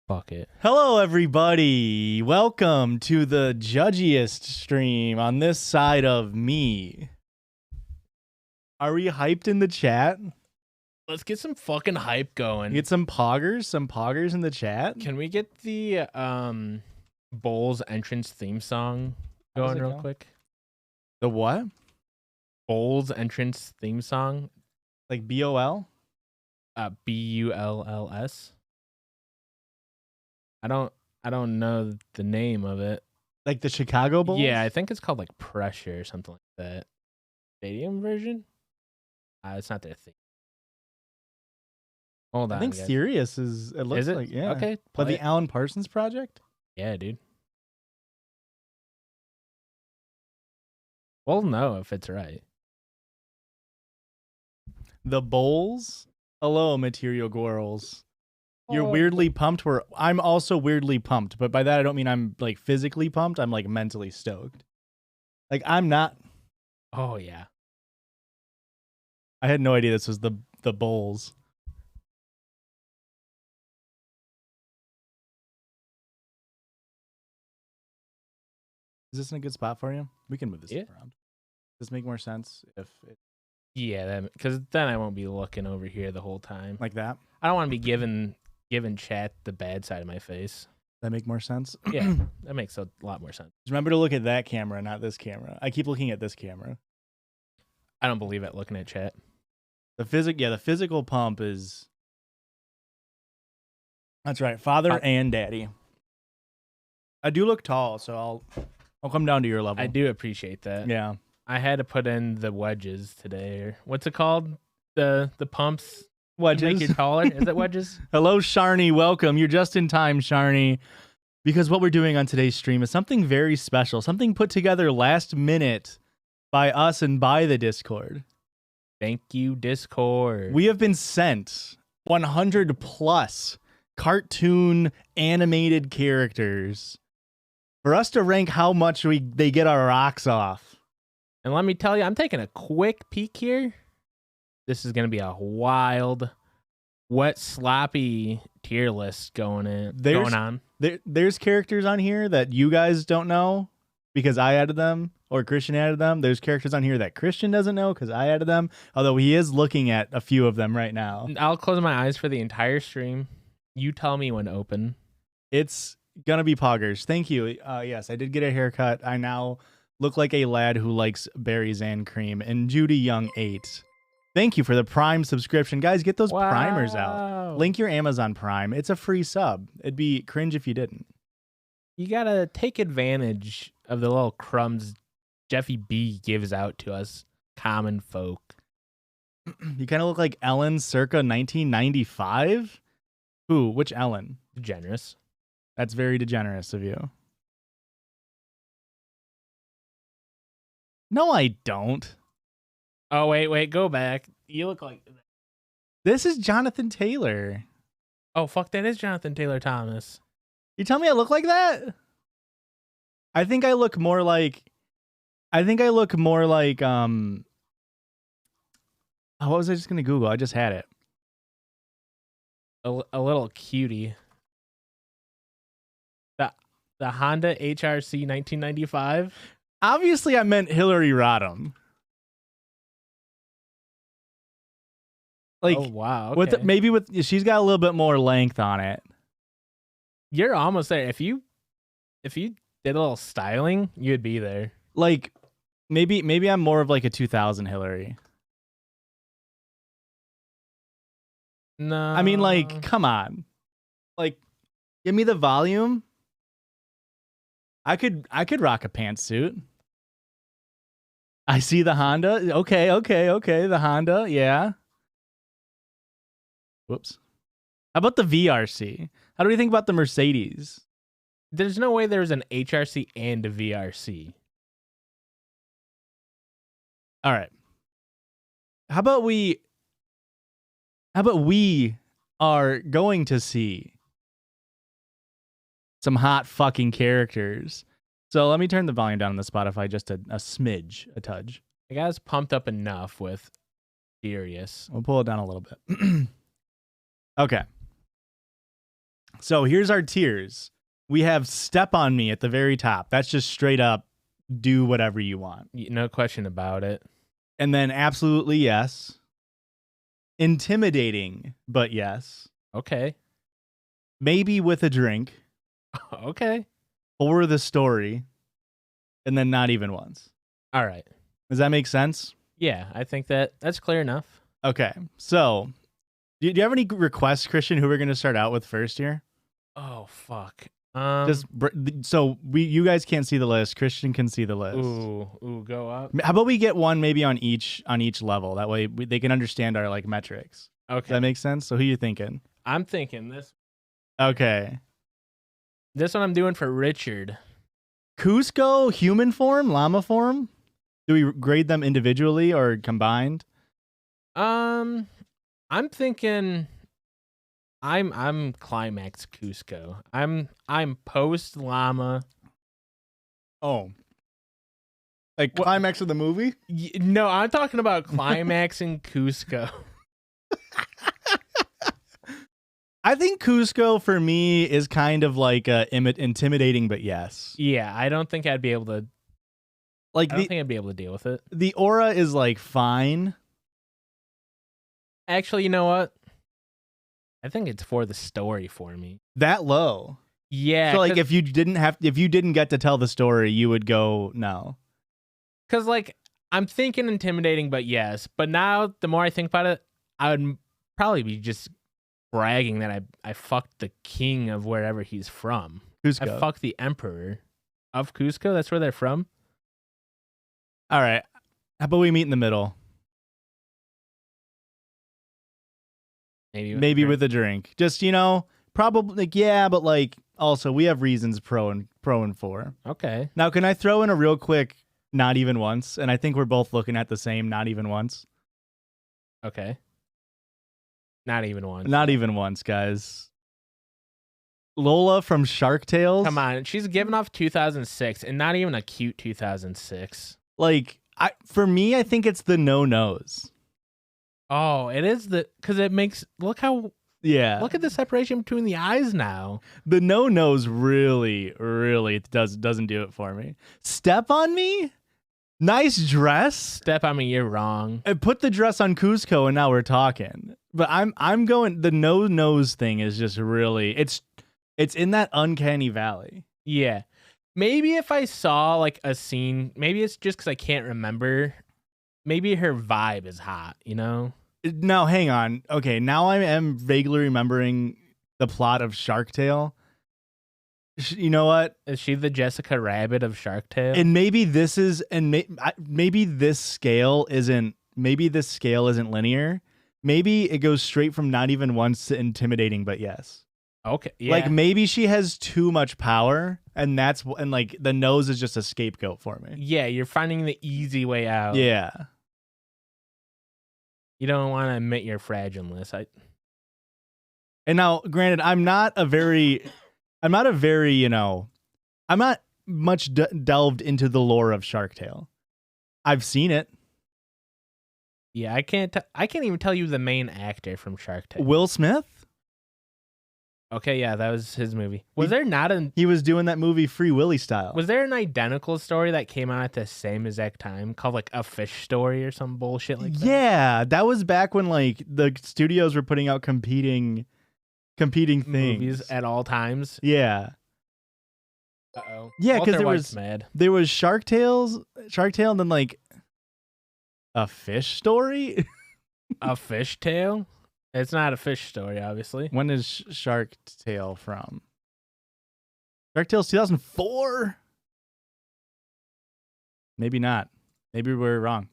Fuck it. Hello, everybody. Welcome to the judgiest stream on this side of me. Are we hyped in the chat? Let's get some fucking hype going. Get some poggers in the chat. Can we get the Bowls entrance theme song going real quick? The what? Bowls entrance theme song? Like BOL? BULLS. I don't know the name of it. Like the Chicago Bulls? Yeah, I think it's called like Pressure or something like that. Stadium version? It's not their thing. Hold on. I think guys. Sirius is. It looks like yeah. Okay. But the Alan Parsons Project? Yeah, dude. We'll know if it's right. The Bowls? Hello, Material Gorillaz. You're weirdly pumped. I'm also weirdly pumped, but by that I don't mean I'm like physically pumped. I'm like mentally stoked. Like I'm not. Oh yeah. I had no idea this was the Bowls. Is this in a good spot for you? We can move this around. Does this make more sense if it... Yeah, because then I won't be looking over here the whole time. like that? I don't want to be giving chat the bad side of my face. That make more sense? Yeah, that makes a lot more sense. Just remember to look at that camera, not this camera. I keep looking at this camera. I don't believe it looking at chat. The physical pump is... That's right, father and daddy. I do look tall, so I'll come down to your level. I do appreciate that. Yeah. I had to put in the wedges today. Or what's it called? The pumps? Wedges. Make you taller? Is it wedges? Hello, Sharni. Welcome. You're just in time, Sharni. Because what we're doing on today's stream is something very special. Something put together last minute by us and by the Discord. Thank you, Discord. We have been sent 100 plus cartoon animated characters for us to rank how much they get our rocks off. And let me tell you, I'm taking a quick peek here. This is going to be a wild, wet, sloppy tier list going on. There's characters on here that you guys don't know because I added them or Christian added them. There's characters on here that Christian doesn't know because I added them, although he is looking at a few of them right now. I'll close my eyes for the entire stream. You tell me when to open. It's going to be poggers. Thank you. Yes, I did get a haircut. I now look like a lad who likes berries and cream. And Judy Young 8. Thank you for the Prime subscription. Guys, get those primers out. Link your Amazon Prime. It's a free sub. It'd be cringe if you didn't. You got to take advantage of the little crumbs Jeffy B gives out to us common folk. You kind of look like Ellen circa 1995. Who? Which Ellen? Generous. That's very degenerate of you. No, I don't. Oh, wait, go back. You look like... This is Jonathan Taylor. Oh, fuck, that is Jonathan Taylor Thomas. You tell me I look like that? I think I look more like... what was I just going to Google? I just had it. A little cutie. The Honda HRC 1995? Obviously, I meant Hillary Rodham. Like, oh wow! Okay. She's got a little bit more length on it. You're almost there. If you did a little styling, you'd be there. Like, maybe I'm more of like a 2000 Hillary. No, I mean, like, come on, like, give me the volume. I could rock a pantsuit. I see the Honda. Okay. The Honda, yeah. Whoops. How about the VRC? How do we think about the Mercedes? There's no way there's an HRC and a VRC. All right. How about we are going to see some hot fucking characters. So let me turn the volume down on the Spotify just a smidge, a tudge. I got us pumped up enough with Furious. We'll pull it down a little bit. Okay. So here's our tiers. We have Step on Me at the very top. That's just straight up do whatever you want. No question about it. And then Absolutely Yes. Intimidating, but yes. Okay. Maybe with a drink. Okay. For the story. And then Not Even Once. All right. Does that make sense? Yeah, I think that's clear enough. Okay. So, do you have any requests, Christian, who we're going to start out with first here? Oh, fuck. You guys can't see the list. Christian can see the list. Ooh, go up. How about we get one maybe on each level? That way they can understand our like metrics. Okay. Does that make sense? So who you thinking? I'm thinking this. Okay. This one I'm doing for Richard. Cusco, human form, llama form? Do we grade them individually or combined? I'm thinking I'm Climax Cusco. I'm post llama. Oh. Like Climax of the movie? No, I'm talking about Climax and Cusco. I think Cusco for me is kind of like intimidating, but yes. Yeah, I don't think I'd be able to. I don't think I'd be able to deal with it. The aura is like fine. Actually, you know what? I think it's for the story for me. That low. Yeah. So like if you didn't get to tell the story, you would go no. Cause like I'm thinking intimidating, but yes. But now the more I think about it, I would probably be just bragging that I fucked the king of wherever he's from. Cusco. I fucked the emperor of Cusco. That's where they're from. All right. How about we meet in the middle? Maybe with a drink. Just, probably like, yeah, but like also we have reasons pro and for. Okay. Now, can I throw in a real quick Not Even Once? And I think we're both looking at the same Not Even Once. Okay. Not even once. Not even once, guys. Lola from Shark Tales. Come on, she's given off 2006 and not even a cute 2006. Like, for me, I think it's the no-nos. Oh, it is because it makes, look at the separation between the eyes now. The no-nos really, really doesn't do it for me. Step on Me? Nice dress. Step on Me, you're wrong. And put the dress on Cusco and now we're talking. But I'm going, the no-nos thing is just really, it's in that uncanny valley. Yeah. Maybe if I saw like a scene, maybe it's just because I can't remember. Maybe her vibe is hot, Now, hang on. Okay, now I am vaguely remembering the plot of Shark Tale. You know what? Is she the Jessica Rabbit of Shark Tale? And maybe this is, maybe this scale isn't linear. Maybe it goes straight from Not Even Once to intimidating, but yes. Okay. Yeah. Like maybe she has too much power, and like the nose is just a scapegoat for me. Yeah, you're finding the easy way out. Yeah. You don't want to admit you're fragile-ness. And now, granted, I'm not much delved into the lore of Shark Tale. I've seen it. Yeah, I can't even tell you the main actor from Shark Tale. Will Smith? Okay, yeah, that was his movie. He was doing that movie Free Willy style. Was there an identical story that came out at the same exact time called like A Fish Story or some bullshit like that? Yeah, that was back when like the studios were putting out competing things. Movies at all times. Yeah. Uh-oh. Yeah, because there was Shark Tale, and then like A Fish Story. A Fish Tale? It's not a fish story, obviously. When is Shark Tale from? Shark Tale's 2004? Maybe not. Maybe we're wrong.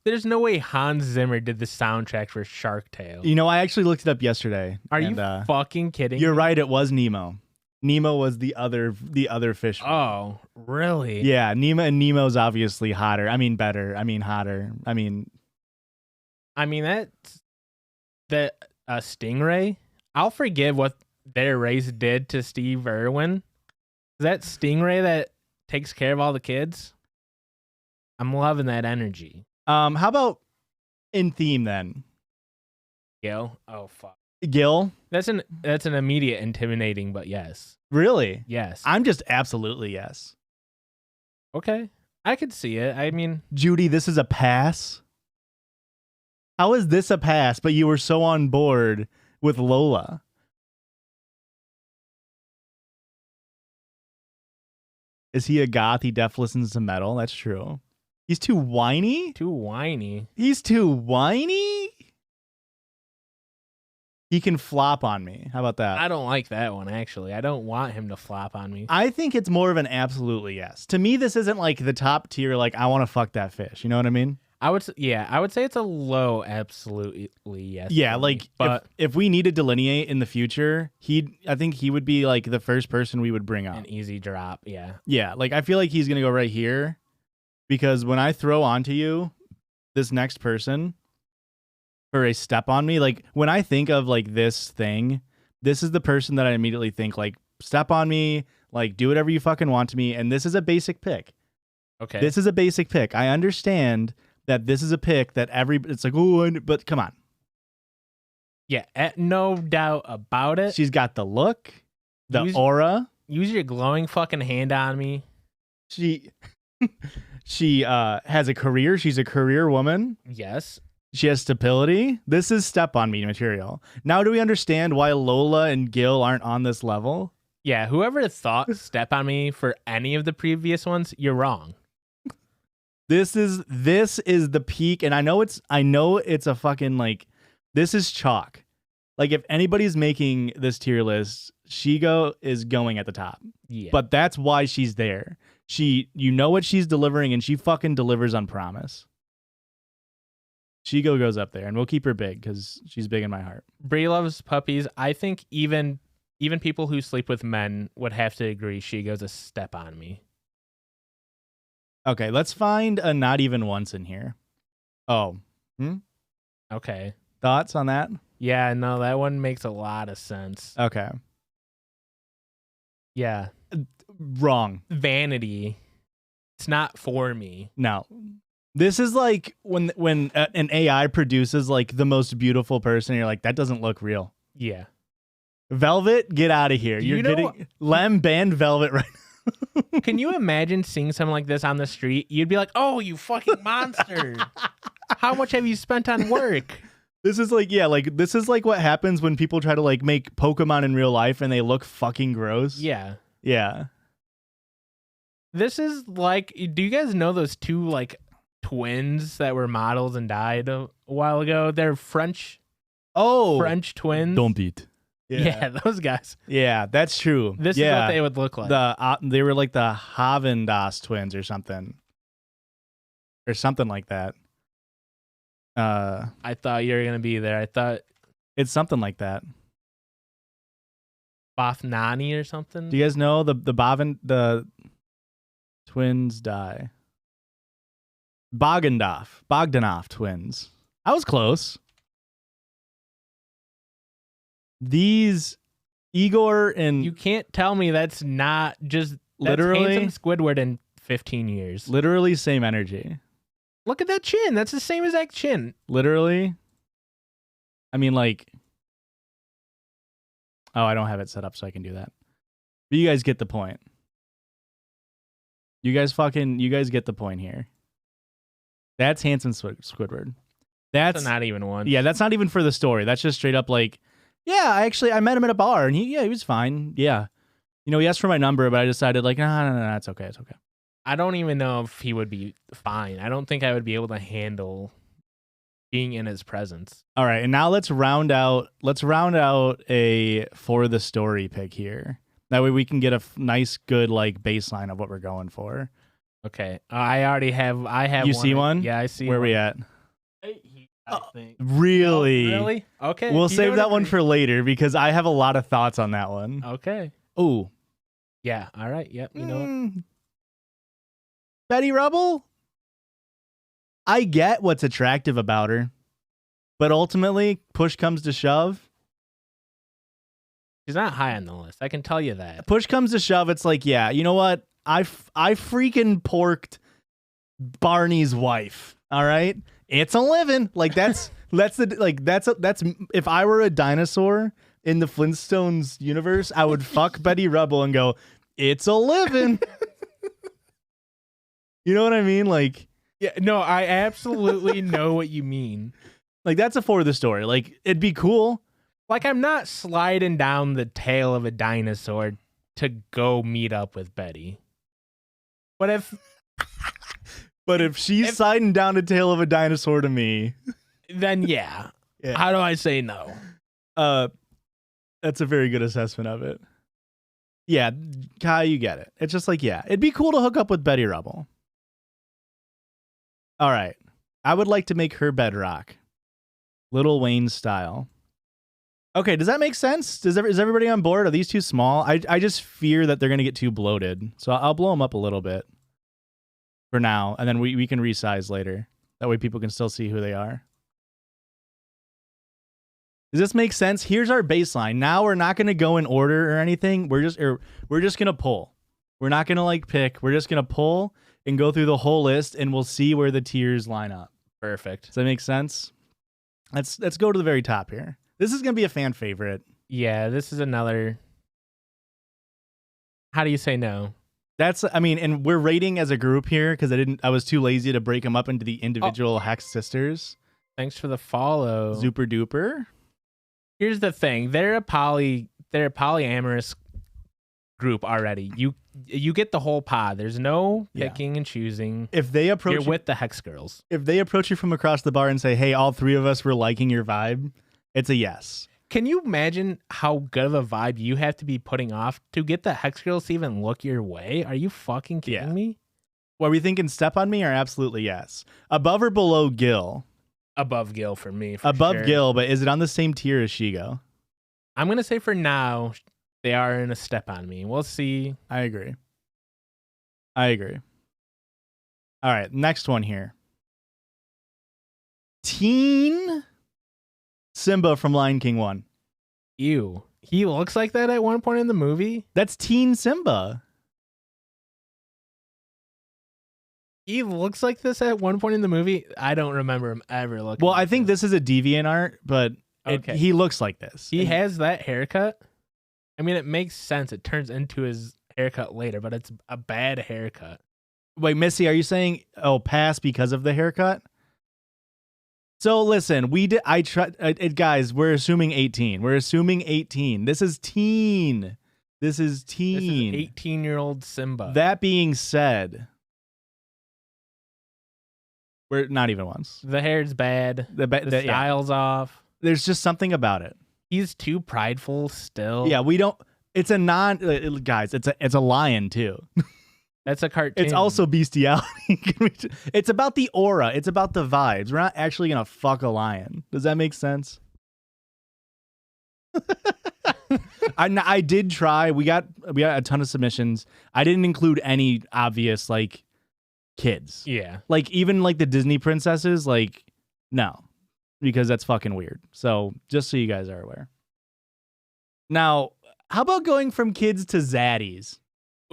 There's no way Hans Zimmer did the soundtrack for Shark Tale. I actually looked it up yesterday. Are you fucking kidding? You're right, it was Nemo. Nemo was the other fish. Oh, really? Yeah, Nemo's obviously hotter. I mean better. I mean hotter. I mean that's the Stingray. I'll forgive what their race did to Steve Irwin. Is that Stingray that takes care of all the kids? I'm loving that energy. How about in theme then? Gill? Oh fuck. Gill? That's an immediate intimidating, but yes. Really? Yes. I'm just absolutely yes. Okay. I could see it. I mean, Judy, this is a pass? How is this a pass, but you were so on board with Lola? Is he a goth? He def listens to metal. That's true. He's too whiny? too whiny. He's too whiny? He can flop on me. How about that? I don't like that one, actually. I don't want him to flop on me. I think it's more of an absolutely yes. To me, this isn't like the top tier, like, I want to fuck that fish. You know what I mean? I would say it's a low absolutely yes. Yeah, for me. like, but if we need to delineate in the future, I think he would be like the first person we would bring up. an easy drop, yeah. Yeah, like I feel like he's gonna go right here, because when I throw onto you this next person for a step on me, like when I think of like this thing, this is the person that I immediately think like step on me, like do whatever you fucking want to me, and this is a basic pick. Okay. This is a basic pick. I understand that this is a pick that it's like, oh, but come on. Yeah, no doubt about it. She's got the look, the Use- aura. Use your glowing fucking hand on me. She has a career. She's a career woman. Yes. She has stability. This is step on me material. Now, do we understand why Lola and Gill aren't on this level? Yeah, whoever thought step on me for any of the previous ones, you're wrong. This is the peak, and I know it's a fucking like, this is chalk. Like if anybody's making this tier list, Shigo is going at the top. Yeah. But that's why she's there. You know what she's delivering, and she fucking delivers on promise. Shigo goes up there, and we'll keep her big because she's big in my heart. Bree loves puppies. I think even people who sleep with men would have to agree she goes a step on me. Okay, let's find a not even once in here. Oh. Okay. Thoughts on that? Yeah, no, that one makes a lot of sense. Okay. Yeah. Wrong. Vanity. It's not for me. No. This is like when an AI produces like the most beautiful person, and you're like, that doesn't look real. Yeah. Velvet, get out of here. Do You're you know getting Lem banned Velvet right now. Can you imagine seeing something like this on the street? You'd be like, oh, you fucking monster. How much have you spent on work? This is like, yeah, like this is like what happens when people try to like make Pokemon in real life and they look fucking gross. Yeah. Yeah. This is like, do you guys know those two like twins that were models and died a while ago? They're French twins. Don't beat. Yeah, those guys. Yeah, that's true. This is what they would look like. They were like the Havendas twins or something like that. I thought you were gonna be there. I thought it's something like that. Bothnani or something. Do you guys know the twins die? Bogdanov twins. I was close. These Igor and You can't tell me that's not just literally handsome Squidward in 15 years. literally same energy. Look at that chin. That's the same exact chin. Literally. I mean, like, oh, I don't have it set up so I can do that. But you guys get the point. You guys get the point here. That's handsome Squidward. That's not even one. Yeah, that's not even for the story. That's just straight up like, yeah, I met him at a bar and he was fine. Yeah. You know, he asked for my number, but I decided like, no, it's okay. It's okay. I don't even know if he would be fine. I don't think I would be able to handle being in his presence. All right, and now let's round out a for the story pick here. That way we can get a nice, good like baseline of what we're going for. Okay, I already have. I have. You see one? Yeah, I see. Where one. we at? I think. Really? Oh, really? Okay. We'll you save don't that one agree. for later because I have a lot of thoughts on that one. Okay. Ooh. Yeah. All right. Yep. You know what? Betty Rubble? I get what's attractive about her, but ultimately, push comes to shove. She's not high on the list. I can tell you that. Push comes to shove, it's like, yeah, you know what? I freaking porked Barney's wife. All right, it's a living. Like that's That's if I were a dinosaur in the Flintstones universe, I would fuck Betty Rubble and go, it's a living. You know what I mean? Like, Yeah, no, I absolutely know what you mean. like that's a for the story. Like, it'd be cool. Like, I'm not sliding down the tail of a dinosaur to go meet up with Betty. But if she's sliding down the tail of a dinosaur to me, then yeah. Yeah. How do I say no? That's a very good assessment of it. Yeah, Kai, you get it. It's just like, yeah, it'd be cool to hook up with Betty Rubble. All right. I would like to make her bedrock. Lil Wayne style. Okay, does that make sense? Is everybody on board? Are these too small? I just fear that they're going to get too bloated. So I'll blow them up a little bit for now, and then we can resize later. That way people can still see who they are. Does this make sense? Here's our baseline. Now we're not going to go in order or anything. We're just going to pull. We're not going to like pick. We're just going to pull and go through the whole list, and we'll see where the tiers line up. Perfect. Does that make sense? Let's go to the very top here. This is going to be a fan favorite. Yeah, this is another. How do you say no? And we're rating as a group here because I was too lazy to break them up into the individual Hex Sisters. Thanks for the follow. Super duper. Here's the thing. They're a polyamorous group already. You get the whole pod. There's no picking and choosing. If they approach You're with the Hex girls. If they approach you from across the bar and say, hey, all three of us were liking your vibe, it's a yes. Can you imagine how good of a vibe you have to be putting off to get the Hex girls to even look your way? Are you fucking kidding me? Well, are we thinking step on me or absolutely yes? Above or below Gill? Above Gill for me. Above sure. Gill, but is it on the same tier as Shigo? I'm going to say for now, they are in a step on me. We'll see. I agree. All right, next one here. Teen Simba from Lion King 1. Ew. He looks like that at one point in the movie? That's Teen Simba. He looks like this at one point in the movie? I don't remember him ever looking Well, like I think this is a deviant art, but he looks like this. He has that haircut. I mean, it makes sense. It turns into his haircut later, but it's a bad haircut. Wait, Missy, are you saying pass because of the haircut? So listen, guys, we're assuming 18. We're assuming 18. This is teen. This is 18-year-old Simba. That being said, we're not even once. The hair's bad. The style's off. There's just something about it. He's too prideful still. Yeah, we don't. It's a guys. It's a lion too. That's a cartoon. It's also bestiality. It's about the aura. It's about the vibes. We're not actually gonna fuck a lion. Does that make sense? I did try. We got a ton of submissions. I didn't include any obvious like kids. Yeah. Like even like the Disney princesses. Like no, because that's fucking weird. So just so you guys are aware. Now, how about going from kids to zaddies?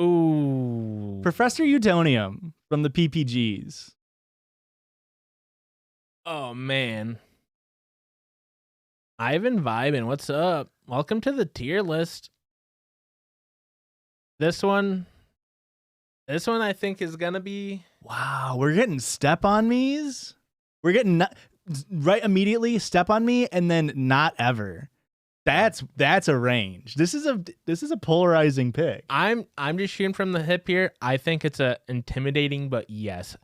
Ooh. Professor Utonium from the PPGs. Oh, man. Ivan Vibin, what's up? Welcome to the tier list. This one I think is going to be... Wow, we're getting step on me's? We're getting right immediately step on me and then not ever. That's a range. This is a polarizing pick. I'm just shooting from the hip here. I think it's a intimidating, but yes.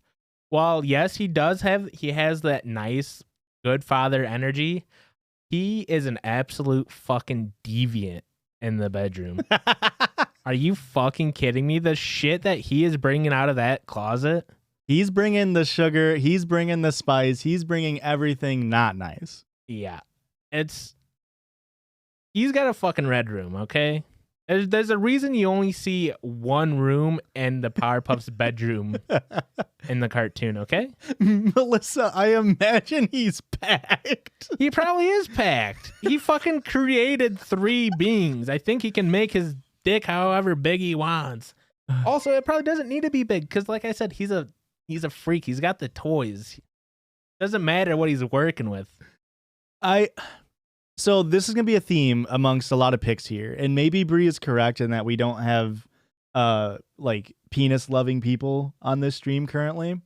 While yes, he has that nice good father energy. He is an absolute fucking deviant in the bedroom. Are you fucking kidding me? The shit that he is bringing out of that closet. He's bringing the sugar. He's bringing the spice. He's bringing everything not nice. Yeah, he's got a fucking red room, okay? There's a reason you only see one room in the Powerpuff's bedroom in the cartoon, okay? Melissa, I imagine he's packed. He probably is packed. He fucking created 3 beings. I think he can make his dick however big he wants. Also, it probably doesn't need to be big because, like I said, he's a freak. He's got the toys. Doesn't matter what he's working with. So this is gonna be a theme amongst a lot of picks here, and maybe Bree is correct in that we don't have like penis loving people on this stream currently.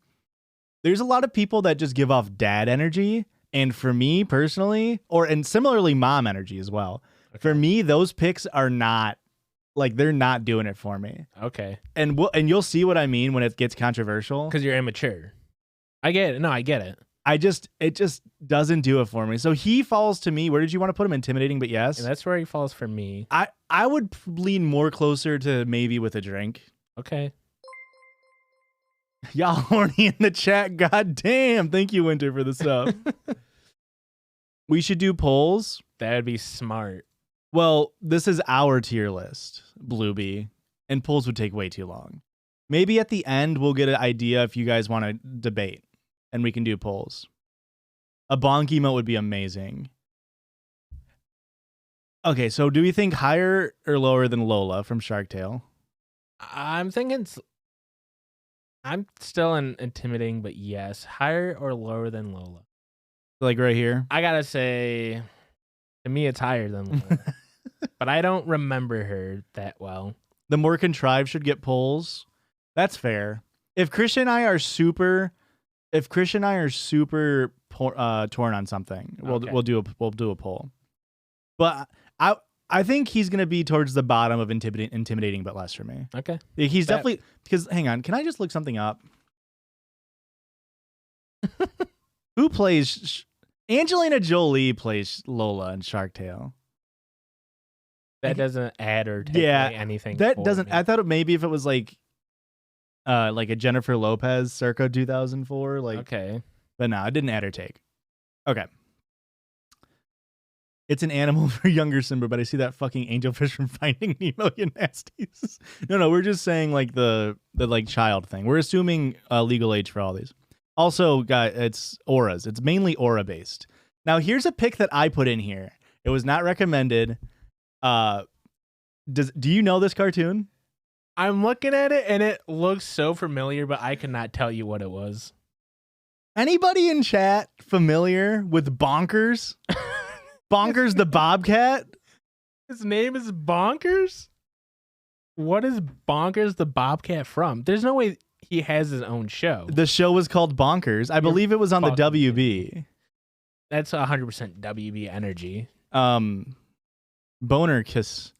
There's a lot of people that just give off dad energy, and for me personally, and similarly mom energy as well. Okay. For me, those picks are not like they're not doing it for me. Okay. And you'll see what I mean when it gets controversial. Because you're immature. I get it. No, I get it. It just doesn't do it for me. So he falls to me. Where did you want to put him? Intimidating, but yes. Yeah, that's where he falls for me. I would lean more closer to maybe with a drink. Okay. Y'all horny in the chat. God damn. Thank you, Winter, for the sub. We should do polls. That would be smart. Well, this is our tier list, Bluebee, and polls would take way too long. Maybe at the end we'll get an idea if you guys want to debate, and we can do polls. A bonk emote would be amazing. Okay, so do we think higher or lower than Lola from Shark Tale? I'm thinking I'm still intimidating, but yes, higher or lower than Lola. Like right here? I gotta say, to me, it's higher than Lola. But I don't remember her that well. The more contrived should get polls. That's fair. If Christian and I are super torn on something, we'll do a poll. But I think he's gonna be towards the bottom of intimidating, but less for me. Okay. He's definitely, because hang on, can I just look something up? Who plays Angelina Jolie plays Lola in Shark Tale. That doesn't add or take away anything. That doesn't. I thought maybe if it was like a Jennifer Lopez circa 2004, like okay, but no, it didn't add or take. Okay, it's an animal for younger Simba, but I see that fucking angelfish from Finding Nemo, you nasties. No, we're just saying like the like child thing. We're assuming legal age for all these. Also, guys, it's auras. It's mainly aura based. Now, here's a pick that I put in here. It was not recommended. Do you know this cartoon? I'm looking at it and it looks so familiar, but I cannot tell you what it was. Anybody in chat familiar with Bonkers? Bonkers the Bobcat? His name is Bonkers? What is Bonkers the Bobcat from? There's no way he has his own show. The show was called Bonkers. I believe it was on the WB. That's 100% WB energy. Boner Kiss.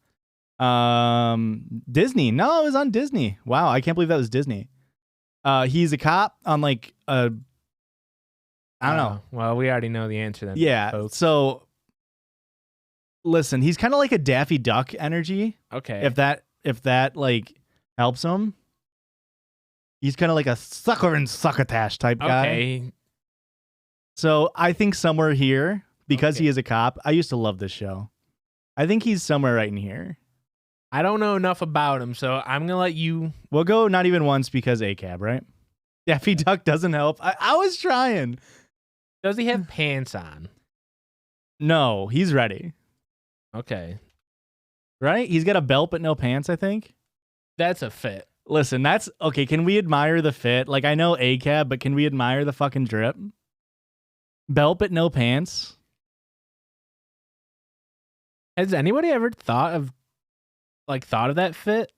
Disney. No, it was on Disney. Wow, I can't believe that was Disney. He's a cop on like I don't know. Well, we already know the answer then. Yeah. Folks. So listen, he's kind of like a Daffy Duck energy. Okay. If that like helps him. He's kind of like a sucker and succotash type guy. Okay. So I think somewhere here, because he is a cop, I used to love this show. I think he's somewhere right in here. I don't know enough about him, so I'm going to let you... We'll go not even once because ACAB, right? Daffy Duck doesn't help. I was trying. Does he have pants on? No, he's ready. Okay. Right? He's got a belt but no pants, I think. That's a fit. Listen, that's... Okay, can we admire the fit? Like, I know ACAB, but can we admire the fucking drip? Belt but no pants. Has anybody ever thought of that fit?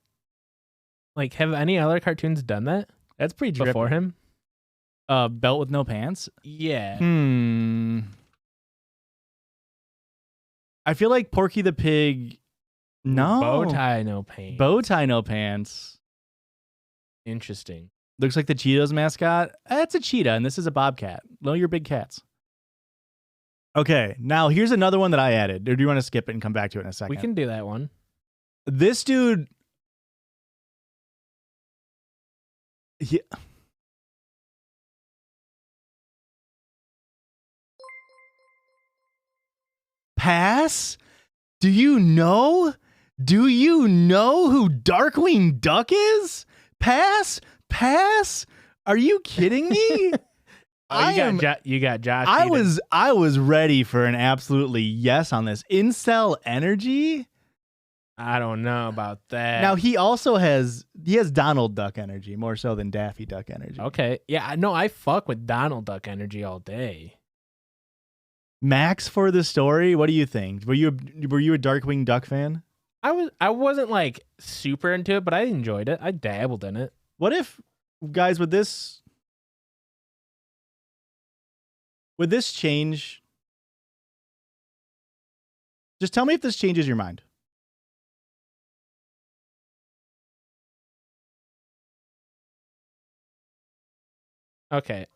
Like, have any other cartoons done that? That's pretty drippy. Before him? Belt with no pants? Yeah. I feel like Porky the Pig. No. Bow tie, no pants. Bow tie, no pants. Interesting. Looks like the Cheetos mascot. That's a cheetah, and this is a bobcat. No, you're big cats. Okay, now here's another one that I added. Or do you want to skip it and come back to it in a second? We can do that one. This dude... Pass? Do you know? Do you know who Darkwing Duck is? Pass? Pass? Are you kidding me? You got Josh. I was ready for an absolutely yes on this. Incel energy? I don't know about that. Now he also has Donald Duck energy more so than Daffy Duck energy. Okay. Yeah, no, I fuck with Donald Duck energy all day. Max for the story. What do you think? Were you a Darkwing Duck fan? I wasn't like super into it, but I enjoyed it. I dabbled in it. What if, guys, would this change? Just tell me if this changes your mind. Okay.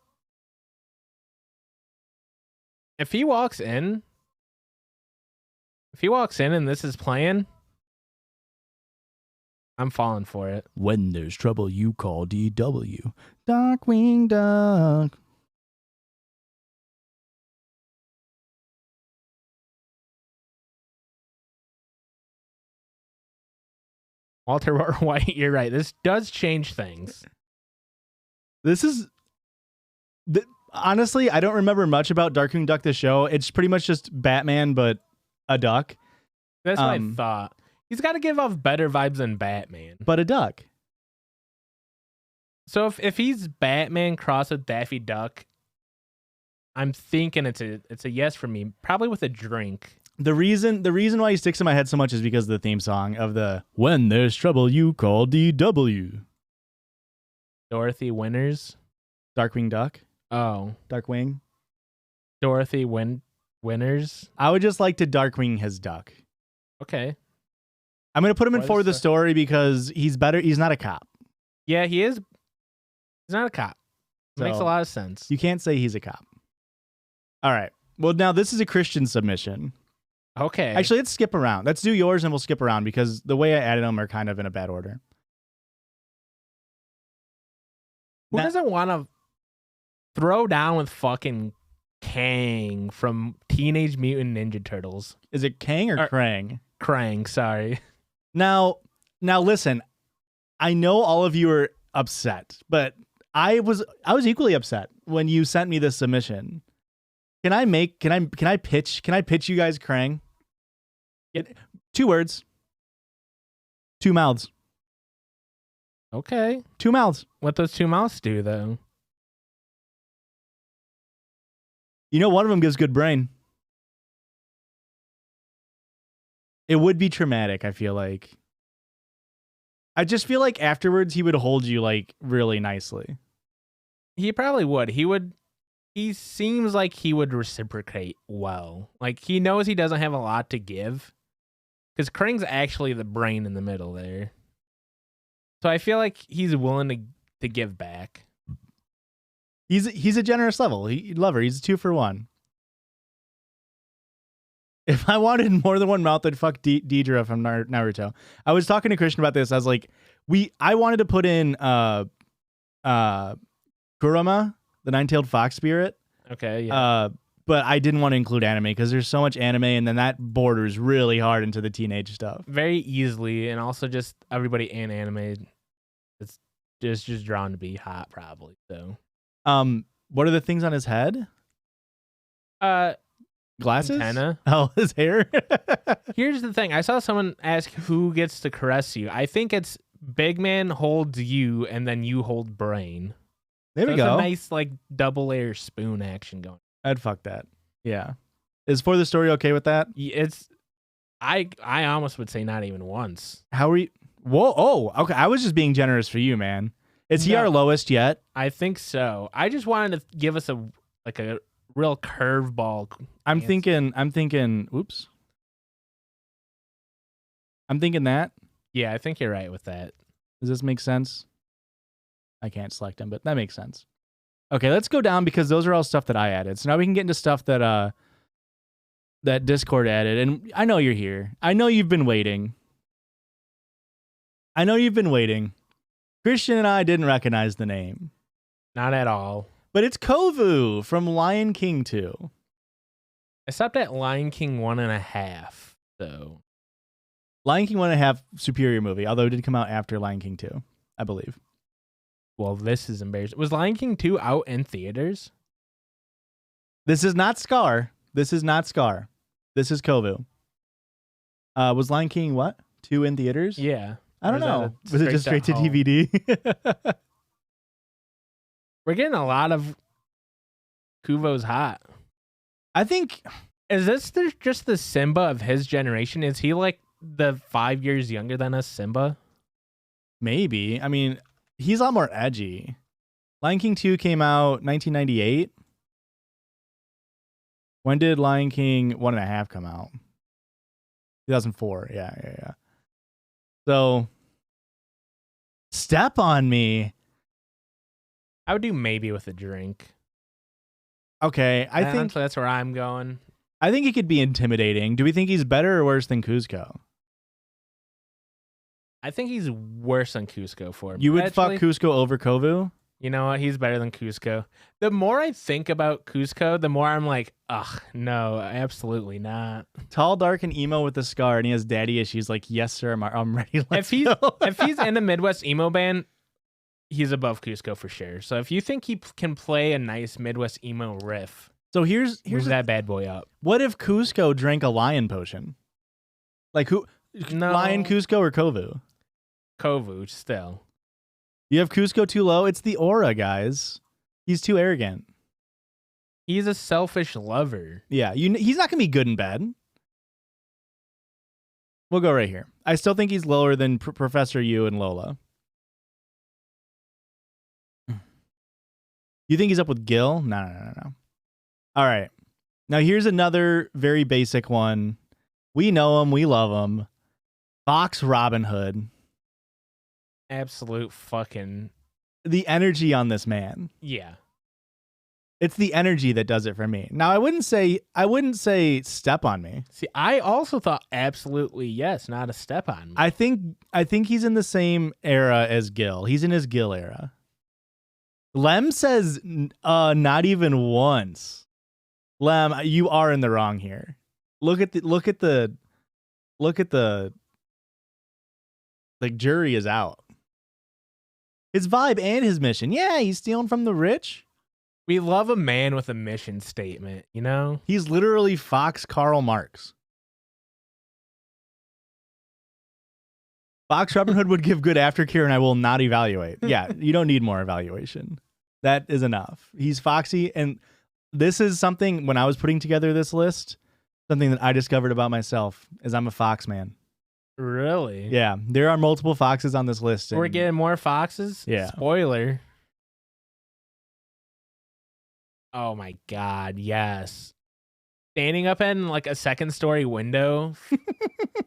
If he walks in and this is playing, I'm falling for it. When there's trouble, you call DW. Darkwing Duck. Walter White, you're right. This does change things. This is... honestly, I don't remember much about Darkwing Duck, the show. It's pretty much just Batman, but a duck. That's what I thought. He's got to give off better vibes than Batman. But a duck. So if he's Batman crossed with Daffy Duck, I'm thinking it's a yes for me. Probably with a drink. The reason why he sticks in my head so much is because of the theme song of the When There's Trouble, You Call DW. Dorothy Winters. Darkwing Duck. Oh. Darkwing. Dorothy Winters. I would just like to Darkwing his duck. Okay. I'm going to put him in for the story because he's better. He's not a cop. Yeah, he is. He's not a cop. So makes a lot of sense. You can't say he's a cop. All right. Well, now this is a Christian submission. Okay. Actually, let's skip around. Let's do yours and we'll skip around because the way I added them are kind of in a bad order. Who doesn't want to throw down with fucking Krang from Teenage Mutant Ninja Turtles? Is it Kang or Krang? Krang, sorry. Now listen, I know all of you are upset, but I was equally upset when you sent me this submission. Can I pitch you guys Krang? Yeah. 2 words. 2 mouths. Okay. 2 mouths. What those 2 mouths do though? You know, one of them gives good brain. It would be traumatic, I feel like. I just feel like afterwards he would hold you like really nicely. He probably would. He seems like he would reciprocate well. Like he knows he doesn't have a lot to give. Because Krang's actually the brain in the middle there. So I feel like he's willing to give back. He's a generous lover. He's a 2 for 1. If I wanted more than one mouth, I'd fuck Deidre from Naruto. I was talking to Christian about this. I was like, I wanted to put in Kurama, the 9-tailed fox spirit. Okay, yeah. But I didn't want to include anime because there's so much anime, and then that borders really hard into the teenage stuff. Very easily, and also just everybody in anime, it's just drawn to be hot, probably. So, what are the things on his head? Glasses? Antenna. Oh, his hair. Here's the thing. I saw someone ask who gets to caress you. I think it's Big Man holds you, and then you hold Brain. There we go. It's a nice like double layer spoon action going. I'd fuck that. Yeah. Is For the Story okay with that? It's I almost would say not even once. How are you? Whoa. Oh, okay. I was just being generous for you, man. Is he our lowest yet? I think so. I just wanted to give us a real curveball. I'm thinking, oops. I'm thinking that. Yeah, I think you're right with that. Does this make sense? I can't select him, but that makes sense. Okay, let's go down because those are all stuff that I added. So now we can get into stuff that that Discord added. And I know you're here. I know you've been waiting. Christian and I didn't recognize the name. Not at all. But it's Kovu from Lion King 2. I stopped at Lion King 1.5, so. Lion King 1.5, superior movie, although it did come out after Lion King 2, I believe. Well, this is embarrassing. Was Lion King 2 out in theaters? This is not Scar. This is Kovu. Was Lion King what? 2 in theaters? Yeah. I don't know. Was it just straight to DVD? We're getting a lot of Kuvo's hot. I think Is this just the Simba of his generation? Is he like the 5 years younger than us, Simba? maybe. I mean, he's a lot more edgy. Lion King 2 came out 1998. When did Lion King 1.5 come out? 2004. Yeah. So, Step on Me. I would do maybe with a drink. Okay, I think honestly, that's where I'm going. I think he could be intimidating. Do we think he's better or worse than Kuzco? I think he's worse than Cusco for me. You would fuck Kuzco over Kovu? You know what? He's better than Cusco. The more I think about Cusco, the more I'm like, ugh, no, absolutely not. Tall, dark, and emo with a scar, and he has daddy issues. Like, yes, sir, I'm ready. If he's in a Midwest emo band, he's above Cusco for sure. So if you think he can play a nice Midwest emo riff, so here's that bad boy up. What if Cusco drank a lion potion? Like who? No. Lion, Cusco, or Kovu? Kovu still. You have Cusco too low? It's the aura, guys. He's too arrogant. He's a selfish lover. Yeah, he's not going to be good in bed. We'll go right here. I still think he's lower than Professor Yu and Lola. You think he's up with Gill? No. All right. Now here's another very basic one. We know him. We love him. Fox Robin Hood. Absolute fucking... The energy on this man. Yeah. It's the energy that does it for me. Now I wouldn't say Step on Me. See, I also thought absolutely yes, not a Step on Me. I think he's in the same era as Gill. He's in his Gill era. Lem says not even once. Lem, you are in the wrong here. Look at the jury is out. His vibe and his mission. Yeah, he's stealing from the rich. We love a man with a mission statement, you know? He's literally Fox Karl Marx. Fox Robin Hood would give good aftercare and I will not evaluate. Yeah, you don't need more evaluation. That is enough. He's foxy, and this is something, when I was putting together this list, something that I discovered about myself is I'm a fox man. Really? Yeah, there are multiple foxes on this list. We're getting more foxes? Yeah. Spoiler. Oh my God, yes. Standing up in like a second story window.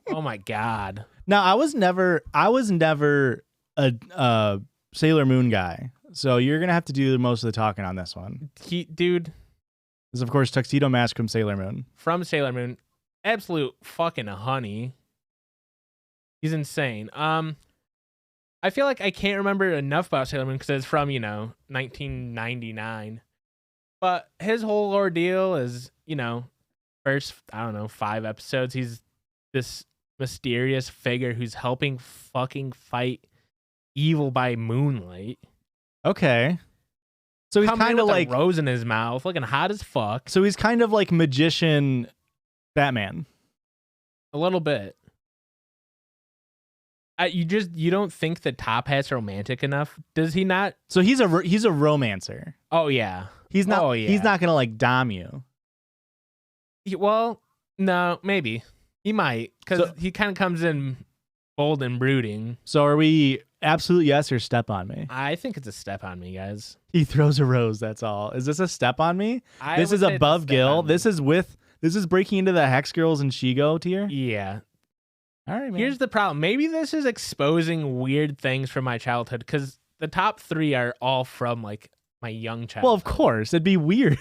Oh my God. Now, I was never a Sailor Moon guy. So you're going to have to do most of the talking on this one. Dude. This is, of course, Tuxedo Mask from Sailor Moon. From Sailor Moon. Absolute fucking honey. He's insane. I feel like I can't remember enough about Sailor Moon because it's from, 1999. But his whole ordeal is, first, 5 episodes, he's this mysterious figure who's helping fucking fight evil by moonlight. Okay. So he's kind of like a rose in his mouth, looking hot as fuck. So he's kind of like magician Batman. A little bit. You don't think the top hat's romantic enough? Does he not? So he's a romancer. Oh yeah. He's not. Oh, yeah. He's not gonna like dom you. Well, no, maybe he might because he kind of comes in bold and brooding. So are we absolute yes or Step on Me? I think it's a Step on Me, guys. He throws a rose. That's all. Is this a Step on Me? This is above Gill. This is breaking into the Hex Girls and Shigo tier. Yeah. All right, man. Here's the problem. Maybe this is exposing weird things from my childhood because the top 3 are all from like my young childhood. Well, of course, it'd be weird.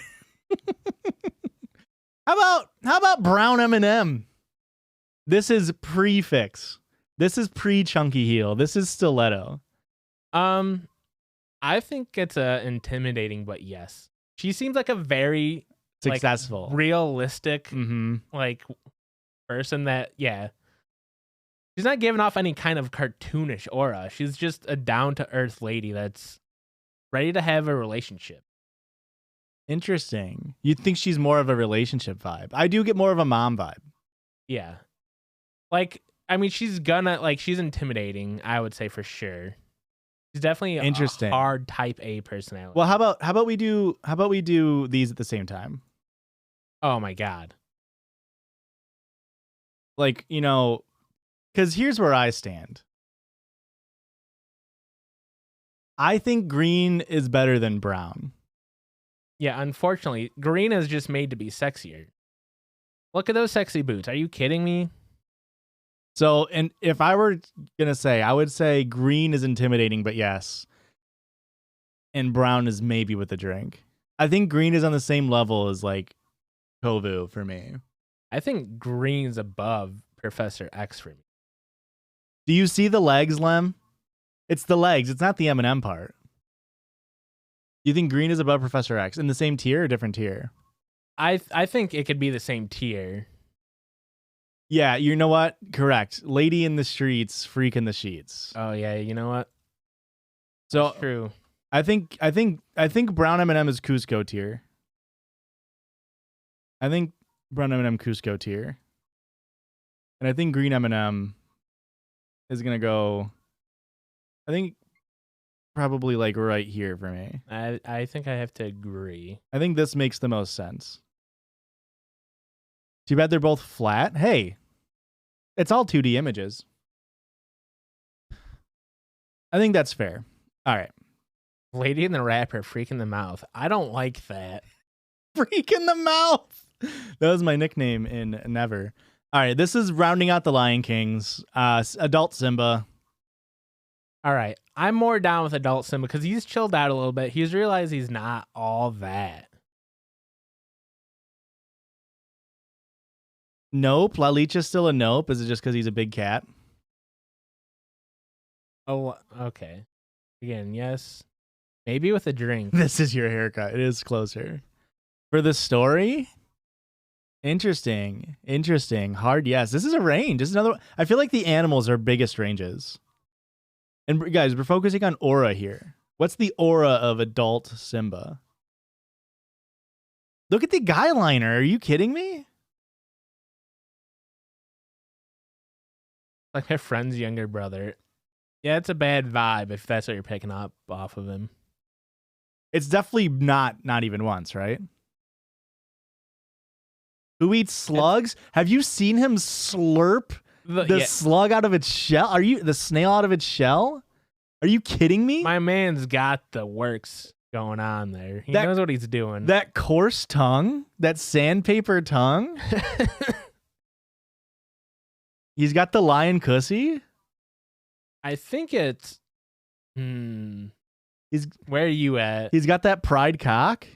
How about Brown M&M? This is prefix. This is pre-Chunky Heel. This is Stiletto. I think it's intimidating, but yes, she seems like a very successful, realistic, like person that she's not giving off any kind of cartoonish aura. She's just a down-to-earth lady that's ready to have a relationship. Interesting. You think she's more of a relationship vibe? I do get more of a mom vibe. Yeah. Like, I mean, she's intimidating, I would say for sure. She's definitely interesting. A hard type A personality. Well, how about we do these at the same time? Oh my god. Like, you know, because here's where I stand. I think green is better than brown. Yeah, unfortunately, green is just made to be sexier. Look at those sexy boots. Are you kidding me? So, and if I were gonna say, I would say green is intimidating, but yes, and brown is maybe with a drink. I think green is on the same level as like Kovu for me. I think green's above Professor X for me. Do you see the legs, Lem? It's the legs. It's not the M&M part. You think green is above Professor X in the same tier or different tier? I think it could be the same tier. Yeah, you know what? Correct. Lady in the streets, freak in the sheets. Oh yeah, you know what? So That's true. I think brown M&M is Cusco tier. I think brown M&M Cusco tier. And I think green M&M is going to go, I think probably like right here for me. I think I have to agree. I think this makes the most sense. Too bad they're both flat. Hey, it's all 2D images. I think that's fair. All right. Lady in the Rapper, freak in the mouth. I don't like that. Freak in the mouth. That was my nickname in Never. All right, this is rounding out the Lion Kings. Adult Simba. All right, I'm more down with adult Simba because he's chilled out a little bit. He's realized he's not all that. Nope. Lalicha's still a nope. Is it just because he's a big cat? Oh, okay. Again, yes. Maybe with a drink. This is your haircut. It is closer. For the story? Interesting. Hard yes. This is a range. This is another. I feel like the animals are biggest ranges. And guys, we're focusing on aura here. What's the aura of adult Simba? Look at the guy liner. Are you kidding me? Like my friend's younger brother. Yeah, it's a bad vibe if that's what you're picking up off of him. It's definitely not even once, right? Who eats slugs? Have you seen him slurp the slug out of its shell? The snail out of its shell? Are you kidding me? My man's got the works going on there. He knows what he's doing. That coarse tongue, that sandpaper tongue. He's got the lion cussy. I think it's. Where are you at? He's got that pride cock.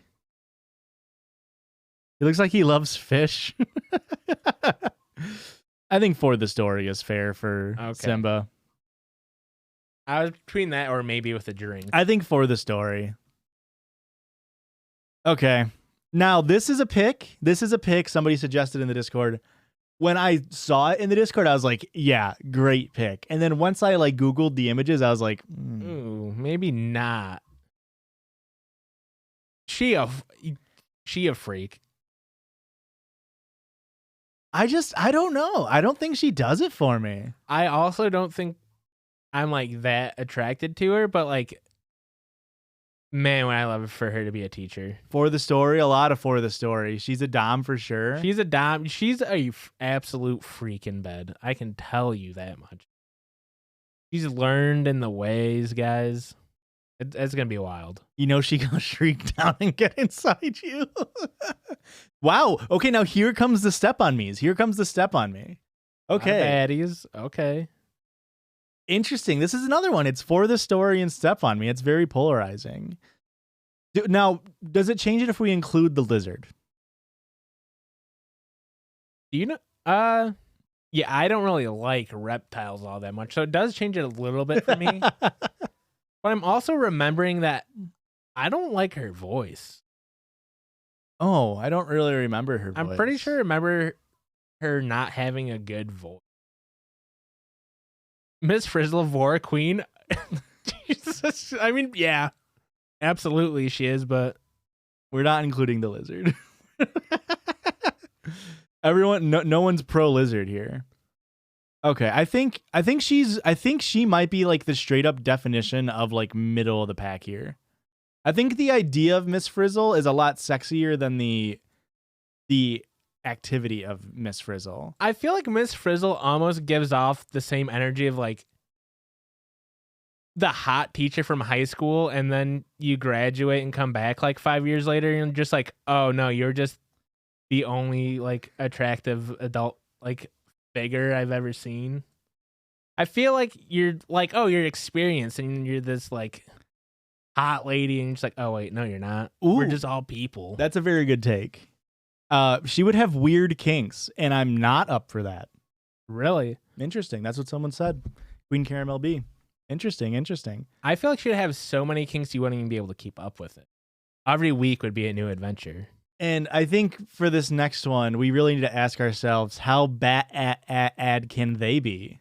He looks like he loves fish. I think For the Story is fair for Simba. I was between that or maybe with a drink. I think For the Story. Okay. Now, this is a pick. Somebody suggested in the Discord. When I saw it in the Discord, I was like, yeah, great pick. And then once I like Googled the images, I was like, ooh, maybe not. She a freak. I don't know. I don't think she does it for me. I also don't think I'm like that attracted to her, but like, man, would I love for her to be a teacher. For the Story, a lot of For the Story. She's a dom for sure. She's a dom. She's a absolute freak in bed. I can tell you that much. She's learned in the ways, guys. It's gonna be wild. You know she gonna shriek down and get inside you. Wow. Okay, now here comes the step on me's. Here comes the step on me. Okay. Baddies. Okay. Interesting. This is another one. It's For the Story and Step on Me. It's very polarizing. Now, does it change it if we include the lizard? Do you know? Yeah, I don't really like reptiles all that much, so it does change it a little bit for me. But I'm also remembering that I don't like her voice. Oh, I don't really remember her voice. I'm pretty sure I remember her not having a good voice. Miss Frizzle, Vora Queen. Jesus, I mean, yeah, absolutely she is, but we're not including the lizard. Everyone, no one's pro lizard here. Okay, I think she might be like the straight up definition of like middle of the pack here. I think the idea of Miss Frizzle is a lot sexier than the the activity of Miss Frizzle. I feel like Miss Frizzle almost gives off the same energy of like the hot teacher from high school, and then you graduate and come back like 5 years later and you're just like, oh no, you're just the only like attractive adult like figure I've ever seen. I feel like you're like, oh, you're experienced and you're this like hot lady, and you're just like, oh wait, no, you're not. Ooh, we're just all people. That's a very good take. She would have weird kinks, and I'm not up for that. Really? Interesting. That's what someone said. Queen Caramel B. Interesting. I feel like she'd have so many kinks you wouldn't even be able to keep up with it. Every week would be a new adventure. And I think for this next one, we really need to ask ourselves, how bad can they be?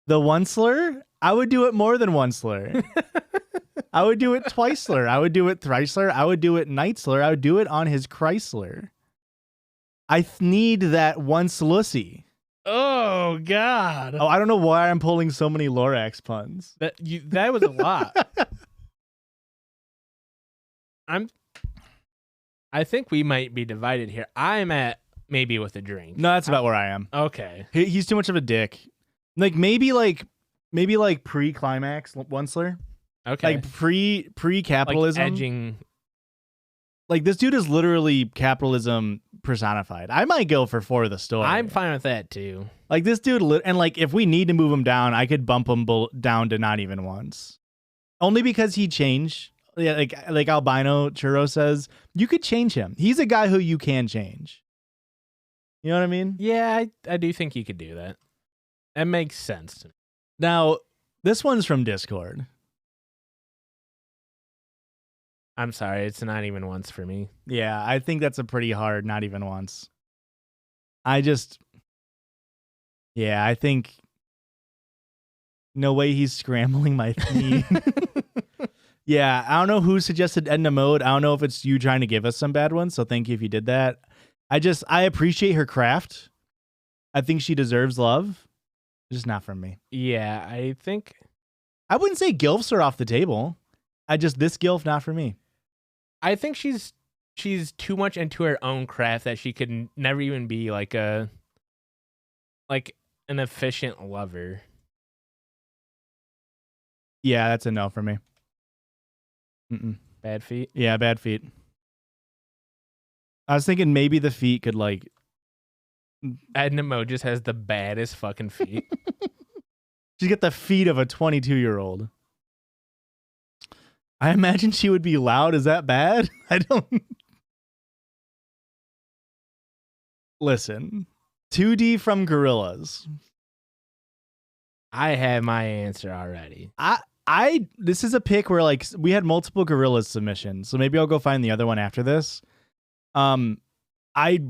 The one slur? I would do it more than one slur. I would do it twice slur. I would do it thrice slur. I would do it night slur. I would do it on his Chrysler. I need that once lussy. Oh God! Oh, I don't know why I'm pulling so many Lorax puns. That was a lot. I think we might be divided here. I'm at maybe with a drink. No, that's about where I am. Okay. He's too much of a dick. Maybe pre-climax one slur. Okay. Like pre-capitalism. Like edging. Like this dude is literally capitalism personified. I might go for four of the story. I'm fine with that too. Like this dude, and like if we need to move him down, I could bump him down to not even once. Only because he changed. Yeah, like Albino Churro says, you could change him. He's a guy who you can change. You know what I mean? Yeah, I do think you could do that. That makes sense to me. Now, this one's from Discord. I'm sorry, it's not even once for me. Yeah, I think that's a pretty hard not even once. I think no way he's scrambling my feed. Yeah, I don't know who suggested Edna mode. I don't know if it's you trying to give us some bad ones, so thank you if you did that. I appreciate her craft. I think she deserves love. Just not from me. Yeah, I think I wouldn't say gilfs are off the table. This gilf not for me. I think she's too much into her own craft that she could never even be like an efficient lover. Yeah, that's a no for me. Bad feet? Yeah, bad feet. I was thinking maybe the feet could like... Edna Mode just has the baddest fucking feet. She's got the feet of a 22-year-old. I imagine she would be loud. Is that bad? I don't... Listen. 2D from Gorillaz. I have my answer already. This is a pick where like we had multiple Gorillaz submissions, so maybe I'll go find the other one after this. I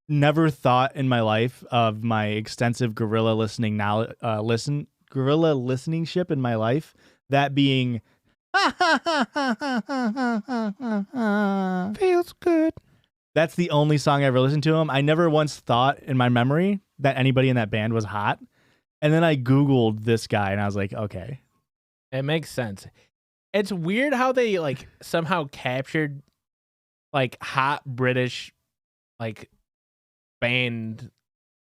never thought in my life of my extensive gorilla listening gorilla listening-ship in my life, that being feels good. That's the only song I ever listened to him. I never once thought in my memory that anybody in that band was hot. And then I Googled this guy and I was like, okay. It makes sense. It's weird how they like somehow captured like hot British like band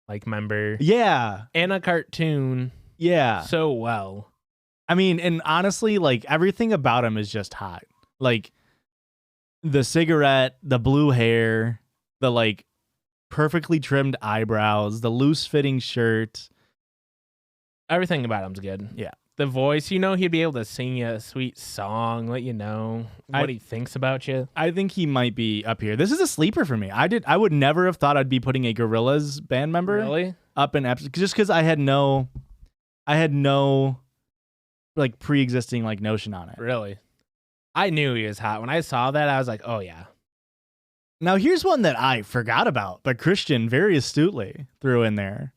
like member. Yeah. In a cartoon. Yeah. So well. I mean, and honestly, like everything about him is just hot. Like the cigarette, the blue hair, the like perfectly trimmed eyebrows, the loose fitting shirt. Everything about him's good. Yeah. The voice, you know, he'd be able to sing you a sweet song, let you know what he thinks about you. I think he might be up here. This is a sleeper for me. I would never have thought I'd be putting a Gorillaz band member up in episode, just because I had no like pre-existing like notion on it. Really? I knew he was hot. When I saw that, I was like, oh yeah. Now here's one that I forgot about, but Christian very astutely threw in there.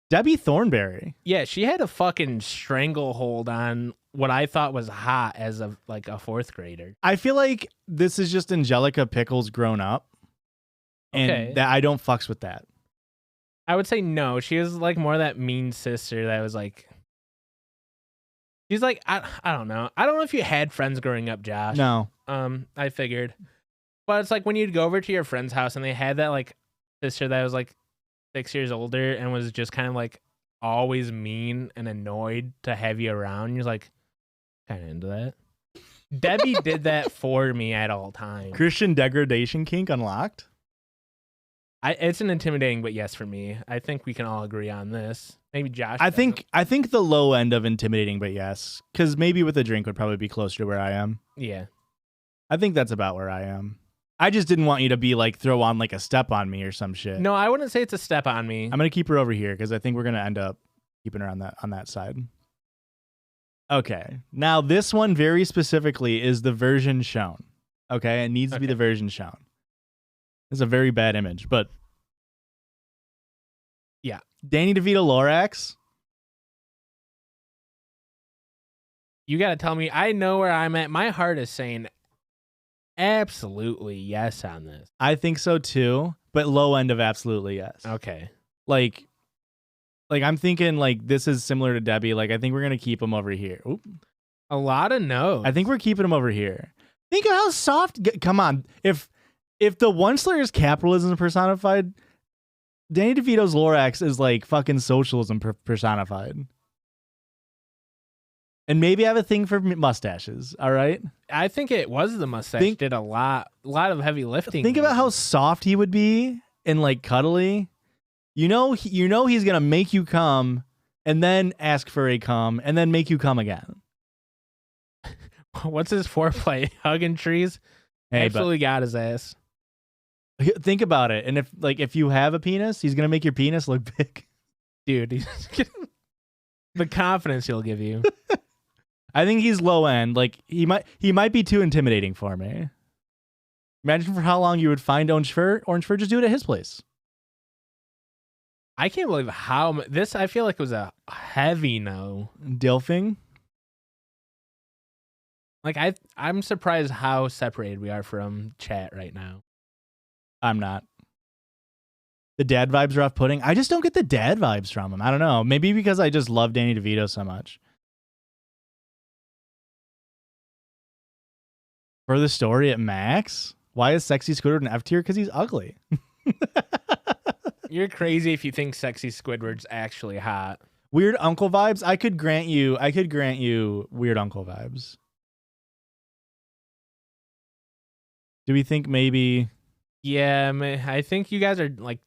Debbie Thornberry. Yeah, she had a fucking stranglehold on what I thought was hot as a fourth grader. I feel like this is just Angelica Pickles grown up. And that I don't fucks with that. I would say no. She was like more that mean sister that was like... She's like, I don't know. I don't know if you had friends growing up, Josh. No. I figured. But it's like when you'd go over to your friend's house and they had that like sister that was like 6 years older and was just kind of like always mean and annoyed to have you around. You're like kind of into that. Debbie did that for me at all times. Christian degradation kink unlocked. It's an intimidating, but yes for me. I think we can all agree on this. Maybe Josh. I think the low end of intimidating, but yes, because maybe with a drink would probably be closer to where I am. Yeah, I think that's about where I am. I just didn't want you to be like throw on like a step on me or some shit. No, I wouldn't say it's a step on me. I'm gonna keep her over here because I think we're gonna end up keeping her on that side. Okay, now this one very specifically is the version shown. Okay, it needs to be the version shown. It's a very bad image, but yeah, Danny DeVito Lorax. You got to tell me. I know where I'm at. My heart is saying absolutely yes on this. I think so too, but low end of absolutely yes. Okay. Like I'm thinking like this is similar to Debbie. Like I think we're gonna keep him over here. Oop. A lot of no's. I think we're keeping him over here. Think of how soft. Come on, if the one slur is capitalism personified, Danny DeVito's Lorax is like fucking socialism personified. And maybe I have a thing for mustaches. All right. I think it was the mustache. Did a lot of heavy lifting. Think about how soft he would be and like cuddly. You know he's gonna make you come and then ask for a cum and then make you come again. What's his foreplay? Hugging trees? Hey, absolutely got his ass. Think about it. And if you have a penis, he's gonna make your penis look big. Dude, the confidence he'll give you. I think he's low end. Like he might be too intimidating for me. Imagine for how long you would find Orange Fur. Orange Fur, just do it at his place. I can't believe how this. I feel like it was a heavy no. Dilfing. Like I'm surprised how separated we are from chat right now. I'm not. The dad vibes are off-putting. I just don't get the dad vibes from him. I don't know. Maybe because I just love Danny DeVito so much. For the story at Max, why is Sexy Squidward an F tier? Because he's ugly. You're crazy if you think Sexy Squidward's actually hot. Weird uncle vibes. I could grant you weird uncle vibes. Do we think maybe? Yeah, I think you guys are like,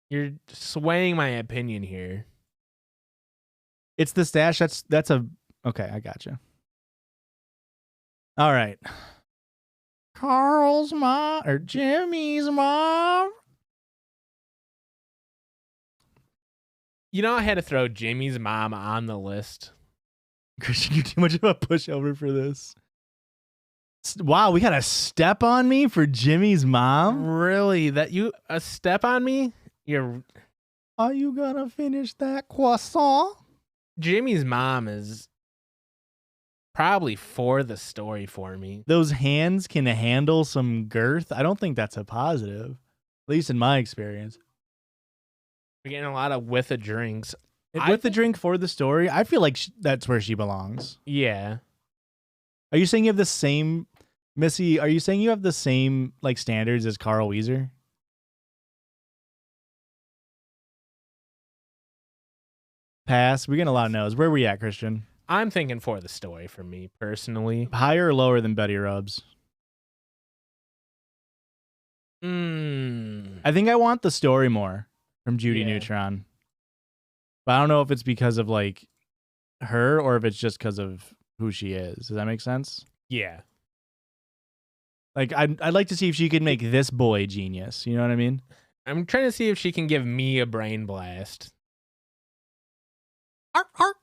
you're swaying my opinion here. It's the stash. That's a okay. I gotcha. All right. Carl's mom or Jimmy's mom. You know, I had to throw Jimmy's mom on the list. Christian, you're too much of a pushover for this. Wow, we got a step on me for Jimmy's mom? Really? That you a step on me? Are you gonna finish that croissant? Jimmy's mom is probably for the story for me. Those hands can handle some girth. I don't think that's a positive, at least in my experience. We're getting a lot of with the drinks. With the drink for the story, I feel like that's where she belongs. Yeah. Are you saying you have the same, Missy? Are you saying you have the same like standards as Carl Weezer? Pass. We're getting a lot of no's. Where are we at, Christian? I'm thinking for the story for me personally. Higher or lower than Betty Rubs? I think I want the story more from Judy Neutron. But I don't know if it's because of like her or if it's just because of who she is. Does that make sense? Yeah. Like I'd like to see if she could make this boy genius. You know what I mean? I'm trying to see if she can give me a brain blast. Ark, ark.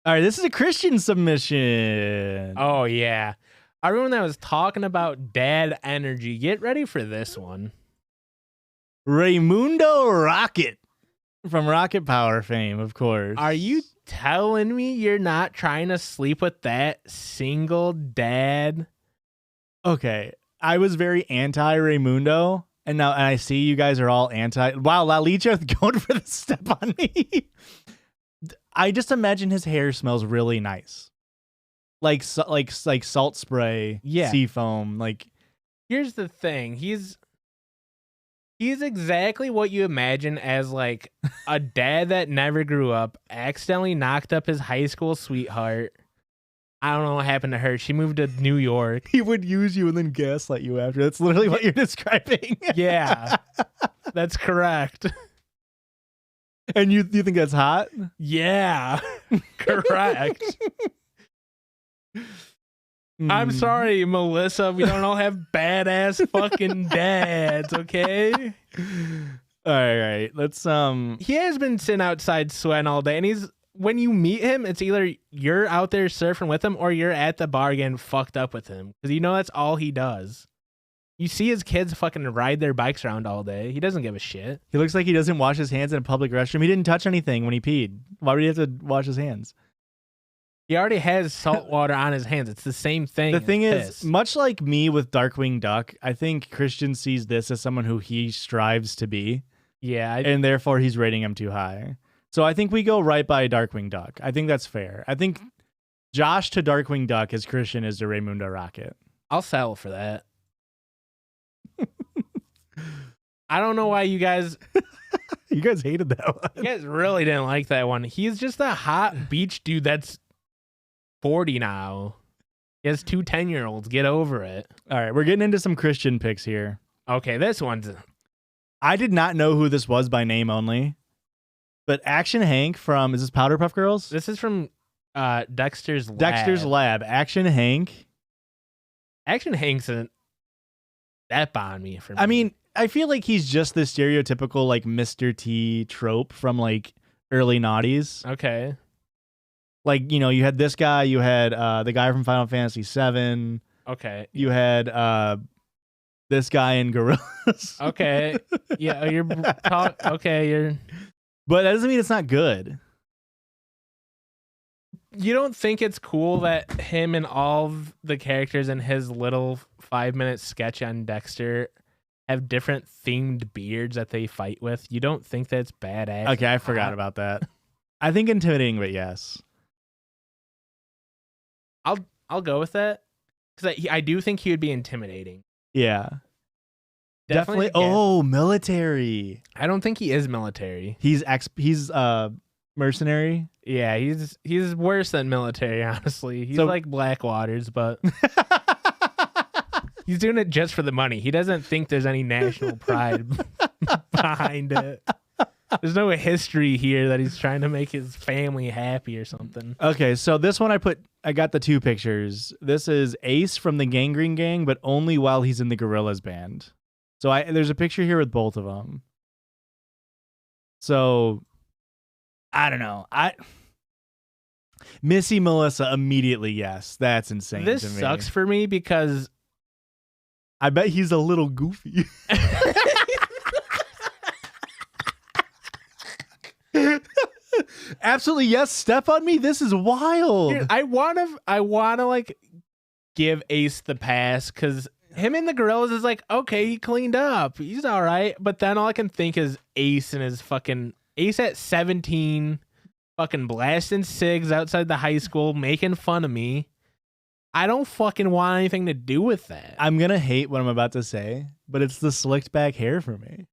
All right, this is a Christian submission. Oh, yeah. Everyone that was talking about dad energy, get ready for this one. Raymundo Rocket from Rocket Power fame, of course. Are you telling me you're not trying to sleep with that single dad? Okay, I was very anti-Raymundo, and now I see you guys are all anti. Wow, Lalicha going for the step on me. I just imagine his hair smells really nice. like salt spray, Yeah. sea foam. Like, here's the thing. He's exactly what you imagine as like a dad that never grew up, accidentally knocked up his high school sweetheart. I don't know what happened to her. She moved to New York. he would use you and then gaslight you after. That's literally what you're describing. Yeah, that's correct. And you think that's hot? Yeah, correct. I'm sorry, Melissa. We don't all have badass fucking dads, okay? All right. Let's He has been sitting outside sweating all day, and when you meet him, it's either you're out there surfing with him or you're at the bar getting fucked up with him, because you know that's all he does. You see his kids fucking ride their bikes around all day. He doesn't give a shit. He looks like he doesn't wash his hands in a public restroom. He didn't touch anything when he peed. Why would he have to wash his hands? He already has salt water on his hands. It's the same thing. The thing is, piss. much like me with Darkwing Duck, I think Christian sees this as someone who he strives to be. Yeah. And therefore he's rating him too high. So I think we go right by Darkwing Duck. I think that's fair. I think Josh to Darkwing Duck as Christian is to Raymundo Rocket. I'll settle for that. I don't know why you guys hated that one. You guys really didn't like that one. He's just a hot beach dude that's 40 now. He has 2 10-year-olds. Get over it. All right, we're getting into some Christian picks here. Okay, this one's... I did not know who this was by name only. But Action Hank from... Is this Powderpuff Girls? This is from Dexter's Lab. Dexter's Lab. Action Hank. Action Hank's that bombed me for me. I mean, I feel like he's just the stereotypical like Mr. T trope from like early noughties. Okay. Like, you know, you had this guy, you had the guy from Final Fantasy VII. Okay. You had this guy in Gorillaz. Okay. Yeah, you're But that doesn't mean it's not good. You don't think it's cool that him and all of the characters in his little 5-minute sketch on Dexter have different themed beards that they fight with? You don't think that's badass? Okay, I forgot about that. I think intimidating, but yes. I'll go with that, because I do think he would be intimidating. Yeah. Definitely. Oh, military. I don't think he is military. He's mercenary. Yeah, he's worse than military, honestly. He's like Blackwaters, but he's doing it just for the money. He doesn't think there's any national pride behind it. There's no history here that he's trying to make his family happy or something. Okay, so this one I got the 2 pictures. This is Ace from the Gangrene Gang, but only while he's in the Gorillaz band. So there's a picture here with both of them. So I don't know. Missy Melissa immediately, yes. That's insane. This to me. sucks for me because I bet he's a little goofy. Absolutely, yes. Step on me. This is wild. Dude, I wanna like give Ace the pass, because him in the Gorillaz is like, okay, he cleaned up, he's all right. But then all I can think is Ace and his fucking Ace at 17, fucking blasting cigs outside the high school, making fun of me. I don't fucking want anything to do with that. I'm gonna hate what I'm about to say, but it's the slicked back hair for me.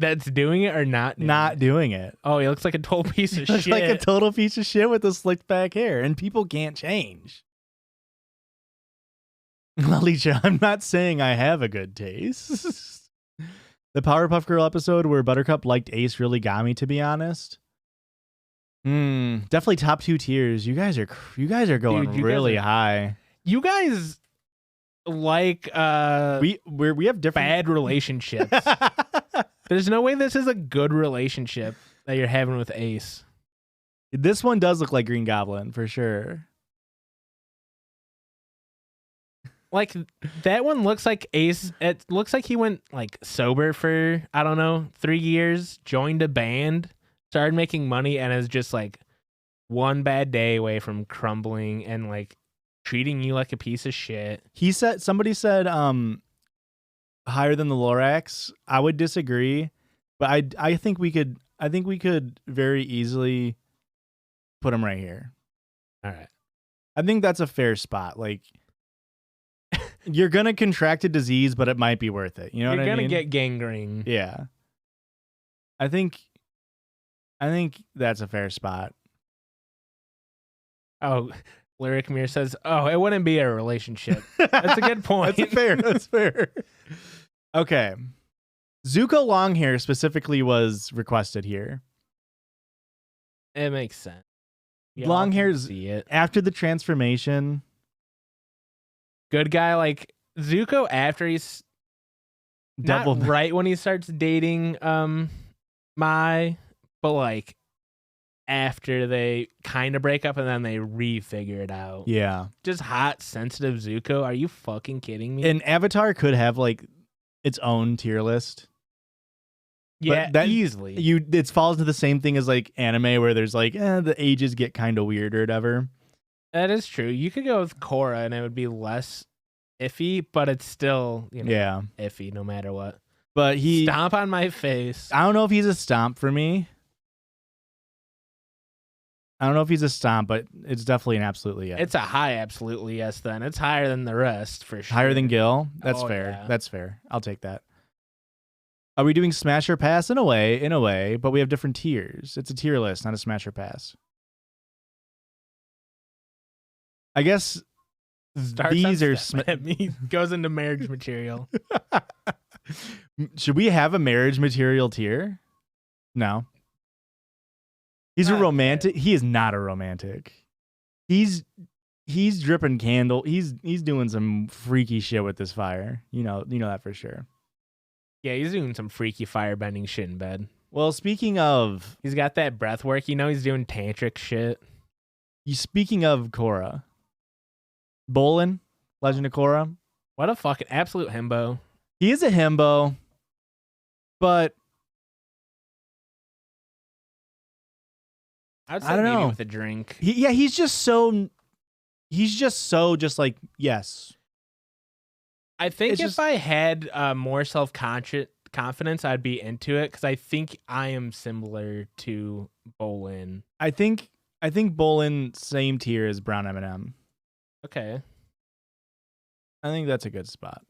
That's doing it or not doing it. Oh, he looks like a total piece of shit. Like a total piece of shit with the slicked back hair, and people can't change. Alicia, I'm not saying I have a good taste. The Powerpuff Girl episode where Buttercup liked Ace really got me, to be honest. Definitely top 2 tiers. You guys are going really high. You guys like we have different bad relationships. There's no way this is a good relationship that you're having with Ace. This one does look like Green Goblin for sure. Like, that one looks like Ace. It looks like he went like sober for, I don't know, 3 years, joined a band, started making money, and is just like one bad day away from crumbling and like treating you like a piece of shit. Somebody said higher than the Lorax. I would disagree, but I think we could very easily put him right here. All right. I think that's a fair spot. Like, you're gonna contract a disease, but it might be worth it. You know what I mean? You're gonna get gangrene. Yeah. I think that's a fair spot. Oh, Lyric Mirror says, "Oh, it wouldn't be a relationship." That's a good point. That's fair. That's fair. Okay. Zuko Longhair specifically was requested here. It makes sense. Long hair's see it. After the transformation. Good guy like Zuko after he's Devil not right when he starts dating Mai, but like after they kind of break up and then they re-figure it out. Yeah. Just hot, sensitive Zuko. Are you fucking kidding me? And Avatar could have like its own tier list. Yeah, that, easily. It falls into the same thing as like anime where there's like the ages get kind of weird or whatever. That is true. You could go with Korra and it would be less iffy, but it's still iffy no matter what. But stomp on my face. I don't know if he's a stomp for me. I don't know if he's a stomp, but it's definitely an absolutely yes. It's a high absolutely yes then. It's higher than the rest for sure. Higher than Gill? That's fair. Yeah. That's fair. I'll take that. Are we doing smash or pass? In a way, but we have different tiers. It's a tier list, not a smash or pass. I guess these are goes into marriage material. Should we have a marriage material tier? No. He's a romantic. He is not a romantic. He's dripping candle. He's doing some freaky shit with this fire. You know that for sure. Yeah, he's doing some freaky firebending shit in bed. Well, speaking of, he's got that breath work. He's doing tantric shit. Speaking of Korra, Bolin, Legend of Korra. What a fucking absolute himbo. He is a himbo, but I don't know. With a drink. He's just so like yes. I think if I had more self-confidence, I'd be into it because I think I am similar to Bolin. I think Bolin same tier as Brown M&M. Okay. I think that's a good spot.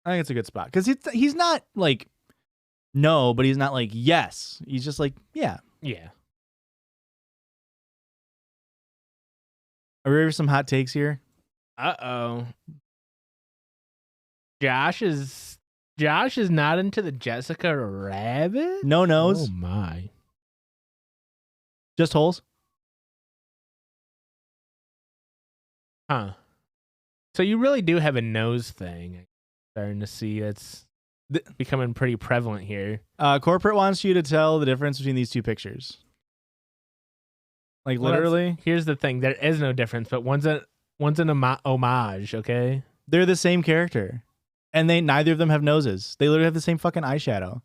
I think it's a good spot because he's not like no, but he's not like yes. He's just like yeah. Yeah. Are we ready for some hot takes here? Uh-oh. Josh is not into the Jessica Rabbit? No nose. Oh my. Just holes? Huh. So you really do have a nose thing. I'm starting to see it's becoming pretty prevalent here. Corporate wants you to tell the difference between these two pictures. Like literally? Here's the thing. There is no difference, but one's an homage, okay? They're the same character. And neither of them have noses. They literally have the same fucking eyeshadow.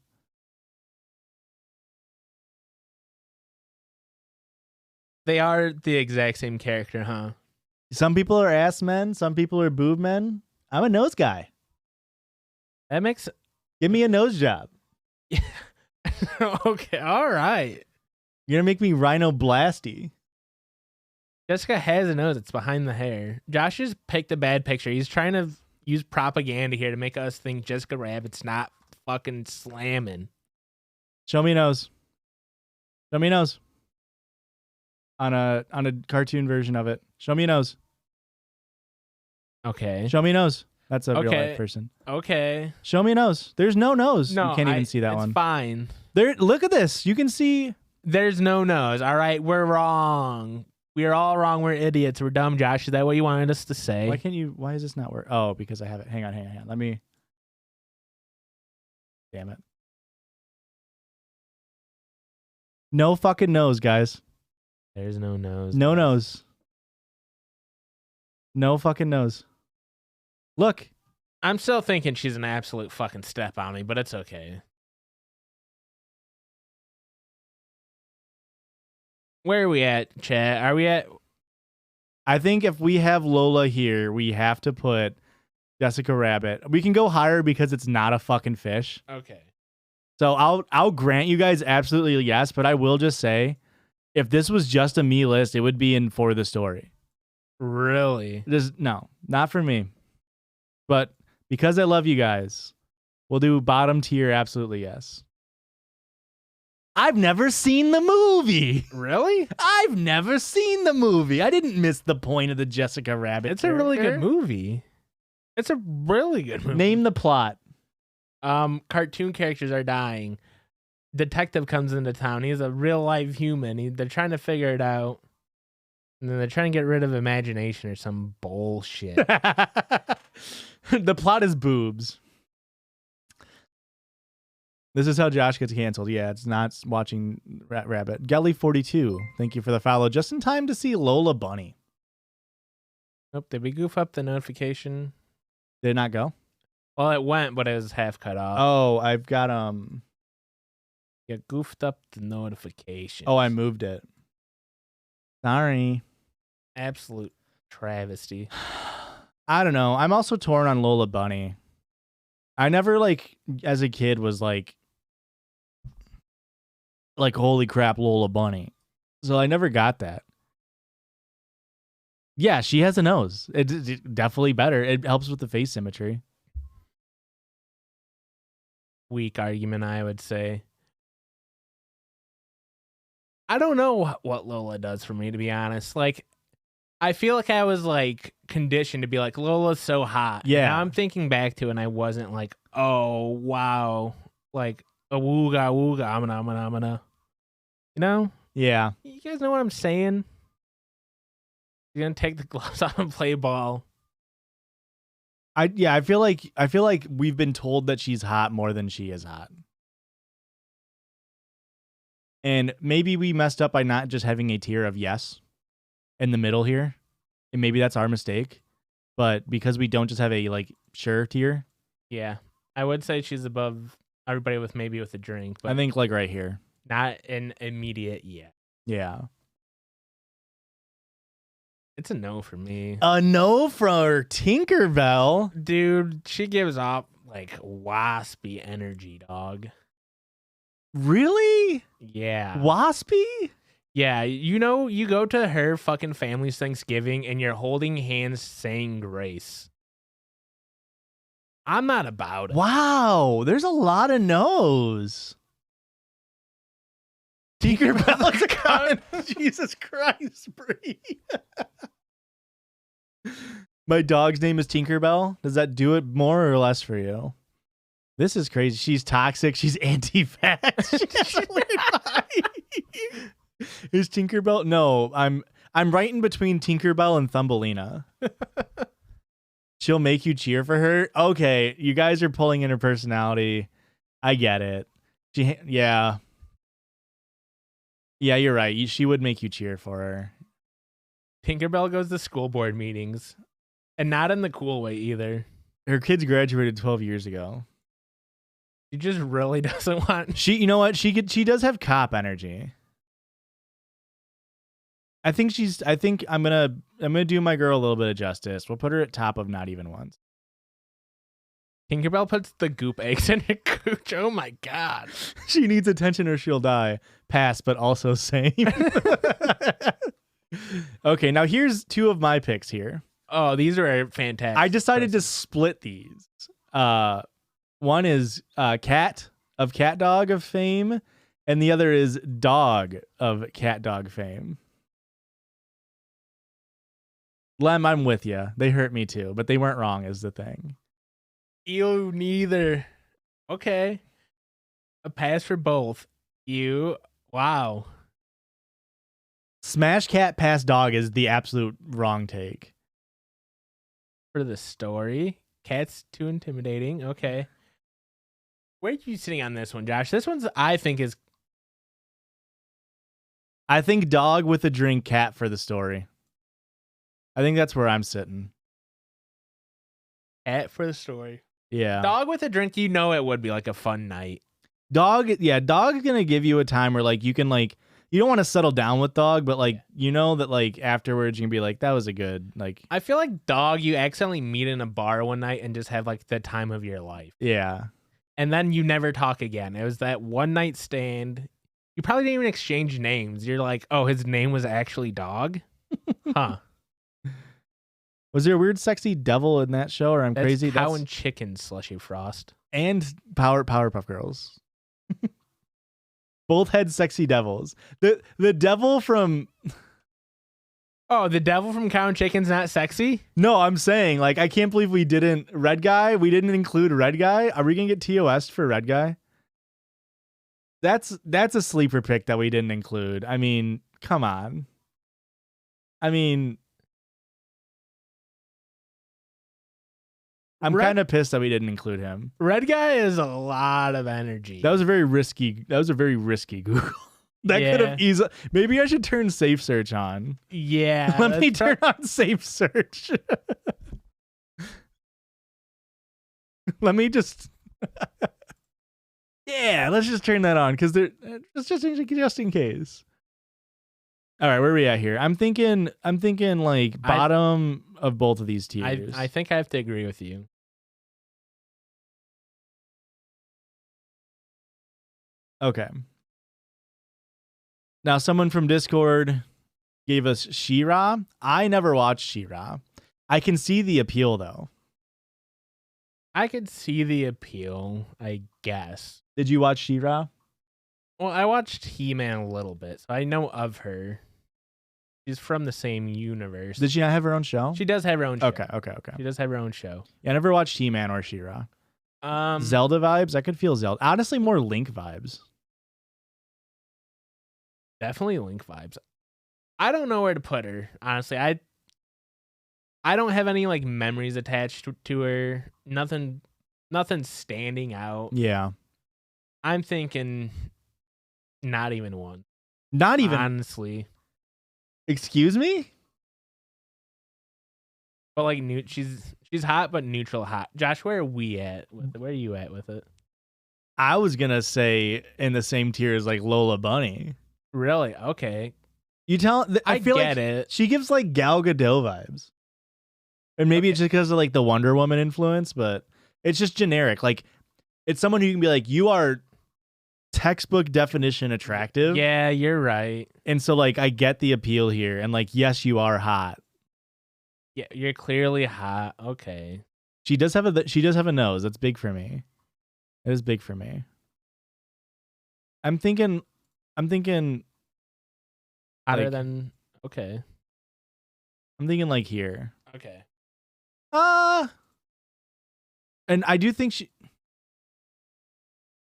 They are the exact same character, huh? Some people are ass men. Some people are boob men. I'm a nose guy. That makes... Give me a nose job. Okay, all right. You're going to make me Rhino Blasty. Jessica has a nose. It's behind the hair. Josh just picked a bad picture. He's trying to use propaganda here to make us think Jessica Rabbit's not fucking slamming. Show me a nose. Show me a nose. On a cartoon version of it. Show me a nose. Okay. Show me a nose. That's a real life person. Okay. Show me a nose. There's no nose. No, you can't even see that one. It's fine. Look at this. You can see. There's no nose. All right. We're wrong. We're all wrong. We're idiots. We're dumb, Josh. Is that what you wanted us to say? Why is this not work? Oh, because I have it. Hang on. Let me. Damn it. No fucking nose, guys. There's no nose. No nose. No fucking nose. Look. I'm still thinking she's an absolute fucking step on me, but it's okay. Where are we at, chat? Are we at... I think if we have Lola here, we have to put Jessica Rabbit. We can go higher because it's not a fucking fish. Okay. So I'll grant you guys absolutely yes, but I will just say If this was just a me list, it would be in for the story. Really? No, not for me. But because I love you guys, we'll do bottom tier. Absolutely yes. I've never seen the movie. Really? I've never seen the movie. I didn't miss the point of the Jessica Rabbit. It's a really good movie. It's a really good movie. Name the plot. Cartoon characters are dying. Detective comes into town. He's a real life human. They're trying to figure it out. And then they're trying to get rid of imagination or some bullshit. The plot is boobs. This is how Josh gets canceled. Yeah, it's not watching Rabbit. Gelly42, thank you for the follow. Just in time to see Lola Bunny. Nope, did we goof up the notification? Did it not go? Well, it went, but it was half cut off. Oh, I've got You goofed up the notification. Oh, I moved it. Sorry. Absolute travesty. I don't know. I'm also torn on Lola Bunny. I never, like, as a kid was like, holy crap, Lola Bunny. So I never got that. Yeah, she has a nose. It's definitely better. It helps with the face symmetry. Weak argument, I would say. I don't know what Lola does for me, to be honest. Like, I feel like I was, like, conditioned to be like, Lola's so hot. Yeah. Now I'm thinking back to it, and I wasn't like, oh, wow. Like, a wooga wooga, amana. You know? Yeah. You guys know what I'm saying? You're gonna take the gloves off and play ball. I feel like we've been told that she's hot more than she is hot. And maybe we messed up by not just having a tier of yes in the middle here. And maybe that's our mistake. But because we don't just have a, like, sure tier. Yeah. I would say she's above everybody with a drink. But I think, like, right here. not an immediate yeah. Yeah. It's a no for me. A no for Tinkerbell. Dude, she gives off, like, waspy energy, dog. Really? Yeah. Waspy? Yeah, you know, you go to her fucking family's Thanksgiving and you're holding hands saying grace. I'm not about it. Wow, there's a lot of no's. Tinkerbell's a comment. Jesus Christ, Bree. My dog's name is Tinkerbell. Does that do it more or less for you? This is crazy. She's toxic. She's anti-vax. She has a weird vibe. Is Tinkerbell? No, I'm right in between Tinkerbell and Thumbelina. She'll make you cheer for her. Okay, you guys are pulling in her personality. I get it. Yeah, you're right. She would make you cheer for her. Tinkerbell goes to school board meetings, and not in the cool way either. Her kids graduated 12 years ago. She just really doesn't want. You know what? She does have cop energy. I think I'm gonna do my girl a little bit of justice. We'll put her at top of not even once. Tinkerbell puts the goop eggs in her cooch. Oh my god. She needs attention or she'll die. Pass, but also same. Okay, now here's two of my picks here. Oh, these are fantastic. I decided to split these. One is Cat of Cat Dog of fame, and the other is Dog of Cat Dog fame. Lem, I'm with you. They hurt me too, but they weren't wrong is the thing. Ew, neither. Okay. A pass for both. Ew. Wow. Smash Cat, pass Dog is the absolute wrong take. For the story. Cat's too intimidating. Okay. Where are you sitting on this one, Josh? This one's, I think Dog with a drink, Cat for the story. I think that's where I'm sitting. Cat for the story. Yeah. Dog with a drink, you know it would be like a fun night. Dog's gonna give you a time where, like, you can, like, you don't want to settle down with Dog, but, like, you know that, like, afterwards you can be like, that was a good, like. I feel like Dog, you accidentally meet in a bar one night and just have, like, the time of your life. Yeah. And then you never talk again. It was that one night stand. You probably didn't even exchange names. You're like, oh, his name was actually Dog? Huh. Was there a weird sexy devil in that show, or I'm That's crazy? Cow and Chicken Slushy Frost. And Powerpuff Girls. Both had sexy devils. The devil from... Oh, the devil from Cow and Chicken's not sexy? No, I'm saying, like, I can't believe we didn't... Red Guy? We didn't include Red Guy? Are we going to get TOS for Red Guy? That's a sleeper pick that we didn't include. I mean, come on. I mean... I'm kind of pissed that we didn't include him. Red Guy is a lot of energy. That was a very risky Google. That could have easily... Maybe I should turn safe search on. Yeah. Let me turn on safe search. Let me just... Yeah, let's just turn that on because it's just in case. All right, where are we at here? I'm thinking like bottom of both of these tiers. I think I have to agree with you. Okay. Now, someone from Discord gave us She-Ra. I never watched She-Ra. I can see the appeal, though. I could see the appeal, I guess. Did you watch She-Ra? Well, I watched He-Man a little bit, so I know of her. She's from the same universe. Did she not have her own show? She does have her own show. Okay. She does have her own show. Yeah, I never watched He-Man or She-Ra. Zelda vibes? I could feel Zelda. Honestly, more Link vibes. Definitely Link vibes. I don't know where to put her, honestly. I don't have any like memories attached to her. Nothing standing out. Yeah. I'm thinking not even one. Not even, honestly. Excuse me? But like she's hot but neutral hot. Josh, where are we at with it? Where are you at with it? I was gonna say in the same tier as like Lola Bunny. Really? Okay. You tell I feel get like it. She gives like Gal Gadot vibes. And maybe it's just because of like the Wonder Woman influence, but it's just generic. Like it's someone who can be like, you are textbook definition attractive. Yeah, you're right. And so like I get the appeal here, and like, yes, you are hot. Yeah, you're clearly hot. Okay. She does have a nose. That's big for me. It is big for me. I'm thinking hotter like, than okay. I'm thinking like here. Okay. And I do think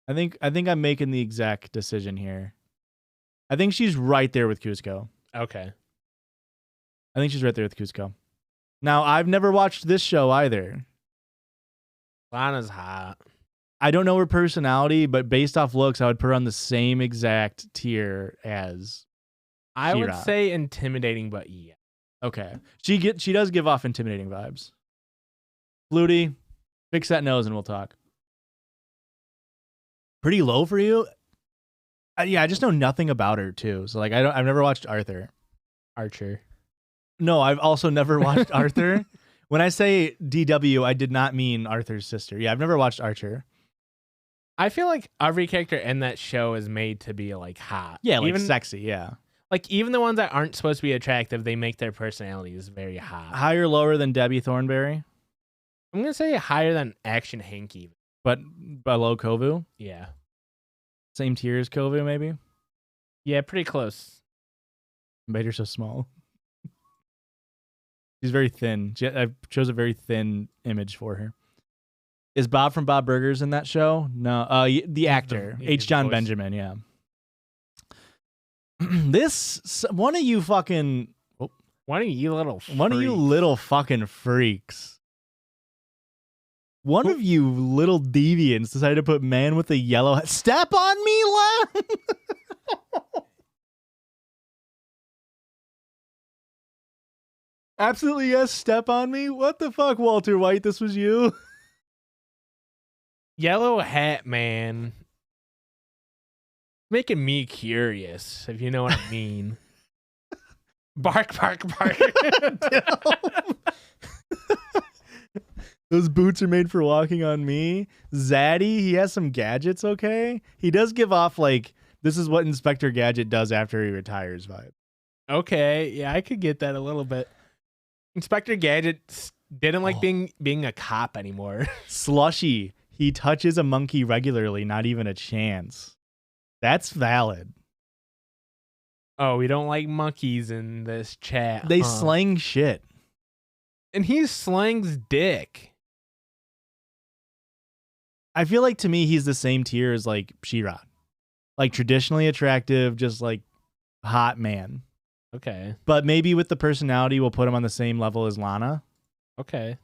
I think I'm making the exact decision here. I think she's right there with Kuzco. Okay. I think she's right there with Kuzco. Now, I've never watched this show either. Lana's hot. I don't know her personality, but based off looks, I would put her on the same exact tier as I would She-Ra. say intimidating, but yeah. Okay. She does give off intimidating vibes. Flutie, fix that nose and we'll talk. Pretty low for you? Yeah, I just know nothing about her too. So like I've never watched Arthur. Archer. No, I've also never watched Arthur. When I say DW, I did not mean Arthur's sister. Yeah, I've never watched Archer. I feel like every character in that show is made to be like hot. Yeah, like even, sexy, yeah. Like even the ones that aren't supposed to be attractive, they make their personalities very hot. Higher or lower than Debbie Thornberry? I'm gonna say higher than Action Hanky. But below Kovu? Yeah. Same tier as Kovu, maybe? Yeah, pretty close. Made her so small. She's very thin. I chose a very thin image for her. Is Bob from Bob Burgers in that show? No. The actor. H. John Benjamin, yeah. One of you little fucking freaks. One of you little deviants decided to put man with a yellow hat. Step on me, Len! Absolutely yes, step on me. What the fuck, Walter White? This was you? Yellow hat man. Making me curious, if you know what I mean. Bark, bark, bark. Those boots are made for walking on me. Zaddy, he has some gadgets, okay? He does give off, like, This is what Inspector Gadget does after he retires vibe. Okay, yeah, I could get that a little bit. Inspector Gadget didn't like being a cop anymore. Slushy. He touches a monkey regularly, not even a chance. That's valid. Oh, we don't like monkeys in this chat. They slang shit. And he slangs dick. I feel like to me, he's the same tier as like She-Ra. Like traditionally attractive, just like hot man. Okay. But maybe with the personality, we'll put him on the same level as Lana. Okay.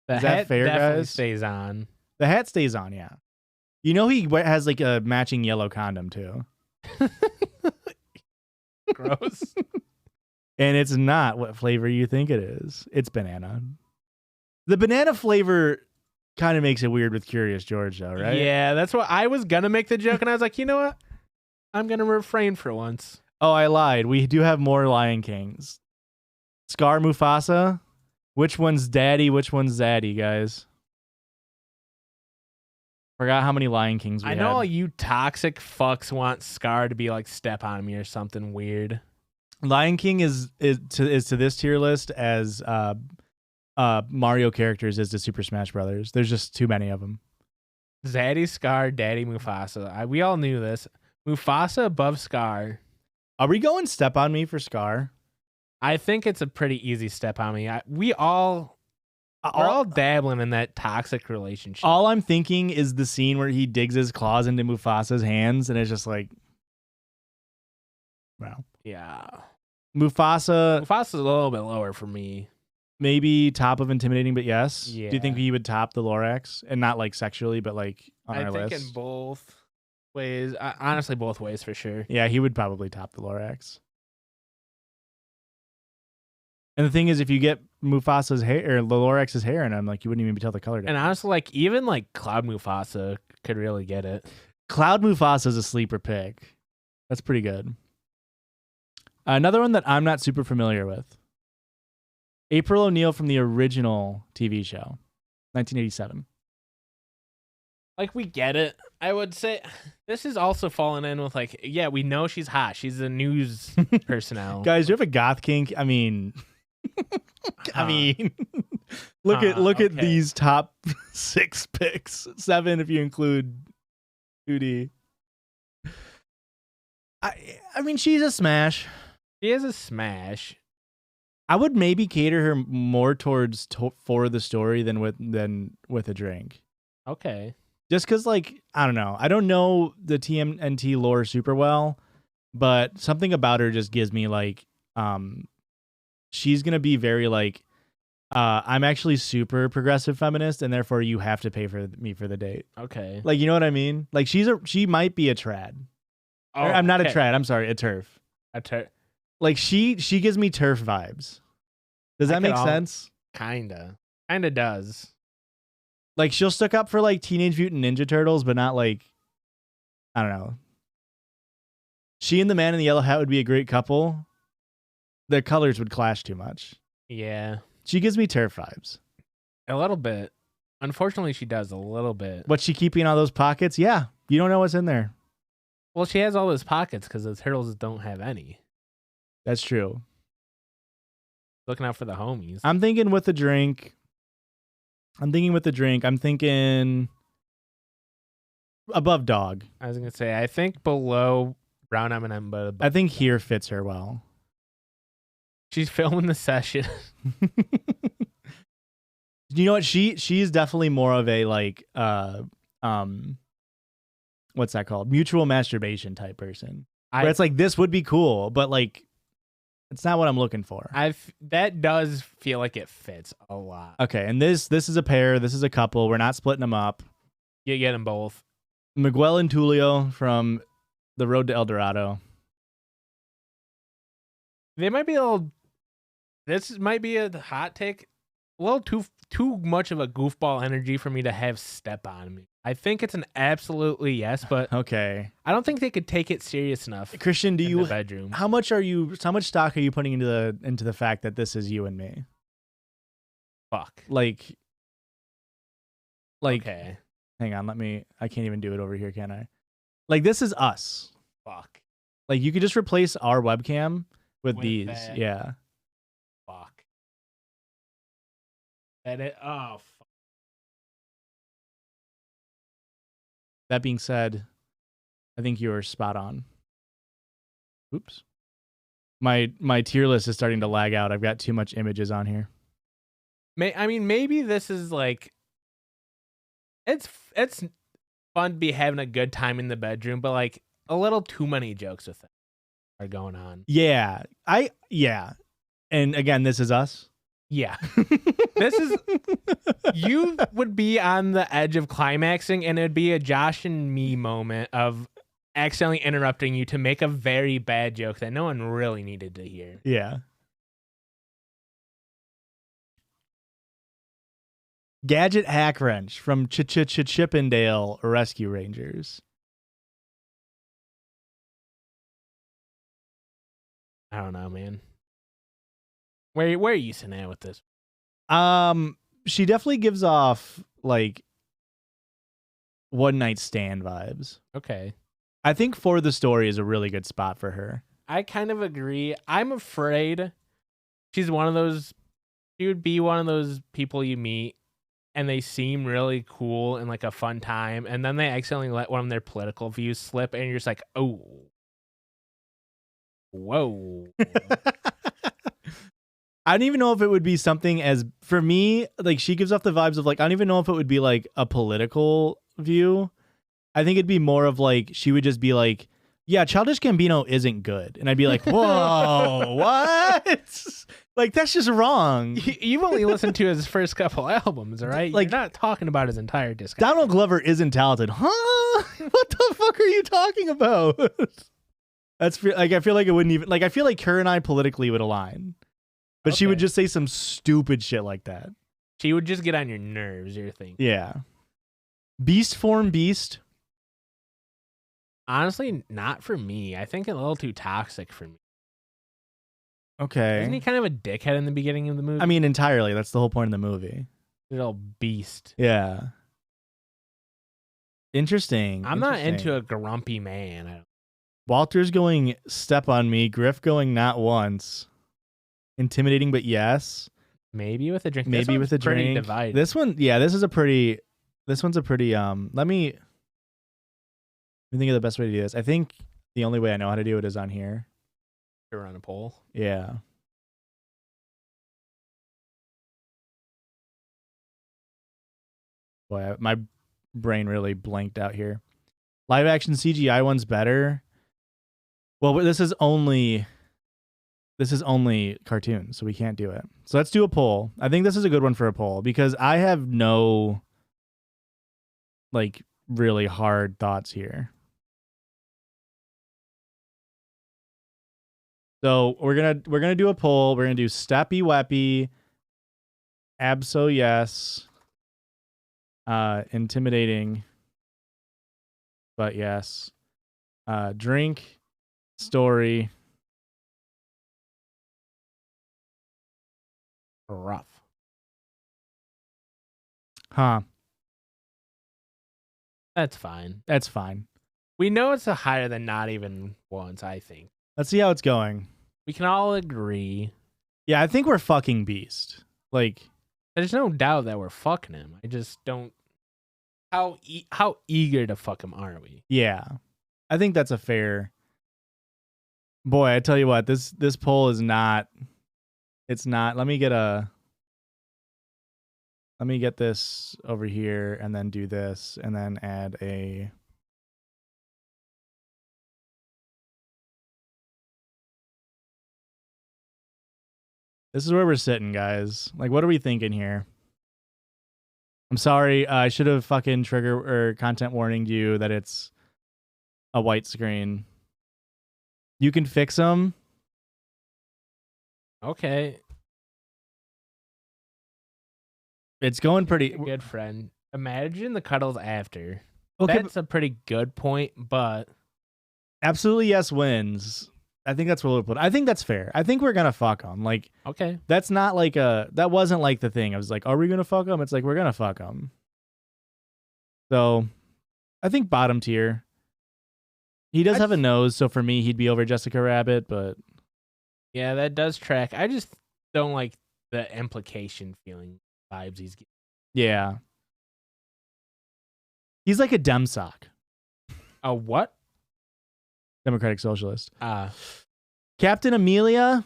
The Is that hat fair, definitely guys? stays on. The hat stays on, yeah. You know he has like a matching yellow condom too. Gross. And it's not what flavor you think it is. It's banana. The banana flavor kind of makes it weird with Curious George though, right? Yeah, that's what I was gonna make the joke, and I was like, you know what? I'm gonna refrain for once. Oh, I lied. We do have more Lion Kings. Scar Mufasa. Which one's daddy? Which one's zaddy, guys? Forgot how many Lion Kings we had. I know all you toxic fucks want Scar to be like step on me or something weird. Lion King is to this tier list as Mario characters is to Super Smash Brothers. There's just too many of them. Zaddy, Scar, Daddy, Mufasa. We all knew this. Mufasa above Scar. Are we going step on me for Scar? I think it's a pretty easy step on me. We're all dabbling in that toxic relationship. All I'm thinking is the scene where he digs his claws into Mufasa's hands, and it's just like, wow. Yeah. Mufasa's a little bit lower for me. Maybe top of intimidating, but yes. Yeah. Do you think he would top the Lorax? And not like sexually, but like on our I think list? in both ways. Honestly, both ways for sure. Yeah, he would probably top the Lorax. And the thing is, if you get Mufasa's hair or the Lorax's hair in him, like you wouldn't even be tell the color difference. And honestly, like even like Cloud Mufasa could really get it. Cloud Mufasa is a sleeper pick. That's pretty good. Another one that I'm not super familiar with. April O'Neil from the original TV show, 1987. Like we get it. I would say this is also falling in with like, yeah, we know she's hot. She's a news personnel. Guys, do you have a goth kink? I mean, look at these top 6 picks, 7 if you include 2D. I mean, she's a smash. She is a smash. I would maybe cater her more towards for the story than with a drink. Okay. Just because, like, I don't know. I don't know the TMNT lore super well, but something about her just gives me, like, she's going to be very, like, I'm actually super progressive feminist, and therefore you have to pay for me for the date. Okay. Like, you know what I mean? Like, she might be a trad. Oh, I'm not a trad. I'm sorry, a turf. A turf. Like, she gives me turf vibes. Does that make sense? Kinda does. Like, she'll stick up for, like, Teenage Mutant Ninja Turtles, but not, like, I don't know. She and the man in the yellow hat would be a great couple. Their colors would clash too much. Yeah. She gives me turf vibes. A little bit. Unfortunately, she does a little bit. What's she keeping all those pockets? Yeah. You don't know what's in there. Well, she has all those pockets because the turtles don't have any. That's true. Looking out for the homies. I'm thinking with the drink. I'm thinking above dog. I was going to say, I think below brown M&M, but above. I think here fits her well. She's filming the session. You know what? She's definitely more of a, like, what's that called? Mutual masturbation type person. Where it's like, this would be cool, but, like, it's not what I'm looking for. That does feel like it fits a lot. Okay, and this is a pair. This is a couple. We're not splitting them up. You get them both. Miguel and Tulio from The Road to El Dorado. They might be a little. This might be a hot take. A little too much of a goofball energy for me to have step on me. I think it's an absolutely yes, but okay. I don't think they could take it serious enough. Christian, do you the bedroom? How much stock are you putting into the fact that this is you and me? Fuck. Like okay. Hang on, I can't even do it over here, can I? Like, this is us. Fuck. Like, you could just replace our webcam with these. That. Yeah. Fuck. Edit. Oh, fuck. That being said, I think you are spot on. Oops. My tier list is starting to lag out. I've got too much images on here. I mean, maybe this is like, it's fun to be having a good time in the bedroom, but like a little too many jokes with it are going on. Yeah. And again, this is us. Yeah. This is, you would be on the edge of climaxing, and it'd be a Josh and me moment of accidentally interrupting you to make a very bad joke that no one really needed to hear. Yeah. Gadget Hack Wrench from Chippendale Rescue Rangers. I don't know, man. Where are you sitting at with this? She definitely gives off like one night stand vibes. Okay. I think For the Story is a really good spot for her. I kind of agree. I'm afraid she's one of those, she would be one of those people you meet and they seem really cool and like a fun time, and then they accidentally let one of their political views slip, and you're just like, oh, whoa. I don't even know if it would be something as, for me, like she gives off the vibes of like, I don't even know if it would be like a political view. I think it'd be more of like, she would just be like, yeah, Childish Gambino isn't good. And I'd be like, whoa, what? Like, that's just wrong. You've only listened to his first couple albums, all right? Like, you're not talking about his entire discography. Donald Glover isn't talented. Huh? What the fuck are you talking about? That's like, I feel like it wouldn't even, like, I feel like her and I politically would align. But she would just say some stupid shit like that. She would just get on your nerves, you're thinking. Yeah. Beast form beast. Honestly, not for me. I think a little too toxic for me. Okay. Isn't he kind of a dickhead in the beginning of the movie? I mean, entirely. That's the whole point of the movie. Little beast. Yeah. Interesting. I'm not into a grumpy man. Walter's going step on me. Griff going not once. Intimidating, but yes. Maybe with a drink. Maybe with a drink. Divided. This one, yeah, this one's a pretty, let me think of the best way to do this. I think the only way I know how to do it is on here. You're on a poll. Yeah. Boy, my brain really blanked out here. Live action CGI one's better. Well, this is only cartoons, so we can't do it. So let's do a poll. I think this is a good one for a poll because I have no like really hard thoughts here. So we're gonna do a poll. We're gonna do Steppy Weppy, Abso yes, intimidating, but yes, drink, story, rough. Huh. That's fine. That's fine. We know it's a higher than not even once, I think. Let's see how it's going. We can all agree. Yeah, I think we're fucking Beast. Like, there's no doubt that we're fucking him. I just don't. How eager to fuck him are we? Yeah, I think that's a fair. Boy, I tell you what, this poll is not. It's not. Let me get this over here and then do this and then add a. This is where we're sitting, guys. Like, what are we thinking here? I'm sorry. I should have fucking trigger or content warninged you that it's a white screen. You can fix them. Okay. It's going pretty good, friend. Imagine the cuddles after. Okay, that's a pretty good point, but absolutely yes wins. I think that's what we'll put. I think that's fair. I think we're gonna fuck them. Like, okay, that's not like that wasn't like the thing. I was like, are we gonna fuck them? It's like we're gonna fuck them. So, I think bottom tier. He does have a nose, so for me, he'd be over Jessica Rabbit, but... Yeah, that does track. I just don't like the implication feeling vibes he's getting. Yeah. He's like a Demsock. A what? Democratic Socialist. Ah. Captain Amelia.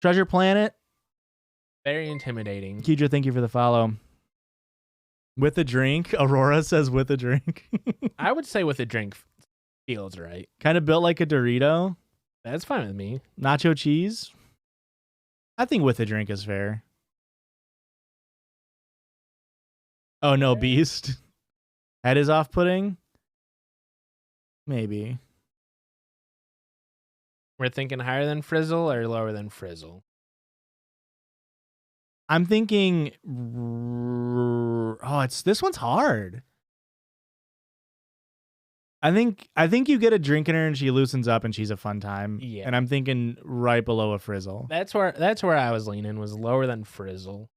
Treasure Planet. Very intimidating. Keidra, thank you for the follow. With a drink. Aurora says with a drink. I would say with a drink feels right. Kind of built like a Dorito. That's fine with me. Nacho cheese. I think with a drink is fair. Oh, no, Beast. Head is off-putting? Maybe. We're thinking higher than Frizzle or lower than Frizzle? I'm thinking... Oh, this one's hard. I think you get a drink in her and she loosens up and she's a fun time. Yeah. And I'm thinking right below a Frizzle. That's where I was leaning, was lower than Frizzle.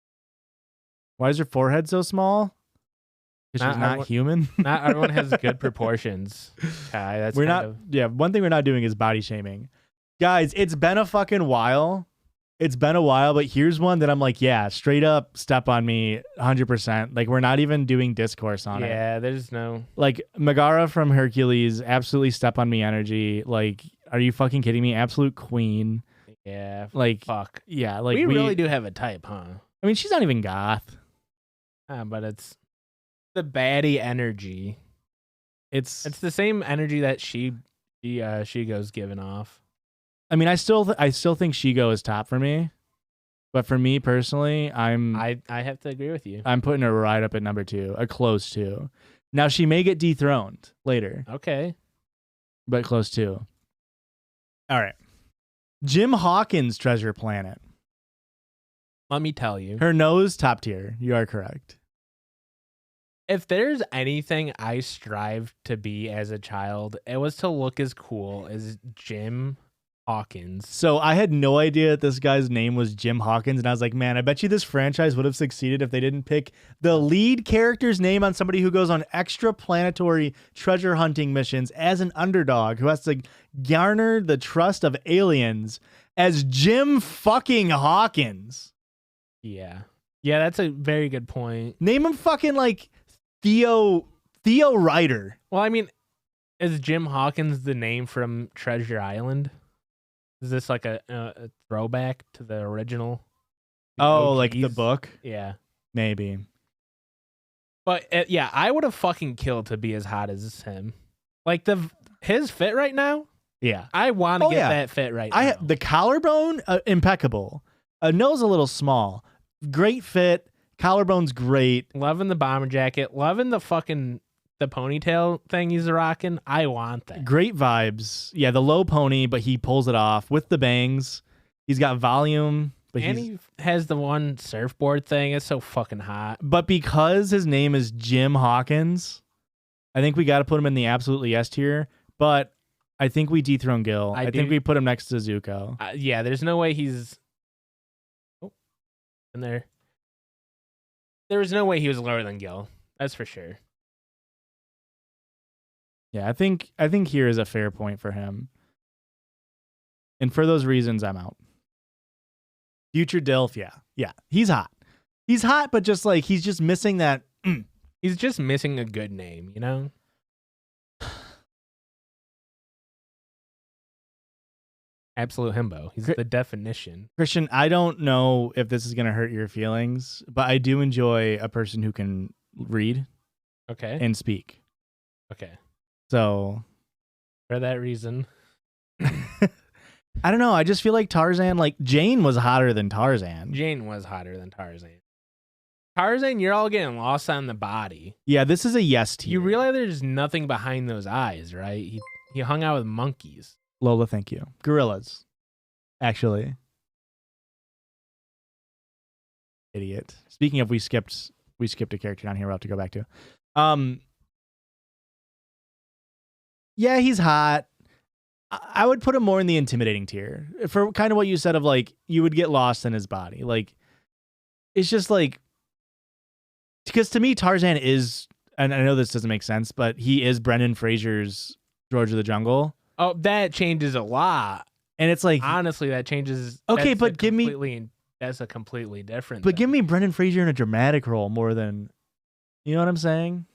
Why is her forehead so small? Because she's not human. Not everyone has good proportions. Kai, that's one thing we're not doing is body shaming. Guys, it's been a fucking while. It's been a while, but here's one that I'm like, yeah, straight up step on me 100%. Like, we're not even doing discourse on it. Yeah, there's no... Like, Megara from Hercules, absolutely step on me energy. Like, are you fucking kidding me? Absolute queen. Yeah, like, fuck. Yeah, like we really do have a type, huh? I mean, she's not even goth. But it's the baddie energy. It's the same energy that Shigo's giving off. I mean, I still think Shigo is top for me, but for me personally, I have to agree with you. I'm putting her right up at number 2, a close 2. Now she may get dethroned later. Okay, but close 2. All right, Jim Hawkins' Treasure Planet. Let me tell you, her nose top tier. You are correct. If there's anything I strived to be as a child, it was to look as cool as Jim Hawkins. So I had no idea that this guy's name was Jim Hawkins, and I was like, man, I bet you this franchise would have succeeded if they didn't pick the lead character's name on somebody who goes on extraplanetary treasure hunting missions as an underdog who has to garner the trust of aliens as Jim fucking Hawkins. Yeah, that's a very good point. Name him fucking like Theo Ryder. Well, I mean, is Jim Hawkins the name from Treasure Island? Is this like a throwback to the original? Oh, like the book? Yeah. Maybe. But yeah, I would have fucking killed to be as hot as him. Like his fit right now? Yeah. I want to get that fit right now. The collarbone, impeccable. Nose a little small. Great fit. Collarbone's great. Loving the bomber jacket. Loving the fucking... the ponytail thing he's rocking, I want that. Great vibes. Yeah, the low pony, but he pulls it off with the bangs. He's got volume. But he has the one surfboard thing. It's so fucking hot. But because his name is Jim Hawkins, I think we got to put him in the absolutely S tier. But I think we dethrone Gill. I think we put him next to Zuko. Yeah, there's no way he's... Oh, in there. There was no way he was lower than Gill. That's for sure. Yeah, I think here is a fair point for him. And for those reasons, I'm out. Future Dilf, yeah. He's hot. He's hot, but just like he's just missing that. He's just missing a good name, you know? Absolute himbo. He's the definition. Christian, I don't know if this is going to hurt your feelings, but I do enjoy a person who can read and speak. Okay. So, for that reason, I don't know. I just feel like Tarzan, like Jane was hotter than Tarzan. Jane was hotter than Tarzan. Tarzan, you're all getting lost on the body. Yeah, this is a yes tier. You realize there's nothing behind those eyes, right? He hung out with monkeys. Lola, thank you. Gorillaz, actually. Idiot. Speaking of, we skipped a character down here. We'll have to go back to. Yeah, he's hot. I would put him more in the intimidating tier for kind of what you said of like, you would get lost in his body. Like, it's just like, because to me, Tarzan is, and I know this doesn't make sense, but he is Brendan Fraser's George of the Jungle. Oh, that changes a lot. And it's like, honestly, that changes. Okay, that's but give me. That's a completely different. But give me Brendan Fraser in a dramatic role more than, you know what I'm saying?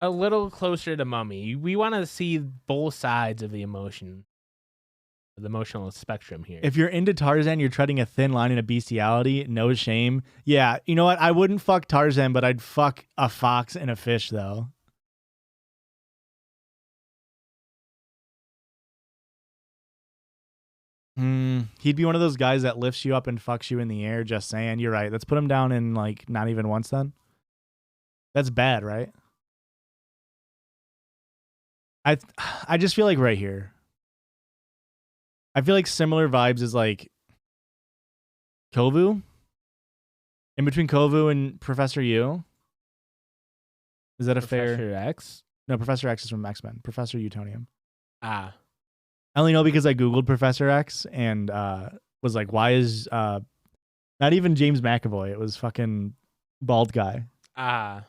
A little closer to Mummy. We want to see both sides of the emotional spectrum here. If you're into Tarzan, you're treading a thin line in a bestiality. No shame. Yeah, you know what? I wouldn't fuck Tarzan, but I'd fuck a fox and a fish, though. He'd be one of those guys that lifts you up and fucks you in the air. Just saying. You're right. Let's put him down in like not even once then. That's bad, right? I just feel like right here. I feel like similar vibes is like Kovu. In between Kovu and Professor U. Is that a fair? Professor X? No, Professor X is from X-Men. Professor Utonium. Ah. I only know because I Googled Professor X and was like, why is not even James McAvoy? It was fucking bald guy. Ah.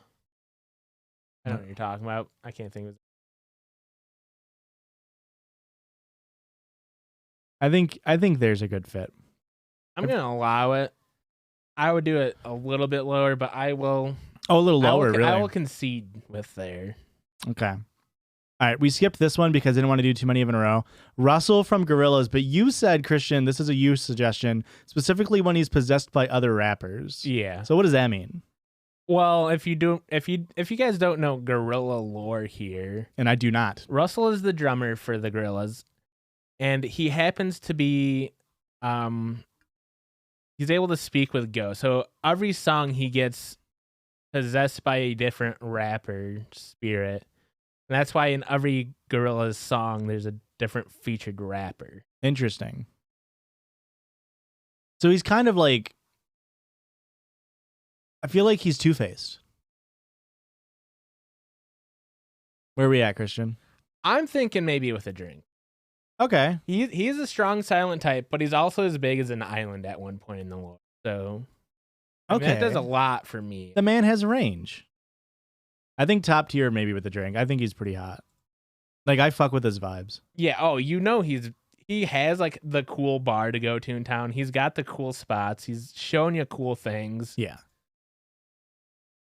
I don't know what you're talking about. I can't think of it. I think there's a good fit. I'm going to allow it. I would do it a little bit lower, but I will. Oh, a little lower, really? I will concede with there. Okay. All right, we skipped this one because I didn't want to do too many of in a row. Russell from Gorillaz, but you said, Christian, this is a you suggestion, specifically when he's possessed by other rappers. Yeah. So what does that mean? Well, if you guys don't know Gorilla lore here, and I do not. Russell is the drummer for the Gorillaz, and he happens to be he's able to speak with ghosts. So every song he gets possessed by a different rapper spirit. And that's why in every Gorillaz song, there's a different featured rapper. Interesting. So he's kind of like, I feel like he's two-faced. Where are we at, Christian? I'm thinking maybe with a drink. Okay. He's a strong silent type, but he's also as big as an island at one point in the lore. So I mean, that does a lot for me. The man has range. I think top tier maybe with the drink. I think he's pretty hot. Like, I fuck with his vibes. Yeah. Oh, you know he has like the cool bar to go to in town. He's got the cool spots. He's showing you cool things. Yeah.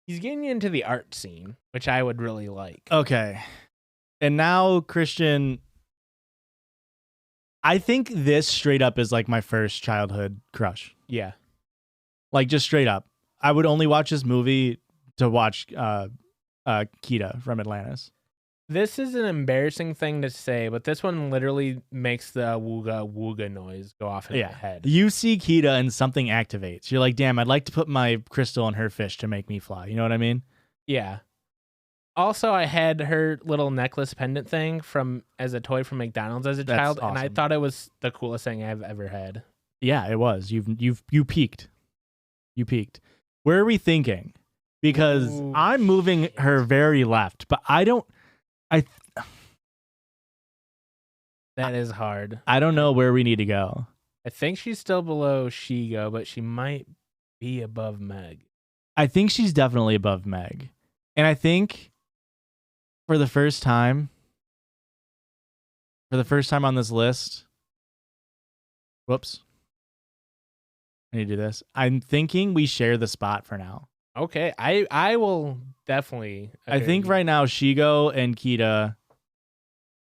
He's getting you into the art scene, which I would really like. Okay. And now, Christian, I think this straight up is like my first childhood crush. Yeah. Like, just straight up. I would only watch this movie to watch Kita from Atlantis. This is an embarrassing thing to say, but this one literally makes the wooga wooga noise go off in my head. You see Kita and something activates. You're like, damn, I'd like to put my crystal in her fish to make me fly. You know what I mean? Yeah. Also, I had her little necklace pendant thing as a toy from McDonald's as a child, awesome. and I thought it was the coolest thing I've ever had. Yeah, it was. You peaked. You peaked. Where are we thinking? Because I'm moving her very left, but that is hard. I don't know where we need to go. I think she's still below Shigo, but she might be above Meg. I think she's definitely above Meg. And I think for the first time on this list, whoops, I need to do this. I'm thinking we share the spot for now. Okay, I will definitely agree. I think right now Shigo and Kita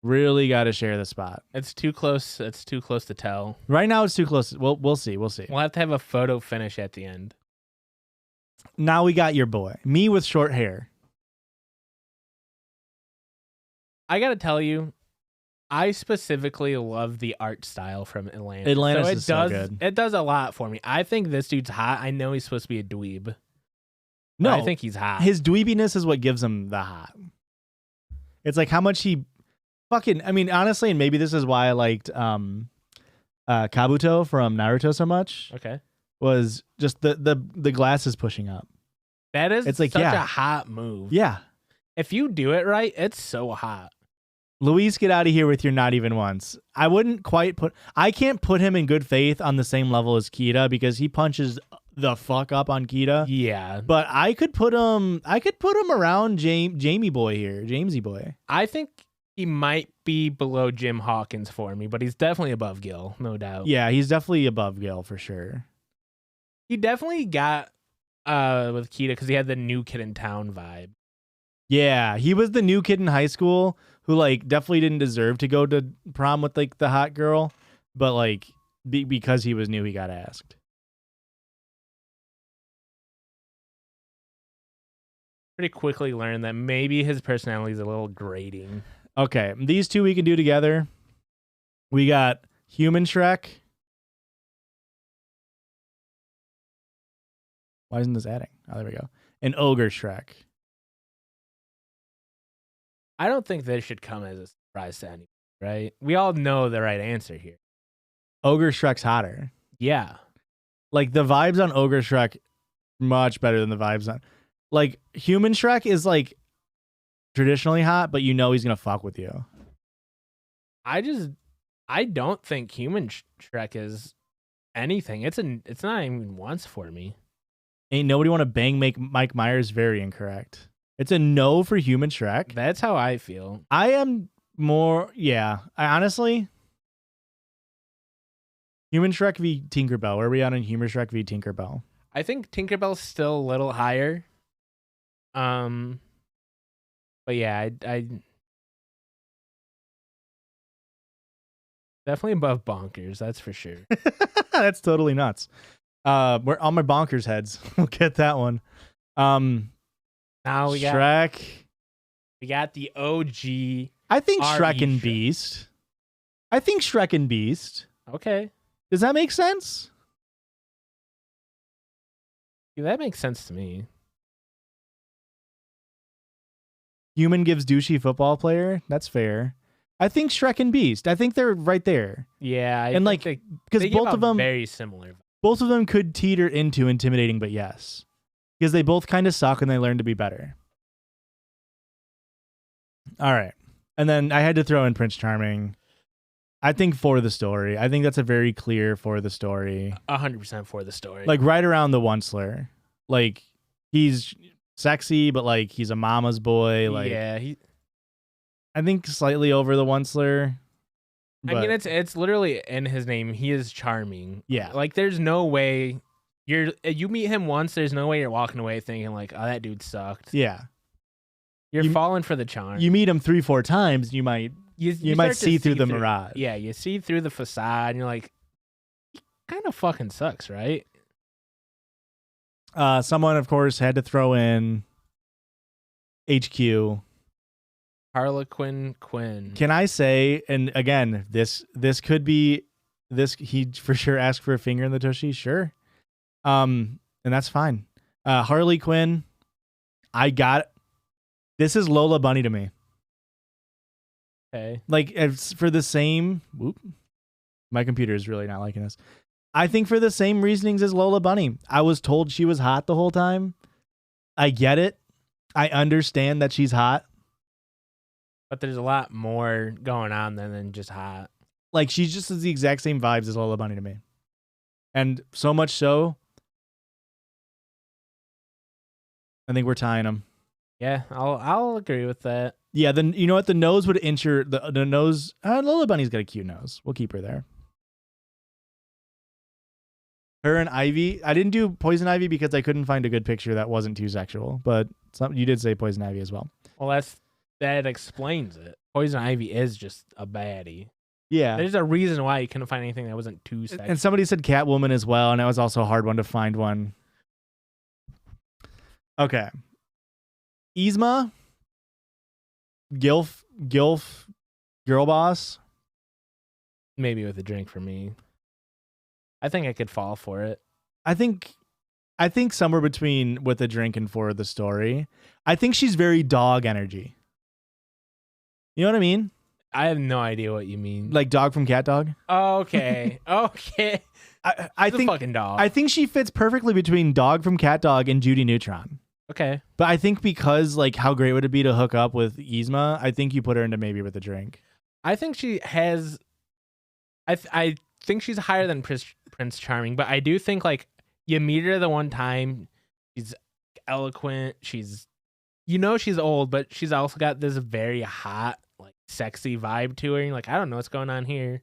really got to share the spot. It's too close. It's too close to tell. Right now it's too close. We'll see. We'll see. We'll have to have a photo finish at the end. Now we got your boy, me with short hair. I gotta tell you, I specifically love the art style from Atlantis. Atlantis is so good. It does a lot for me. I think this dude's hot. I know he's supposed to be a dweeb. No, I think he's hot. His dweebiness is what gives him the hot. It's like how much he fucking. I mean, honestly, and maybe this is why I liked Kabuto from Naruto so much. Okay, was just the glasses pushing up. That is it's like, such a hot move. Yeah, if you do it right, it's so hot. Luis, get out of here with your not even once. I can't put him in good faith on the same level as Kita because he punches the fuck up on Kita. Yeah. But I could put him around Jamie boy here. Jamesy boy. I think He might be below Jim Hawkins for me, but he's definitely above Gill, no doubt. Yeah, he's definitely above Gill for sure. He definitely got with Kita because he had the new kid in town vibe. Yeah, he was the new kid in high school who like definitely didn't deserve to go to prom with like the hot girl, but like because he was new, he got asked. Pretty quickly learned that maybe his personality is a little grating. Okay, these two we can do together. We got Human Shrek. Why isn't this adding? Oh, there we go. And Ogre Shrek. I don't think this should come as a surprise to anyone, right? We all know the right answer here. Ogre Shrek's hotter. Yeah. Like the vibes on Ogre Shrek much better than the vibes on like Human Shrek is like traditionally hot, but you know he's gonna fuck with you. I don't think Human Shrek is anything. It's not even once for me. Ain't nobody want to bang Mike Myers. Very incorrect. It's a no for Human Shrek. That's how I feel. I am more, yeah. I honestly, Human Shrek v Tinkerbell. Where are we at on Human Shrek v Tinkerbell? I think Tinkerbell's still a little higher. But yeah, I definitely above Bonkers. That's for sure. That's totally nuts. We're on my Bonkers heads. We'll get that one. Now we got Shrek. We got the OG. I think Shrek and Shrek. Beast. I think Shrek and Beast. Okay. Does that make sense? Yeah, that makes sense to me. Human gives douchey football player. That's fair. I think Shrek and Beast. I think they're right there. Yeah, and like because both of them very similar. Both of them could teeter into intimidating, but yes, because they both kind of suck and they learn to be better. All right, and then I had to throw in Prince Charming. I think for the story. I think that's a very clear for the story. 100% for the story. Like right around the Onceler. Like he's sexy, but like he's a mama's boy. Like yeah, I think slightly over the Onceler. I mean, it's literally in his name. He is charming. Yeah. Like there's no way you meet him once. There's no way you're walking away thinking like, oh, that dude sucked. Yeah. You're falling for the charm. You meet him 3-4 times, you might see through the mirage. Yeah, you see through the facade, and you're like, he kind of fucking sucks, right? Someone, of course, had to throw in HQ. Harlequin Quinn. Can I say, and again, this could be this. He for sure asked for a finger in the tushy, sure, and that's fine. Harley Quinn, I got. This is Lola Bunny to me. Okay. Like it's for the same. Whoop, my computer is really not liking this. I think for the same reasonings as Lola Bunny. I was told she was hot the whole time. I get it. I understand that she's hot. But there's a lot more going on than just hot. Like she just has the exact same vibes as Lola Bunny to me. And so much so, I think we're tying them. Yeah, I'll agree with that. Yeah, then you know what? The nose would inch her. The nose. Lola Bunny's got a cute nose. We'll keep her there. Her and Ivy. I didn't do Poison Ivy because I couldn't find a good picture that wasn't too sexual. But you did say Poison Ivy as well. Well, that explains it. Poison Ivy is just a baddie. Yeah. There's a reason why you couldn't find anything that wasn't too sexy. And somebody said Catwoman as well, and that was also a hard one to find one. Okay. Yzma, Gilf, Girl Boss. Maybe with a drink for me. I think I could fall for it. I think somewhere between with a drink and for the story. I think she's very dog energy. You know what I mean? I have no idea what you mean. Like dog from Cat Dog? Okay. Okay. I think a fucking dog. I think she fits perfectly between Dog from Cat Dog and Judy Neutron. Okay. But I think because like how great would it be to hook up with Yzma, I think you put her into maybe with a drink. I think she has I think she's higher than Prince Charming, but I do think like you meet her the one time, she's eloquent, she's she's old, but she's also got this very hot, like sexy vibe to her. You're like, I don't know what's going on here.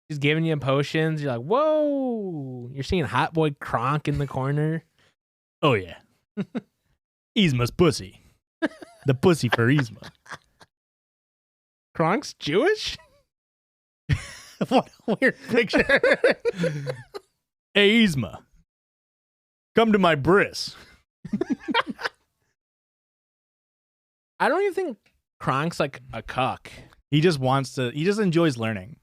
She's giving you potions. You're like, whoa. You're seeing Hot Boy Kronk in the corner. Oh, yeah. Yzma's pussy. The pussy for Yzma. Kronk's Jewish? What a weird picture. Hey, Yzma. Come to my bris. I don't even think Kronk's like a cuck. He just enjoys learning.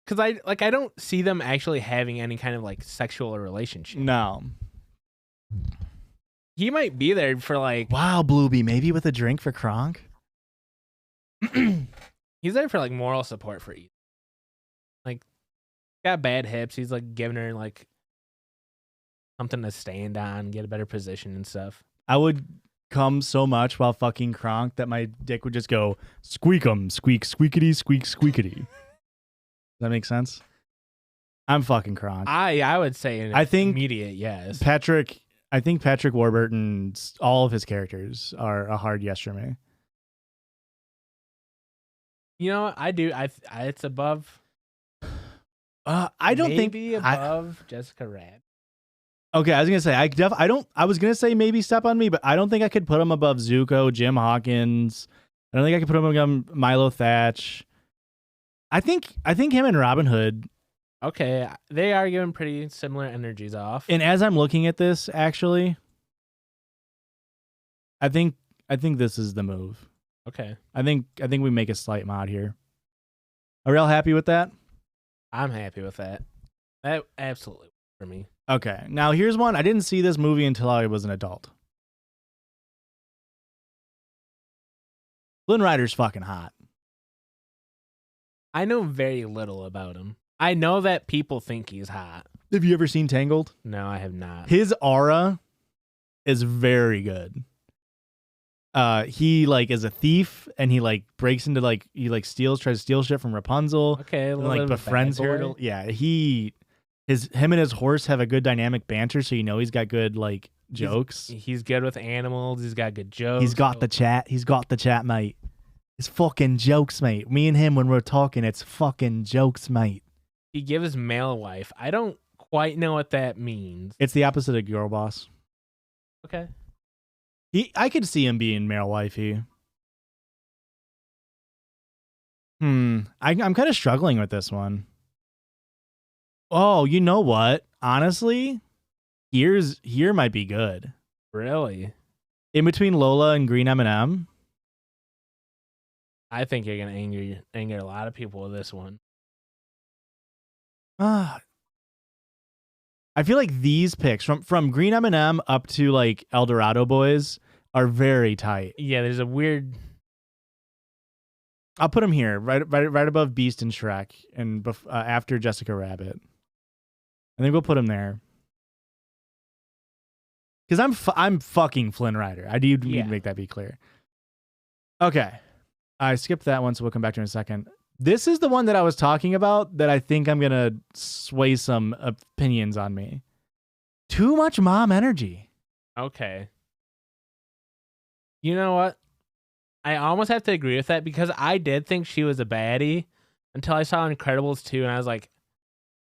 Because I don't see them actually having any kind of like sexual relationship. No. He might be there for like... Wow, Blueby, maybe with a drink for Kronk? He's there for like moral support for Ethan. Like, got bad hips. He's like giving her like something to stand on, get a better position and stuff. I would come so much while fucking Kronk that my dick would just go squeakum, squeak, squeakity, squeak, squeakity. Does that make sense? I'm fucking Kronk. I would say I think immediate yes. I think Patrick Warburton's all of his characters are a hard yes for me. You know, I do. It's above. I don't think above Jessica Rabbit. Okay, I was gonna say I was gonna say maybe Step on Me, but I don't think I could put him above Zuko, Jim Hawkins. I don't think I could put him above Milo Thatch. I think him and Robin Hood. Okay, they are giving pretty similar energies off. And as I'm looking at this, actually, I think this is the move. Okay. I think we make a slight mod here. Are we all happy with that? I'm happy with that. That absolutely for me. Okay. Now here's one. I didn't see this movie until I was an adult. Flynn Rider's fucking hot. I know very little about him. I know that people think he's hot. Have you ever seen Tangled? No, I have not. His aura is very good. He like is a thief and he like breaks into like tries to steal shit from Rapunzel. Okay, and like befriends her. Yeah, him and his horse have a good dynamic banter, so you know he's got good like jokes. He's good with animals. He's got good jokes. He's got the chat. He's got the chat, mate. It's fucking jokes, mate. Me and him when we're talking, it's fucking jokes, mate. He gives male wife. I don't quite know what that means. It's the opposite of girl boss. Okay. I could see him being male wifey. I'm kind of struggling with this one. Oh, you know what? Honestly, here might be good. Really? In between Lola and Green M&M. I think you're gonna anger a lot of people with this one. I feel like these picks from Green M&M up to like El Dorado Boys are very tight. Yeah, there's a weird. I'll put them here, right above Beast and Shrek, and after Jessica Rabbit. I think we'll put them there. Because I'm fucking Flynn Rider. I do need to make that be clear. Okay, I skipped that one, so we'll come back to it in a second. This is the one that I was talking about that I think I'm gonna sway some opinions on me. Too much mom energy. Okay. You know what? I almost have to agree with that because I did think she was a baddie until I saw Incredibles 2 and I was like,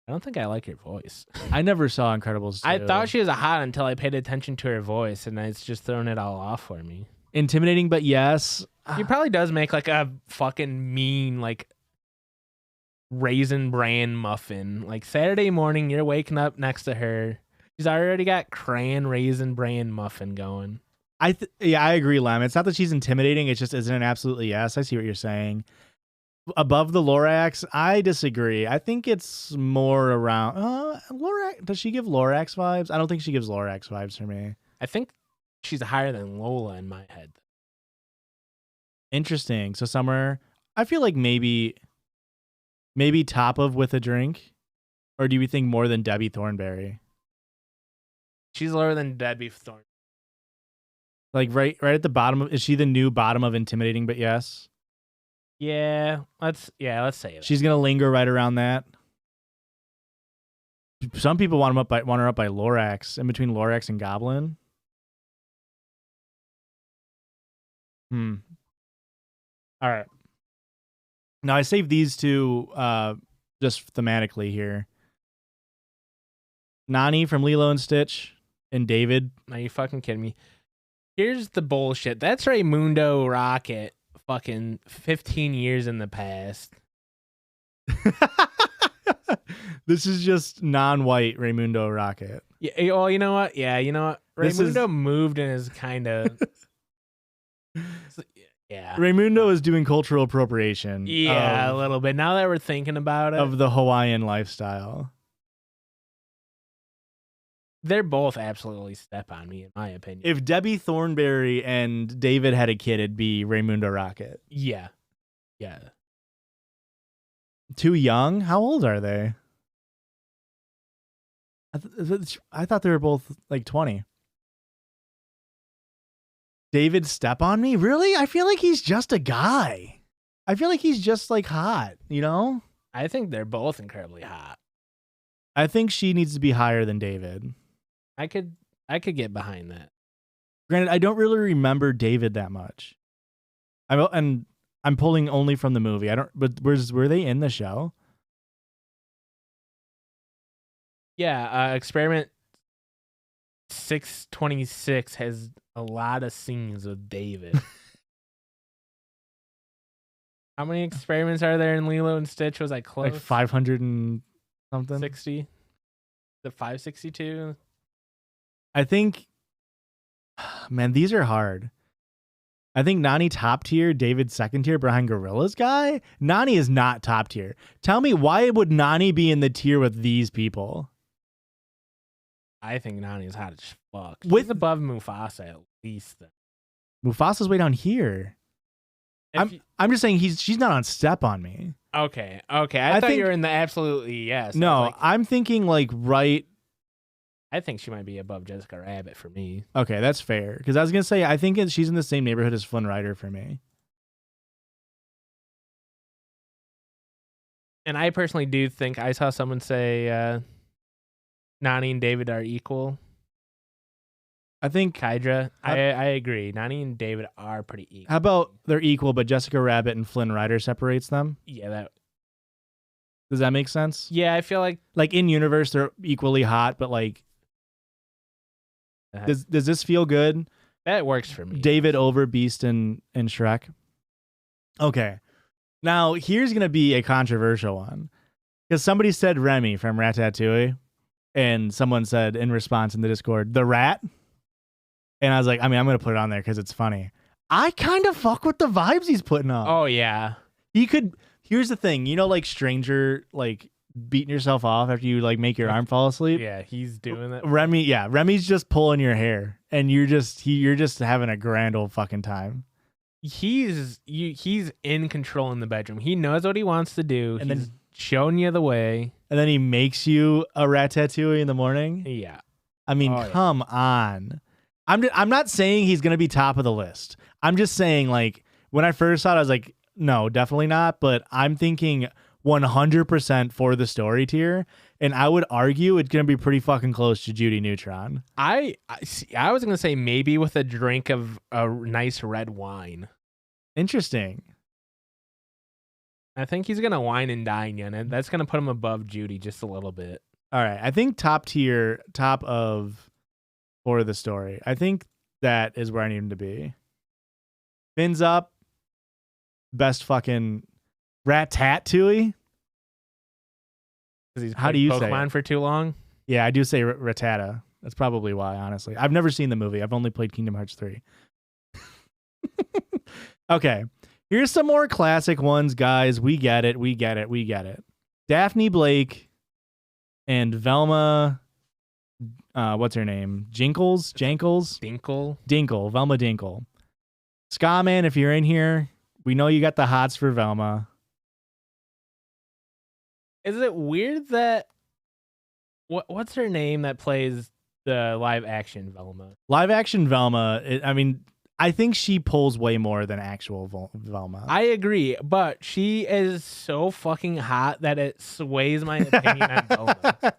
I don't think I like your voice. I never saw Incredibles 2. I thought she was a hot until I paid attention to her voice and it's just thrown it all off for me. Intimidating, but yes. She probably does make like a fucking mean like Raisin Bran muffin. Like Saturday morning, you're waking up next to her. She's already got Krang Raisin Bran muffin going. I agree, Lem. It's not that she's intimidating. It just isn't an absolutely yes. I see what you're saying. Above the Lorax, I disagree. I think it's more around Lorax. Does she give Lorax vibes? I don't think she gives Lorax vibes for me. I think she's higher than Lola in my head. Interesting. So somewhere, I feel like maybe top of With a Drink, or do we think more than Debbie Thornberry? She's lower than Debbie Thornberry. Like right at the bottom of, is she the new bottom of Intimidating but yes? Yeah, let's say that. She's gonna linger right around that. Some people want her up by Lorax, in between Lorax and Goblin. All right. Now I saved these two just thematically here. Nani from Lilo and Stitch and David. Are you fucking kidding me? Here's the bullshit. That's Raymundo Rocket fucking 15 years in the past. This is just non-white Raymundo Rocket. Yeah, well, you know what? Yeah, you know what? Raymundo moved and is kind of... Yeah. Raymundo is doing cultural appropriation. Yeah, a little bit. Now that we're thinking about it. Of the Hawaiian lifestyle. They're both absolutely step on me, in my opinion. If Debbie Thornberry and David had a kid, it'd be Raymundo Rocket. Yeah. Yeah. Too young? How old are they? I thought they were both like 20. David step on me? Really? I feel like he's just a guy. I feel like he's just like hot, you know? I think they're both incredibly hot. I think she needs to be higher than David. I could get behind that. Granted, I don't really remember David that much. I'm pulling only from the movie. But were they in the show? Yeah, Experiment 626 has a lot of scenes with David. How many experiments are there in Lilo and Stitch? Was I close? Like 500 and something? 60? The 562? I think, man, these are hard. I think Nani top tier, David second tier behind Gorillaz guy. Nani is not top tier. Tell me, why would Nani be in the tier with these people? I think Nani's hot as fuck. With She's above Mufasa at least. Mufasa's way down here. I'm just saying she's not on step on me. Okay. I thought you were in the absolutely yes. No, I'm thinking like right. I think she might be above Jessica Rabbit for me. Okay, that's fair. Because I was gonna say I think she's in the same neighborhood as Flynn Rider for me. And I personally do think I saw someone say Nani and David are equal. I think Kydra. I agree. Nani and David are pretty equal. How about they're equal, but Jessica Rabbit and Flynn Rider separates them? Yeah, does that make sense? Yeah, I feel like in universe they're equally hot, but like does this feel good? That works for me. David over Beast and Shrek. Okay. Now here's gonna be a controversial one. Because somebody said Remy from Ratatouille, and someone said in response in the Discord, the rat. And I was like, I'm gonna put it on there because it's funny. I kind of fuck with the vibes he's putting up. Oh yeah. Here's the thing, like Stranger, like beating yourself off after you like make your arm fall asleep. Yeah, he's doing that. Remy's just pulling your hair, and you're just having a grand old fucking time. He's in control in the bedroom. He knows what he wants to do, and he's showing you the way. And then he makes you a ratatouille in the morning. Yeah, I mean, come on. I'm not saying he's gonna be top of the list. I'm just saying, like, when I first saw it, I was like, no, definitely not. But I'm thinking 100% for the story tier, and I would argue it's gonna be pretty fucking close to Judy Neutron. I was gonna say maybe with a drink of a nice red wine. Interesting. I think he's gonna wine and dine you, and that's gonna put him above Judy just a little bit. All right, I think top tier, top of for the story. I think that is where I need him to be. Fins up. Best fucking Ratatouille. How do you say Pokemon for too long? Yeah, I do say Rattata. That's probably why, honestly. I've never seen the movie. I've only played Kingdom Hearts 3. Okay. Here's some more classic ones, guys. We get it. Daphne Blake and Velma, what's her name? Jankles? Dinkle. Velma Dinkle. Ska Man, if you're in here, we know you got the hots for Velma. Is it weird that what's her name that plays the live action Velma? Live action Velma, I think she pulls way more than actual Velma. I agree, but she is so fucking hot that it sways my opinion on Velma.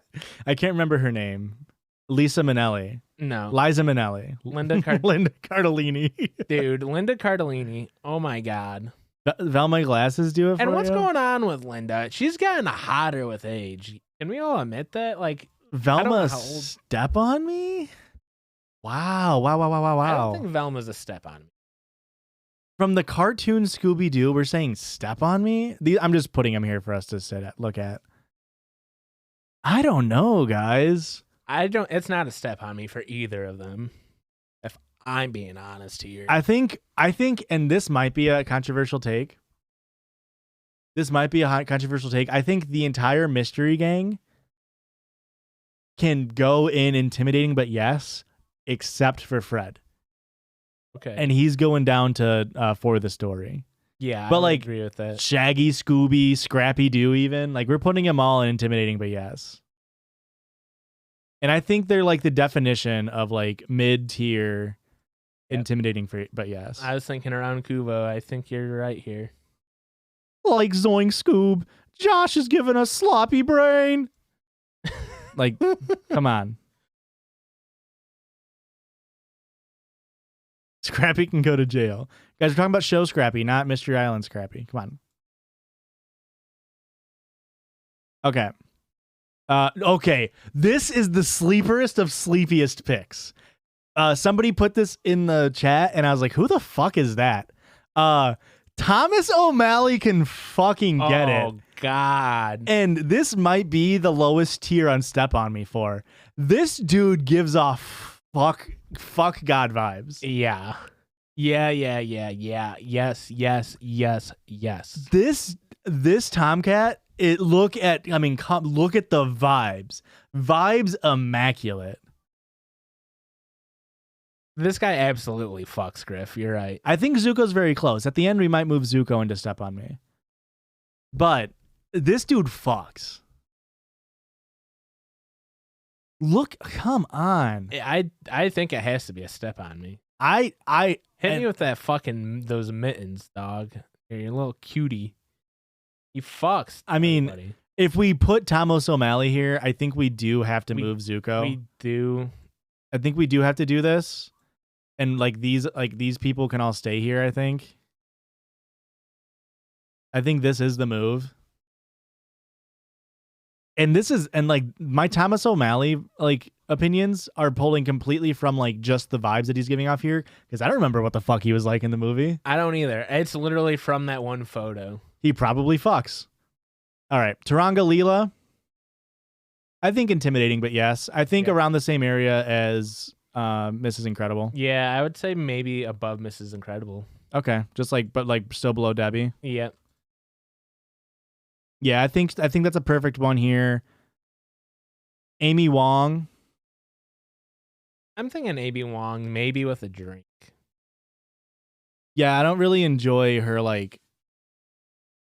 I can't remember her name. Lisa Minnelli. No. Liza Minnelli. Linda Cardellini. Dude, Linda Cardellini. Oh my God. Velma glasses do it for And what's you? going on with Linda? She's getting hotter with age. Can we all admit that? Like, Velma how old- step on me? Wow. I don't think Velma's a step on me. From the cartoon Scooby-Doo, we're saying step on me? I'm just putting them here for us to look at. I don't know, guys. It's not a step on me for either of them. If I'm being honest here. I think, and this might be a controversial take. I think the entire mystery gang can go in intimidating, but yes, except for Fred. Okay. And he's going down to for the story. Yeah, but I like agree with that. Shaggy, Scooby, Scrappy Doo, even like we're putting them all in intimidating, but yes. And I think they're like the definition of like mid-tier intimidating but yes. I was thinking around Kubo. I think you're right here. Like Zoink Scoob, Josh is giving us sloppy brain. Like, come on. Scrappy can go to jail. Guys, we're talking about show Scrappy, not Mystery Island Scrappy. Come on. Okay. Okay. This is the sleeperest of sleepiest picks. Somebody put this in the chat, and I was like, who the fuck is that? Thomas O'Malley can fucking get it. Oh, God. And this might be the lowest tier on Step On Me for. This dude gives off fuck God vibes. Yeah. Yes. This Tomcat, look at the vibes. Vibes immaculate. This guy absolutely fucks Griff. You're right. I think Zuko's very close. At the end, we might move Zuko into Step On Me. But this dude fucks. Look, come on. I think it has to be a step on me. Hit me with that fucking those mittens, dog. You're a little cutie. He fucks. I mean, everybody. If we put Thomas O'Malley here, I think we do have to move Zuko. We do. I think we do have to do this. And these people can all stay here, I think. I think this is the move. And my Thomas O'Malley opinions are pulling completely from just the vibes that he's giving off here, because I don't remember what the fuck he was like in the movie. I don't either. It's literally from that one photo. He probably fucks. All right, Taranga Leela. I think intimidating, but yes. I think around the same area as Mrs. Incredible. Yeah, I would say maybe above Mrs. Incredible. Okay, but still below Debbie. Yep. Yeah, I think that's a perfect one here. Amy Wong. I'm thinking Amy Wong, maybe with a drink. Yeah, I don't really enjoy her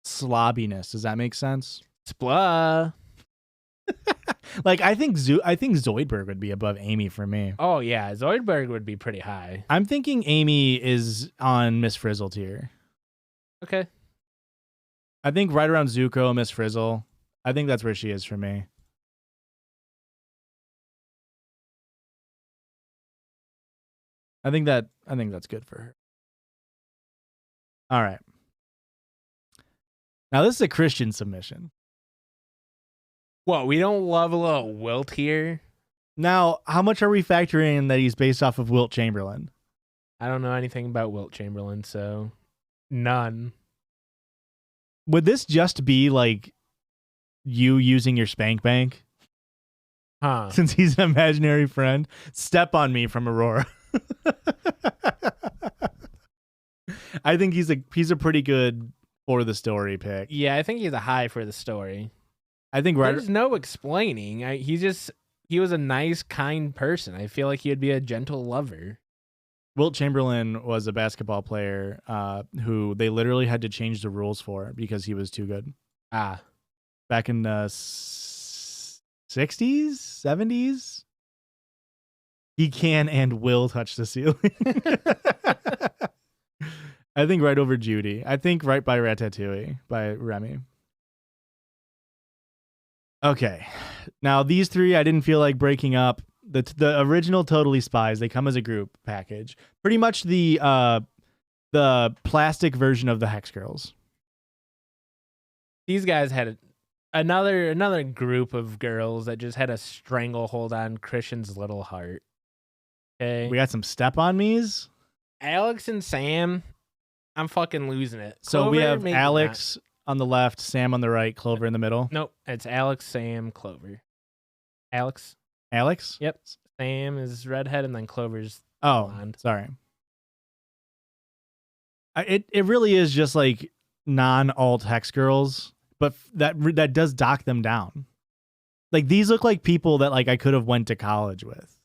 slobbiness. Does that make sense? Splah. I think Zoidberg would be above Amy for me. Oh yeah, Zoidberg would be pretty high. I'm thinking Amy is on Miss Frizzle tier. Okay. I think right around Zuko, Miss Frizzle. I think that's where she is for me. I think that's good for her. All right. Now this is a Christian submission. What, we don't love a little Wilt here? Now, how much are we factoring in that he's based off of Wilt Chamberlain? I don't know anything about Wilt Chamberlain, so none. Would this just be you using your spank bank? Huh. Since he's an imaginary friend? Step on Me from Aurora. I think he's a pretty good for the story pick. Yeah, I think he's a high for the story. I think there's no explaining. He was a nice, kind person. I feel like he'd be a gentle lover. Wilt Chamberlain was a basketball player who they literally had to change the rules for because he was too good. Back in the 60s, 70s, he can and will touch the ceiling. I think right over Judy. I think right by Ratatouille by Remy. Okay. Now these three I didn't feel like breaking up. The original Totally Spies, they come as a group package. Pretty much the the plastic version of the Hex Girls. These guys had another group of girls that just had a stranglehold on Christian's little heart. Okay. We got some step on me's. Alex and Sam, I'm fucking losing it. So we Clover, have maybe Alex on the left, Sam on the right, Clover in the middle. Nope, it's Alex, Sam, Clover. Alex. Yep. Sam is redhead, and then Clover's blonde. Sorry. It really is just like non-alt Hex girls, but that does dock them down. Like these look like people that like I could have went to college with.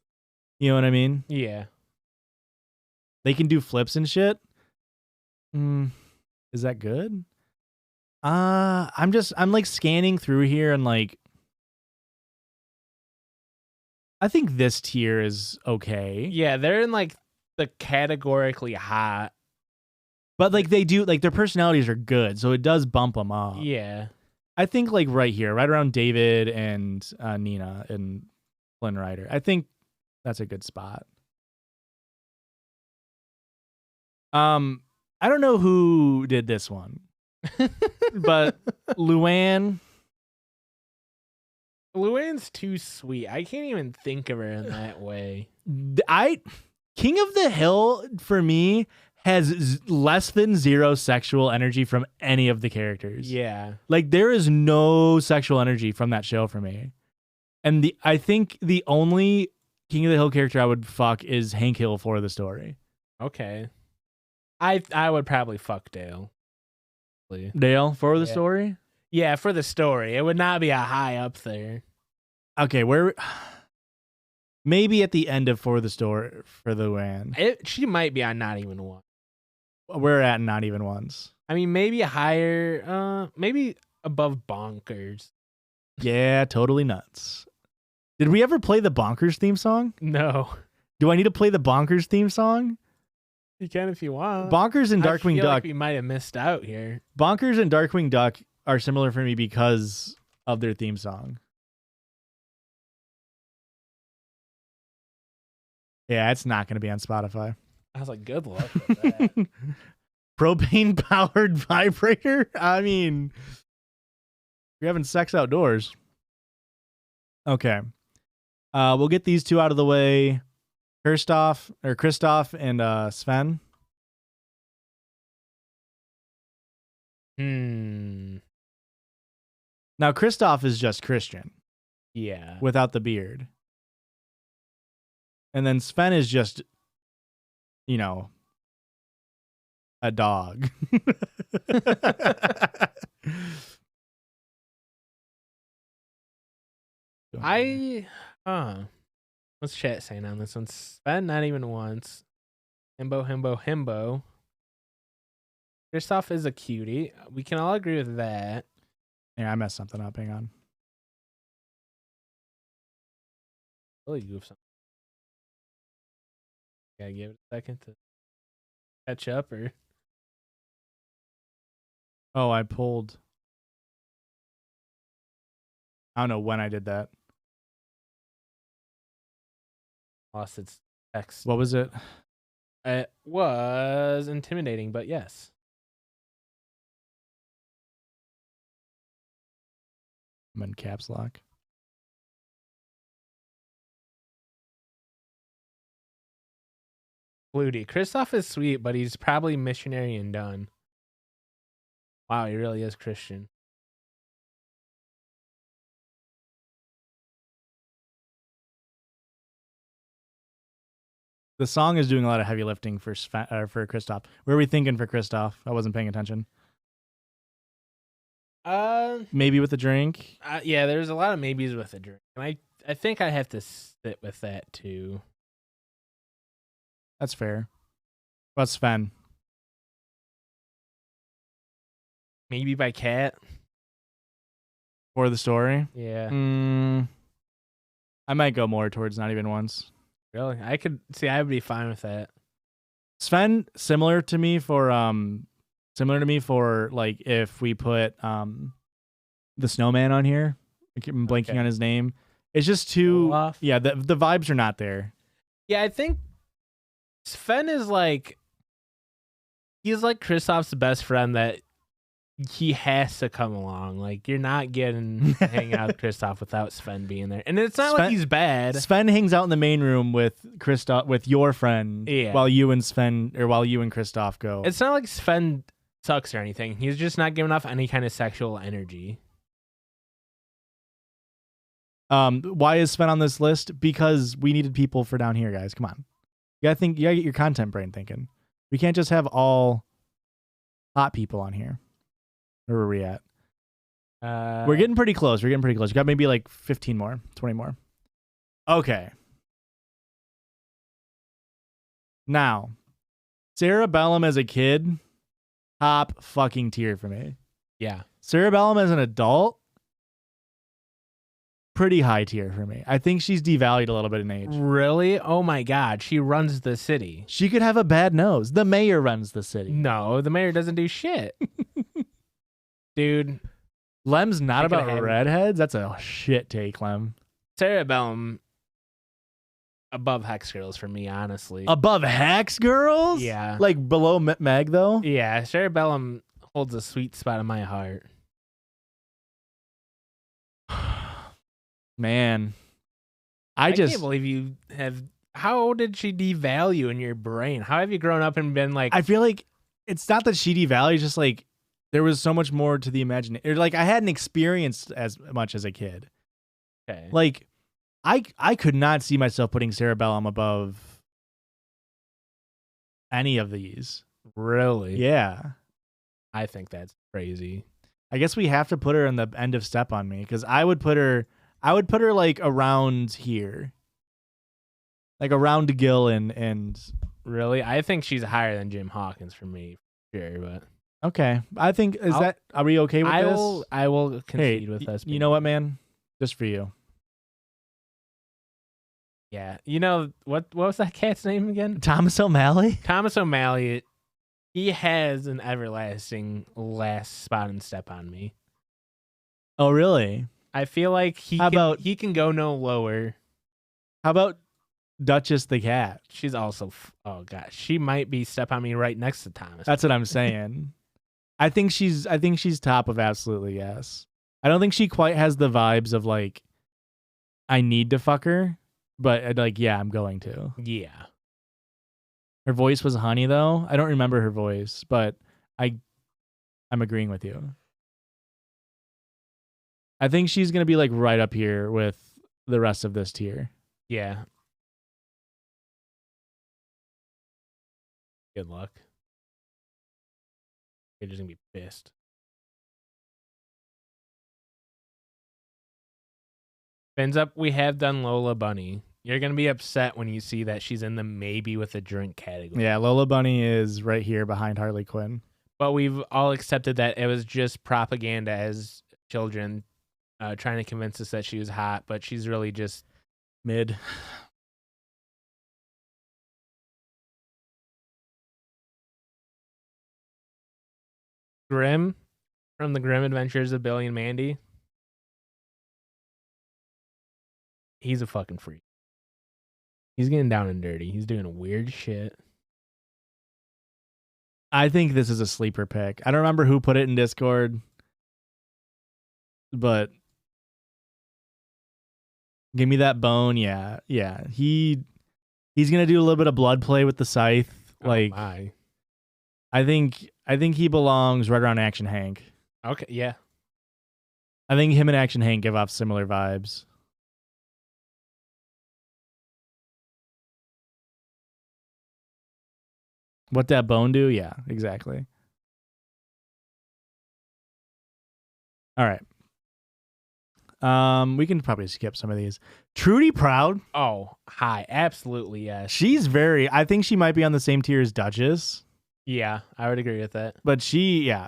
You know what I mean? Yeah. They can do flips and shit. Is that good? I'm like scanning through here and like I think this tier is okay. Yeah, they're in like the categorically hot. But like they do like their personalities are good, so it does bump them up. Yeah. I think like right here, right around David and Nina and Flynn Rider. I think that's a good spot. I don't know who did this one. But Luann. Luann's too sweet. I can't even think of her in that way. King of the Hill for me has less than 0 sexual energy from any of the characters. Yeah. Like there is no sexual energy from that show for me. And I think the only King of the Hill character I would fuck is Hank Hill for the story. Okay. I would probably fuck Dale. Dale for the story? Yeah, for the story. It would not be a high up there. Okay, where maybe at the end of for the story for the Luann. She might be on Not Even One. We're at Not Even Ones. I mean, maybe higher, maybe above Bonkers. Yeah, totally nuts. Did we ever play the Bonkers theme song? No. Do I need to play the Bonkers theme song? You can if you want. Bonkers and Darkwing Duck. Like we might have missed out here. Bonkers and Darkwing Duck are similar for me because of their theme song. Yeah, it's not going to be on Spotify. I was like, good luck with that. Propane powered vibrator? I mean, you're having sex outdoors. Okay. We'll get these two out of the way. Christoph and Sven. Now Christoph is just Christian. Yeah. Without the beard. And then Sven is just, you know, a dog. What's chat saying on this one? Sven, Not Even Once. Himbo. Kristoff is a cutie. We can all agree with that. Yeah, I messed something up. Hang on. Really goof something. Gotta give it a second to catch up, or I pulled. I don't know when I did that. lost its text. What was it? It was intimidating, but yes. I'm in caps lock. Flutie. Kristoff is sweet, but he's probably missionary and done. Wow, he really is Christian. The song is doing a lot of heavy lifting for Kristoff. Where are we thinking for Kristoff? I wasn't paying attention. Maybe with the drink. Yeah, there's a lot of maybes with the drink, and I think I have to sit with that too. That's fair. What's Sven? Maybe by Cat. For the story? Yeah. I might go more towards Not Even Once. Really? I could see. I would be fine with that. Sven, similar to me for like if we put the snowman on here. I'm blanking on his name. It's just too Olaf. Yeah, the vibes are not there. Yeah, I think Sven is like He's like Kristoff's best friend that he has to come along. Like, you're not getting to hang out with Kristoff without Sven being there. And it's not like he's bad. Sven hangs out in the main room with Kristoff, with your friend, while you and Kristoff go. It's not like Sven sucks or anything. He's just not giving off any kind of sexual energy. Why is Sven on this list? Because we needed people for down here, guys. Come on. You gotta get your content brain thinking. We can't just have all hot people on here. Where are we at? We're getting pretty close. You got maybe like 15 more, 20 more. Okay. Now, Cerebellum as a kid, top fucking tier for me. Yeah. Cerebellum as an adult, pretty high tier for me. I think she's devalued a little bit in age. Really? Oh my God. She runs the city. She could have a bad nose. The mayor runs the city. No, the mayor doesn't do shit. Dude. Lem's not about redheads? That's a shit take, Lem. Cerebellum above Hex Girls for me, honestly. Above Hex Girls? Yeah. Like below Meg, though? Yeah, Cerebellum holds a sweet spot in my heart. Man. I can't believe you have... How did she devalue in your brain? How have you grown up and been like... I feel like it's not that she devalued, just like there was so much more to the imagination. Like I hadn't experienced as much as a kid. Okay. Like I could not see myself putting Cerebellum above any of these. Really? Yeah. I think that's crazy. I guess we have to put her in the end of Step on Me because I would put her like around here. Like around Gill and really? I think she's higher than Jim Hawkins for me, sure, but okay. I think are we okay with this? I will concede with this. You know what, man? Just for you. Yeah. You know what was that cat's name again? Thomas O'Malley? Thomas O'Malley, he has an everlasting last spot in Step on Me. Oh, really? I feel like he can go no lower. How about Duchess the cat? She's also oh gosh, she might be Step on Me right next to Thomas. That's what I'm saying. I think she's top of absolutely yes. I don't think she quite has the vibes of like I need to fuck her, but like yeah, I'm going to. Yeah. Her voice was honey though. I don't remember her voice, but I'm agreeing with you. I think she's going to be like right up here with the rest of this tier. Yeah. Good luck. You're just going to be pissed. Fins up, we have done Lola Bunny. You're going to be upset when you see that she's in the maybe with a drink category. Yeah, Lola Bunny is right here behind Harley Quinn. But we've all accepted that it was just propaganda as children trying to convince us that she was hot, but she's really just mid. Grim from the Grim Adventures of Billy and Mandy. He's a fucking freak. He's getting down and dirty. He's doing weird shit. I think this is a sleeper pick. I don't remember who put it in Discord, but give me that bone. Yeah. He's gonna do a little bit of blood play with the scythe. Like, my. I think he belongs right around Action Hank. Okay, yeah. I think him and Action Hank give off similar vibes. What that bone do? Yeah, exactly. All right. We can probably skip some of these. Trudy Proud. Oh, hi. Absolutely, yes. She's I think she might be on the same tier as Duchess. Yeah, I would agree with that. But she's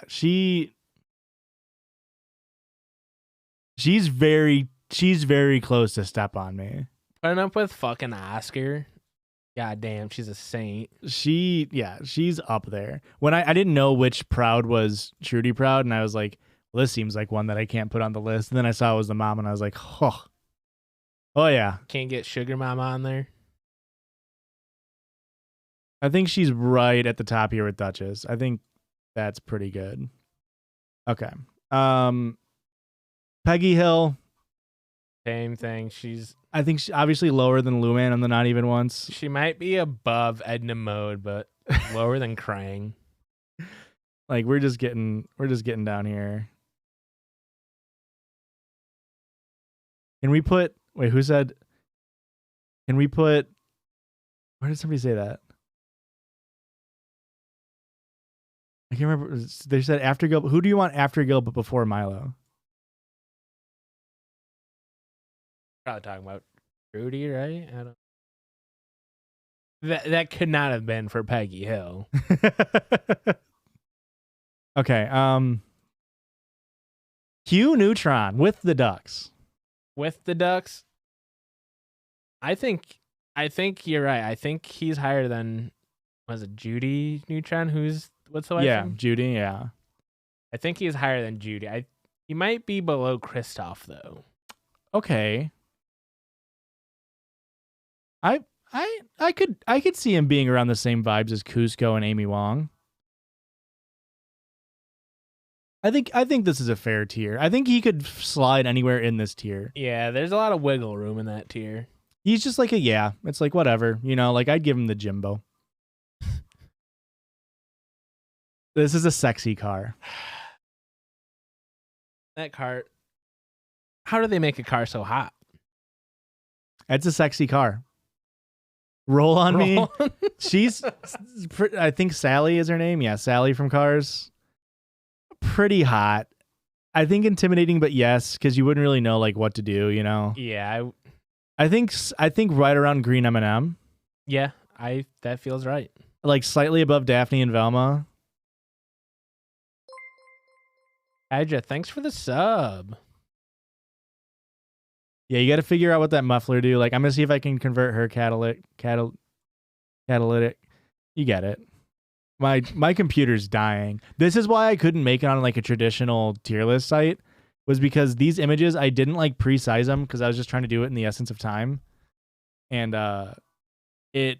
very close to Step on Me. Putting up with fucking Oscar. God damn, she's a saint. She's up there. When I didn't know which Proud was Trudy Proud, and I was like, well, this seems like one that I can't put on the list. And then I saw it was the mom, and I was like, oh yeah. Can't get Sugar Mama on there. I think she's right at the top here with Duchess. I think that's pretty good. Okay. Peggy Hill. Same thing. I think she's obviously lower than Luman on the Not Even Once. She might be above Edna Mode, but lower than Krang. Like we're just getting down here. Can we put wait, who said can we put where did somebody say that? I can't remember. They said after Gill. Who do you want after Gill but before Milo? Probably talking about Rudy, right? I don't. That could not have been for Peggy Hill. Okay. Q Neutron with the Ducks. With the Ducks, I think you're right. I think he's higher than was it Judy Neutron? What's the wife? Yeah, name? Judy. Yeah. I think he's higher than Judy. He might be below Kristoff though. Okay. I could see him being around the same vibes as Cusco and Amy Wong. I think this is a fair tier. I think he could slide anywhere in this tier. Yeah, there's a lot of wiggle room in that tier. He's just like it's like whatever, like I'd give him the Jimbo. This is a sexy car. That car. How do they make a car so hot? It's a sexy car. Roll on me. She's, I think Sally is her name. Yeah, Sally from Cars. Pretty hot. I think intimidating, but yes, because you wouldn't really know like what to do. Yeah, I think right around Green M&M. Yeah, that feels right. Like slightly above Daphne and Velma. Adja, thanks for the sub. Yeah, you got to figure out what that muffler do. Like, I'm gonna see if I can convert her catalytic. You get it. My computer's dying. This is why I couldn't make it on like a traditional tier list site. Was because these images I didn't like pre-size them because I was just trying to do it in the essence of time, and it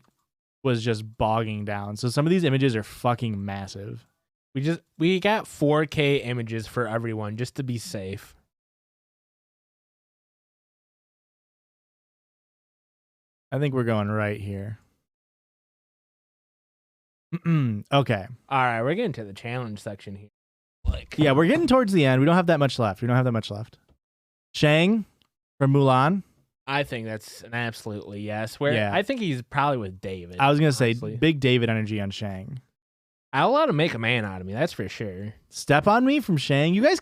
was just bogging down. So some of these images are fucking massive. We got 4K images for everyone just to be safe. I think we're going right here. Okay. All right, we're getting to the challenge section here. Yeah, we're getting towards the end. We don't have that much left. Shang from Mulan. I think that's an absolutely yes. I think he's probably with David. I was going to say big David energy on Shang. I'll let him make a man out of me, that's for sure. Step on Me from Shang. You guys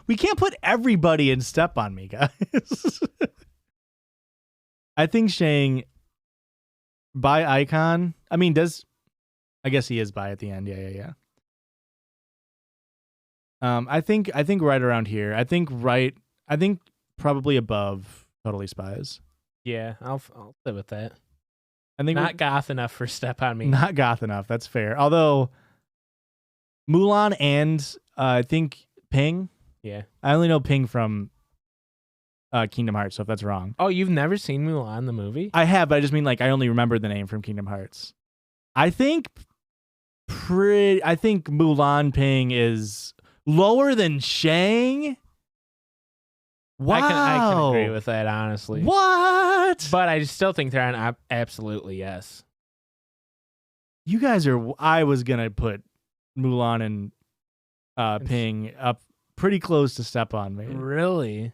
we can't put everybody in Step on Me, guys. I think Shang by icon. I mean, I guess he is bi at the end. Yeah. I think right around here. I think probably above Totally Spies. Yeah, I'll live with that. I think not goth enough for Step on Me. Not goth enough. That's fair. Although Mulan and I think Ping. Yeah. I only know Ping from Kingdom Hearts, so if that's wrong. Oh, you've never seen Mulan the movie? I have, but I just mean like I only remember the name from Kingdom Hearts. I think Mulan Ping is lower than Shang. Wow. I can agree with that, honestly. What? But I still think they're on absolutely yes. You guys are. I was gonna put Mulan and Ping up pretty close to Step on Me. Really?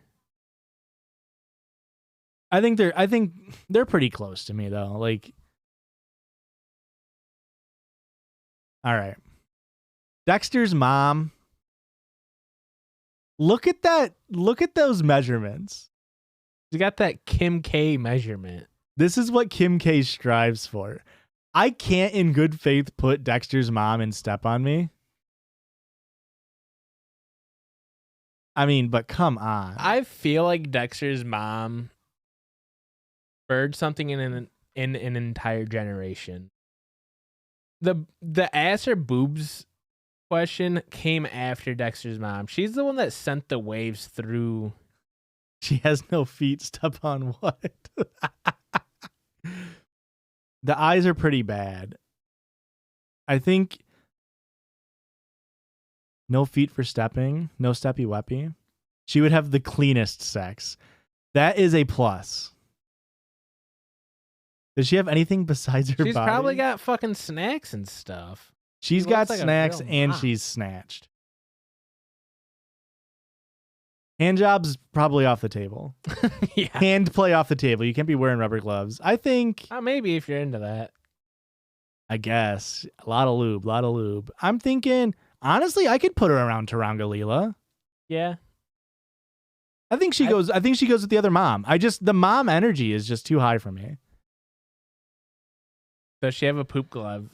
I think they're pretty close to me though. Like, all right, Dexter's mom. Look at that. Look at those measurements. You got that Kim K measurement. This is what Kim K strives for. I can't in good faith put Dexter's mom in Step on Me. I mean, but come on. I feel like Dexter's mom spurred something in an entire generation. The ass or boobs question came after Dexter's mom. She's the one that sent the waves through. She has no feet. Step on what? The eyes are pretty bad. I think no feet for stepping, no steppy weppy. She would have the cleanest sex. That is a plus. Does she have anything besides her She's body? probably got fucking snacks and stuff. She's She got looks like a snacks real and mom. she's snatched. Hand jobs probably off the table. Yeah. Hand play off the table. You can't be wearing rubber gloves. I think, Maybe if you're into that. I guess, a lot of lube. I'm thinking, honestly, I could put her around Taranga Leela. Yeah. I think she goes with the other mom. The mom energy is just too high for me. Does she have a poop glove?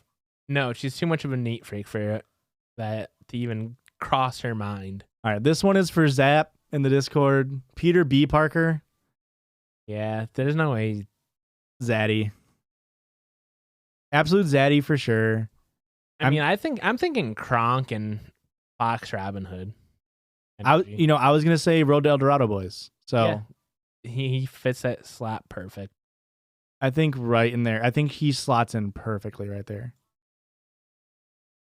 No, she's too much of a neat freak for that to even cross her mind. All right, this one is for Zap in the Discord. Peter B. Parker. Yeah, there's no way. Zaddy. Absolute Zaddy for sure. I'm thinking Kronk and Fox Robin Hood. I was gonna say Road to El Dorado Boys. So yeah, he fits that slot perfect. I think right in there. I think he slots in perfectly right there.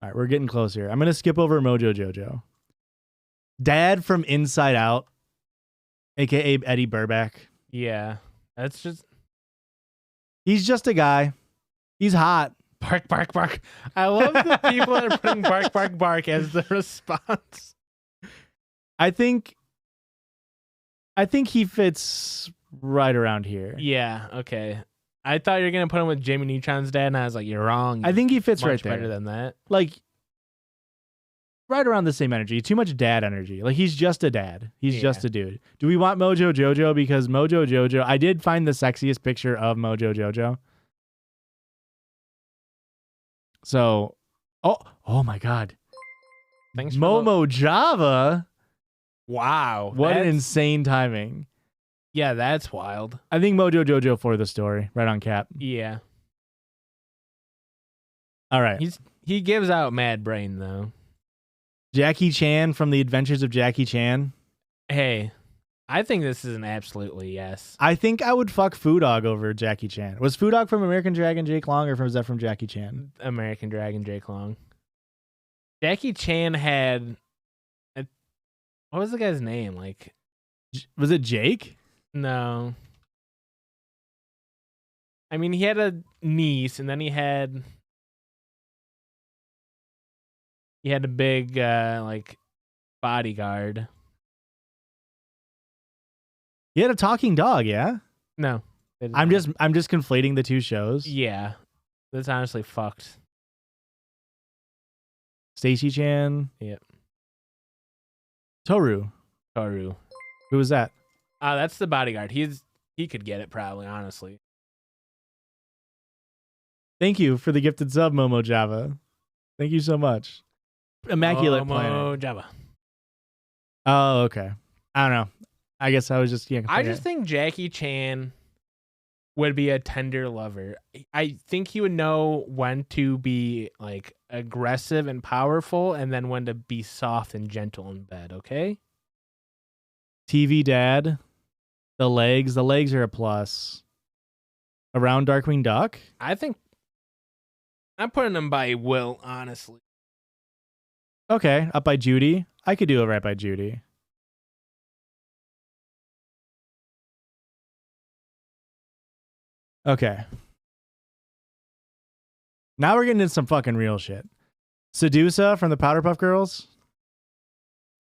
All right, we're getting close here. I'm gonna skip over Mojo Jojo. Dad from Inside Out, aka Eddie Burback. Yeah, that's just He's just a guy. He's hot. bark, bark, bark. I love the people that are putting bark, bark, bark as the response. I think he fits right around here. Yeah, okay. I thought you were gonna put him with Jimmy Neutron's dad, and I was like, you're wrong. I think he fits Much right there. better than that. Like right around the same energy. Too much dad energy. Like he's just a dad. He's just a dude. Do we want Mojo Jojo? Because Mojo Jojo, I did find the sexiest picture of Mojo Jojo. So, oh my God. Thanks for Momo Java. Wow. What an insane timing. Yeah, that's wild. I think Mojo Jojo for the story. Right on cap. Yeah. All right. He gives out mad brain though. Jackie Chan from The Adventures of Jackie Chan. Hey, I think this is an absolutely yes. I think I would fuck Foo Dog over Jackie Chan. Was Foo Dog from American Dragon Jake Long or was that from Jackie Chan? American Dragon Jake Long. Jackie Chan had what was the guy's name? Like, was it Jake? No. I mean, he had a niece, and then he had a big like bodyguard. He had a talking dog, yeah? No. I'm just conflating the two shows. Yeah. That's honestly fucked. Stacy Chan. Yep. Toru. Kovu. Who was that? That's the bodyguard. He could get it probably, honestly. Thank you for the gifted sub, Momo Java. Thank you so much. Immaculate Planet. Java. Oh, okay. I don't know. I guess I was just I just think Jackie Chan would be a tender lover. I think he would know when to be like aggressive and powerful and then when to be soft and gentle in bed, okay? TV Dad. The legs are a plus. Around Darkwing Duck? I think I'm putting him by Will, honestly. Okay, up by Judy. I could do it right by Judy. Okay. Now we're getting into some fucking real shit. Sedusa from the Powderpuff Girls?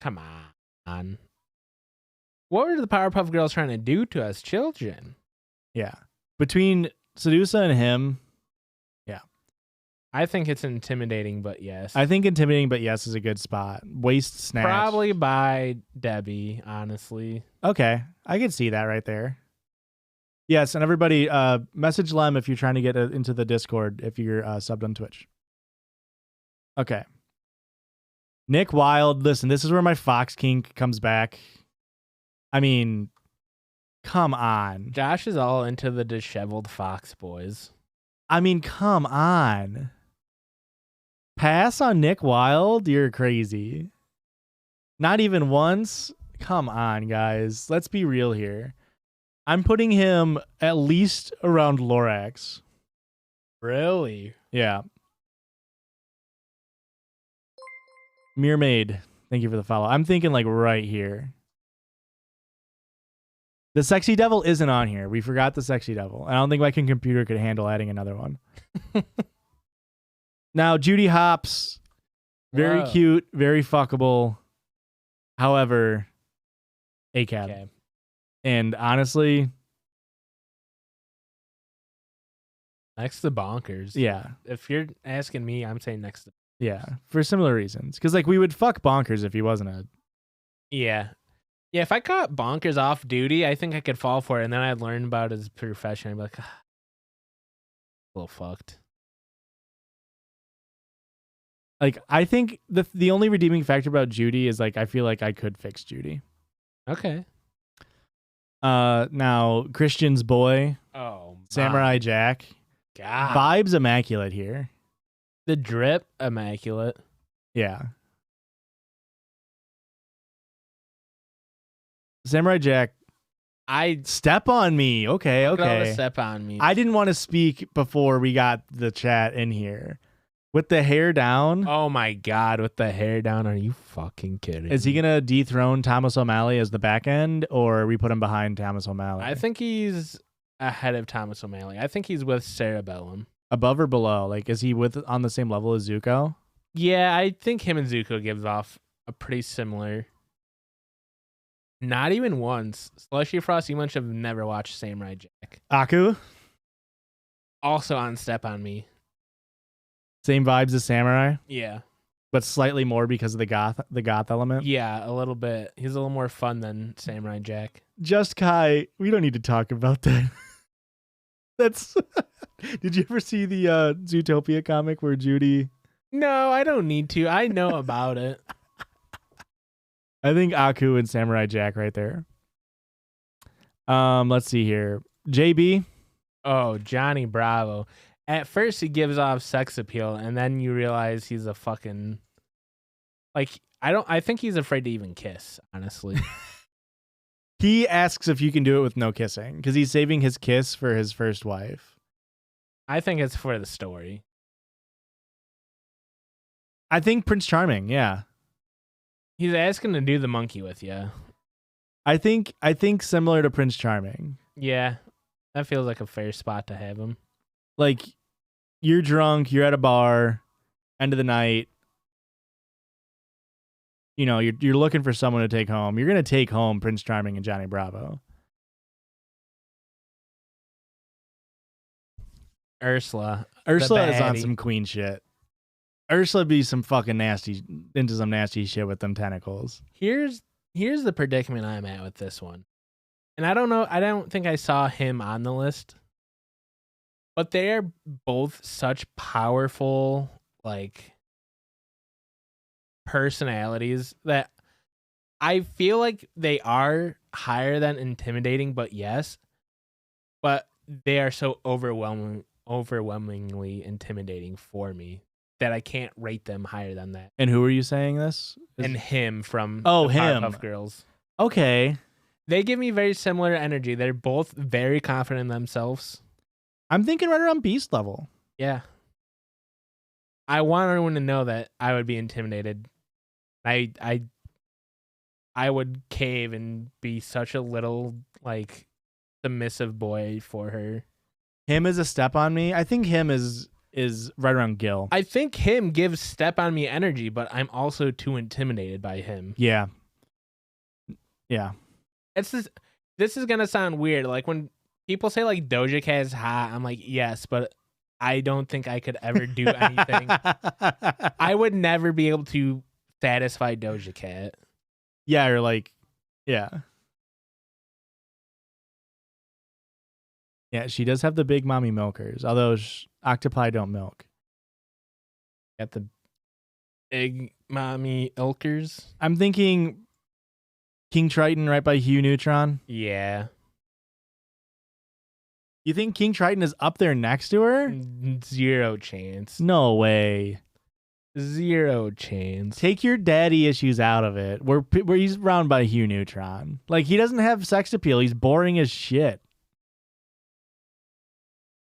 Come on. What were the Powerpuff Girls trying to do to us children? Yeah. Between Sedusa and him, yeah. I think it's intimidating, but yes. I think intimidating, but yes is a good spot. Waist snatch. Probably by Debbie, honestly. Okay. I could see that right there. Yes, and everybody, message Lem if you're trying to get into the Discord if you're subbed on Twitch. Okay. Nick Wilde, listen, this is where my Fox kink comes back. I mean, come on. Josh is all into the disheveled Fox boys. I mean, come on. Pass on Nick Wilde? You're crazy. Not even once? Come on, guys. Let's be real here. I'm putting him at least around Lorax. Really? Yeah. Mermaid, thank you for the follow. I'm thinking like right here. The sexy devil isn't on here. We forgot the sexy devil. I don't think my computer could handle adding another one. Now, Judy Hopps, very cute, very fuckable. However, ACAB. Okay. And honestly, Next to Bonkers. yeah. If you're asking me, I'm saying next to. Yeah, for similar reasons. Because like we would fuck Bonkers if he wasn't a. Yeah. Yeah, if I caught Bonkers off duty, I think I could fall for it, and then I'd learn about his profession. I'd be like, a little fucked. Like I think the only redeeming factor about Judy is like I feel like I could fix Judy. Okay. Now Christian's boy, Samurai Jack, God. vibes immaculate here. The drip, immaculate. Yeah. Samurai Jack, step on me. Okay. Step on me. I didn't want to speak before we got the chat in here. With the hair down. Oh my God, with the hair down. Are you fucking kidding? Is he going to dethrone Thomas O'Malley as the back end, or we put him behind Thomas O'Malley? I think he's ahead of Thomas O'Malley. I think he's with Cerebellum. Above or below? Like, is he on the same level as Zuko? Yeah, I think him and Zuko gives off a pretty similar. Not even once. Slushy Frost, you must have never watched Samurai Jack. Aku? Also on Step on Me. Same vibes as Samurai, Yeah. but slightly more because of the goth element. Yeah, a little bit. He's a little more fun than Samurai Jack. Just Kai, we don't need to talk about that. That's. Did you ever see the Zootopia comic where Judy? No, I don't need to. I know about it. I think Aku and Samurai Jack right there. Let's see here. JB. Oh, Johnny Bravo. At first, he gives off sex appeal, and then you realize he's a fucking I think he's afraid to even kiss. Honestly, he asks if you can do it with no kissing because he's saving his kiss for his first wife. I think it's for the story. I think Prince Charming. Yeah, he's asking to do the monkey with you. I think similar to Prince Charming. Yeah, that feels like a fair spot to have him. Like, you're drunk, you're at a bar, end of the night. You know, you're looking for someone to take home. You're gonna take home Prince Charming and Johnny Bravo. Ursula is on some queen shit. Ursula be some fucking nasty shit with them tentacles. Here's the predicament I'm at with this one. And I don't know, I don't think I saw him on the list. But they're both such powerful, like, personalities that I feel like they are higher than intimidating, but yes. But they are so overwhelmingly intimidating for me that I can't rate them higher than that. And who are you saying this? And him from him. Powerpuff Girls. Okay. They give me very similar energy. They're both very confident in themselves. I'm thinking right around Beast level. Yeah. I want everyone to know that I would be intimidated. I would cave and be such a little, like, submissive boy for her. Him is a step on me. I think him is right around Gill. I think him gives step on me energy, but I'm also too intimidated by him. Yeah. Yeah. This is gonna sound weird. Like when people say like Doja Cat is hot, I'm like, yes, but I don't think I could ever do anything. I would never be able to satisfy Doja Cat. Yeah, or like, yeah. Yeah, she does have the big mommy milkers, although octopi don't milk. Got the big mommy ilkers. I'm thinking King Triton right by Hugh Neutron. Yeah. You think King Triton is up there next to her? Zero chance. No way. Zero chance. Take your daddy issues out of it. Where he's around by Hugh Neutron. Like, he doesn't have sex appeal. He's boring as shit.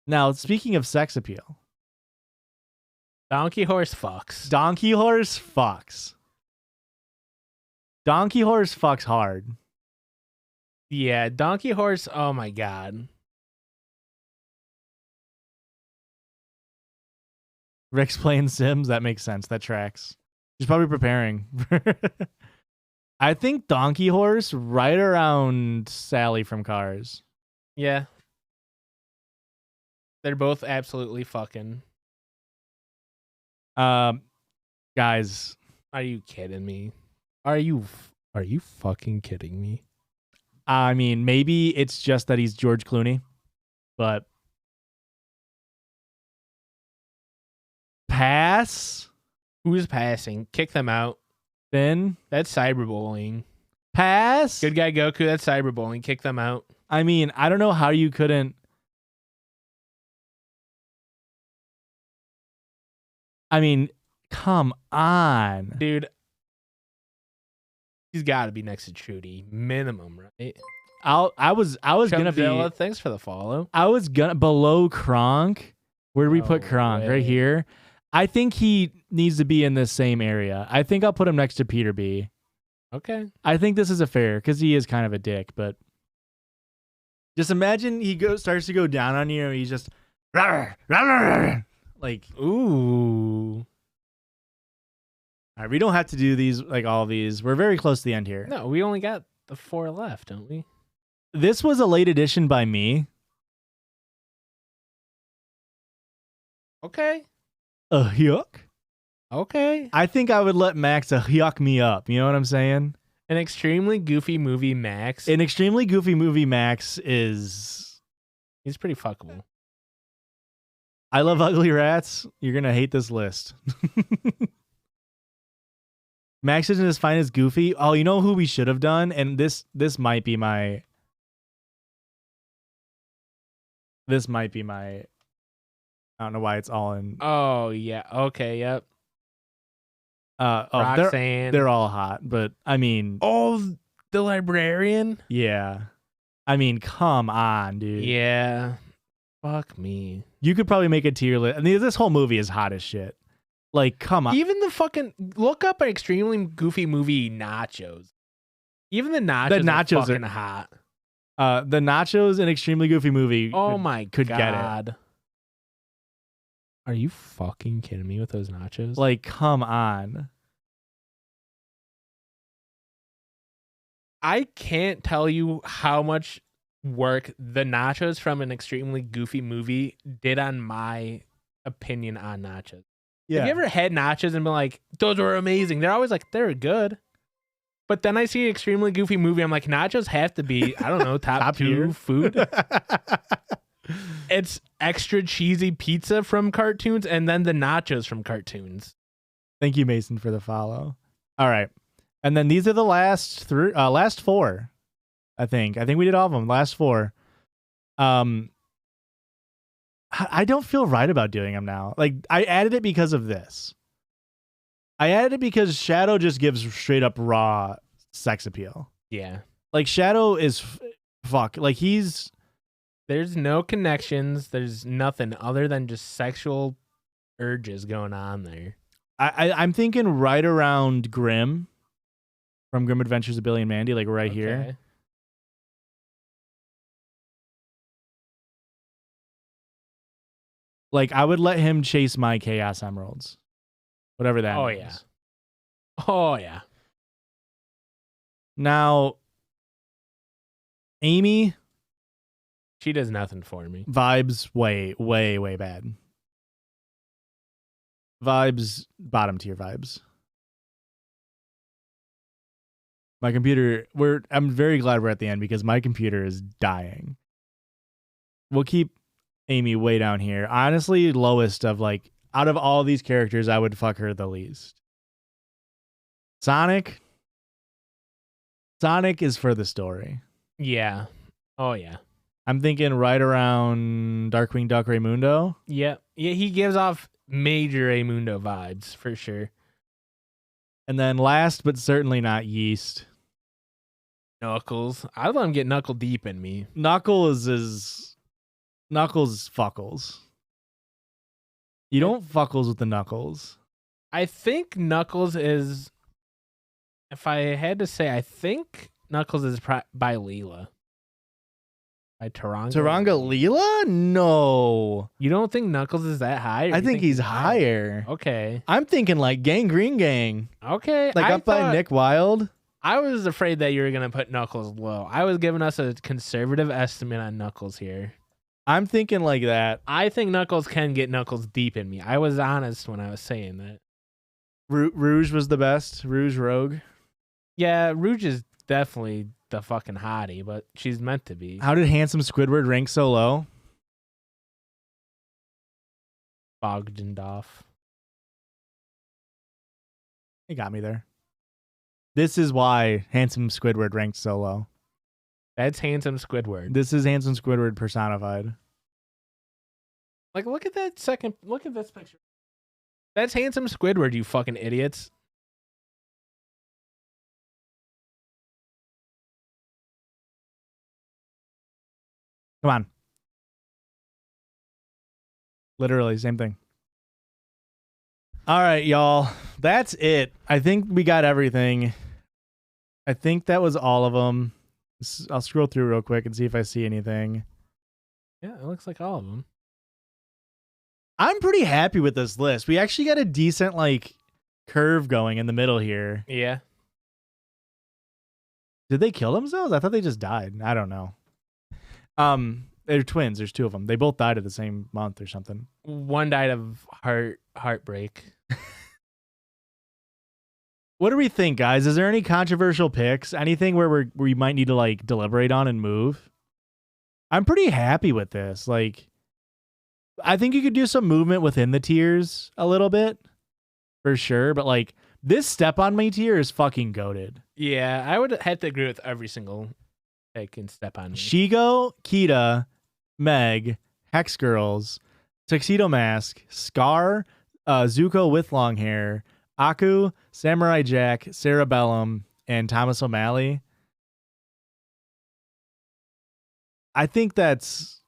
Now, speaking of sex appeal. Donkey Horse fucks. Donkey Horse fucks. Donkey Horse fucks hard. Yeah, Donkey Horse. Oh my god. Rick's playing Sims. That makes sense. That tracks. He's probably preparing. I think Donkey Horse right around Sally from Cars. Yeah. They're both absolutely fucking. Guys, Are you kidding me? Are you fucking kidding me? I mean, maybe it's just that he's George Clooney, but pass. Who's passing? Kick them out. Then That's cyberbullying. pass. Good guy Goku, that's cyberbullying. Kick them out. I mean, I don't know how you couldn't. I mean, come on. Dude. He's got to be next to Trudy. Minimum, right? I was gonna be. Chubzilla, thanks for the follow. I was gonna below Kronk. Where do we put No Kronk? way. Right here. I think he needs to be in this same area. I think I'll put him next to Peter B. Okay. I think this is a fair because he is kind of a dick, but just imagine he starts to go down on you and he's just like, Ooh. all right, we don't have to do these like all these. We're very close to the end here. No, we only got the 4 left, don't we? This was a late edition by me. Okay. A yuck. Okay. I think I would let Max a yuck me up. You know what I'm saying? An extremely goofy movie, Max. An extremely goofy movie, Max is. He's pretty fuckable. I love ugly rats. You're gonna hate this list. Max isn't as fine as Goofy. Oh, you know who we should have done? And this might be my. This might be my. I don't know why it's all in. Oh, yeah. Okay, yep. They're Roxanne. they're all hot, but I mean, Oh, the librarian? yeah. I mean, come on, dude. Yeah. Fuck me. You could probably make a tier list. I mean, this whole movie is hot as shit. Like, come on. Even the fucking look up an extremely goofy movie nachos. Even the nachos, nachos are fucking hot. The nachos, an extremely goofy movie. Oh my could get it. god. Are you fucking kidding me with those nachos? Like, come on. I can't tell you how much work the nachos from an extremely goofy movie did on my opinion on nachos. Yeah. Have you ever had nachos and been like, those were amazing? They're always like, they're good. But then I see an extremely goofy movie. I'm like, nachos have to be, I don't know, top 2 tier. food. It's extra cheesy pizza from cartoons and then the nachos from cartoons. Thank you, Mason, for the follow. All right. And then these are the last 4. I think we did all of them. Last 4. I don't feel right about doing them now. Like, I added it because of this. I added it because Shadow just gives straight up raw sex appeal. Yeah. Like, Shadow is fuck. Like, There's no connections. There's nothing other than just sexual urges going on there. I'm thinking right around Grimm from Grim Adventures of Billy and Mandy, like right here. Like, I would let him chase my Chaos Emeralds. Whatever that means. Yeah. Oh, yeah. Now, Amy. She does nothing for me. Vibes way, way, way bad. Vibes, bottom tier vibes. My computer, I'm very glad we're at the end because my computer is dying. We'll keep Amy way down here. Honestly, lowest of like, out of all these characters, I would fuck her the least. Sonic is for the story. Yeah. Oh, yeah. I'm thinking right around Darkwing Duck Raymundo. Yeah. Yeah, he gives off major Raymundo vibes for sure. And then last but certainly not Yeast. Knuckles. I let him get knuckle deep in me. Knuckles fuckles. You don't fuckles with the Knuckles. I think Knuckles is If I had to say, I think Knuckles is by Leela. By Taranga. Taranga Leela? No. You don't think Knuckles is that high? Or I you think he's higher. Okay. I'm thinking like Gangrene Gang. Okay. Like up by Nick Wilde. I was afraid that you were going to put Knuckles low. I was giving us a conservative estimate on Knuckles here. I'm thinking like that. I think Knuckles can get Knuckles deep in me. I was honest when I was saying that. Rouge was the best. Rouge Rogue. Yeah, Rouge is definitely the fucking hottie, but she's meant to be. How did Handsome Squidward rank so low? Bogdandoff. It got me there. This is why Handsome Squidward ranked so low. That's Handsome Squidward. This is Handsome Squidward personified. Like, look at that second. Look at this picture. That's Handsome Squidward, you fucking idiots. Come on. Literally, same thing. All right, y'all. That's it. I think we got everything. I think that was all of them. I'll scroll through real quick and see if I see anything. Yeah, it looks like all of them. I'm pretty happy with this list. We actually got a decent, like, curve going in the middle here. Yeah. Did they kill themselves? I thought they just died. I don't know. They're twins. There's two of them. They both died at the same month or something. One died of heartbreak. What do we think, guys? Is there any controversial picks? Anything where we might need to like deliberate on and move? I'm pretty happy with this. Like, I think you could do some movement within the tiers a little bit, for sure. But like, this Step on Me tier is fucking goated. Yeah, I would have to agree with every single pick in Step on Me. Shigo, Kita, Meg, Hex Girls, Tuxedo Mask, Scar, Zuko with long hair, Aku, Samurai Jack, Cerebellum, and Thomas O'Malley. I think this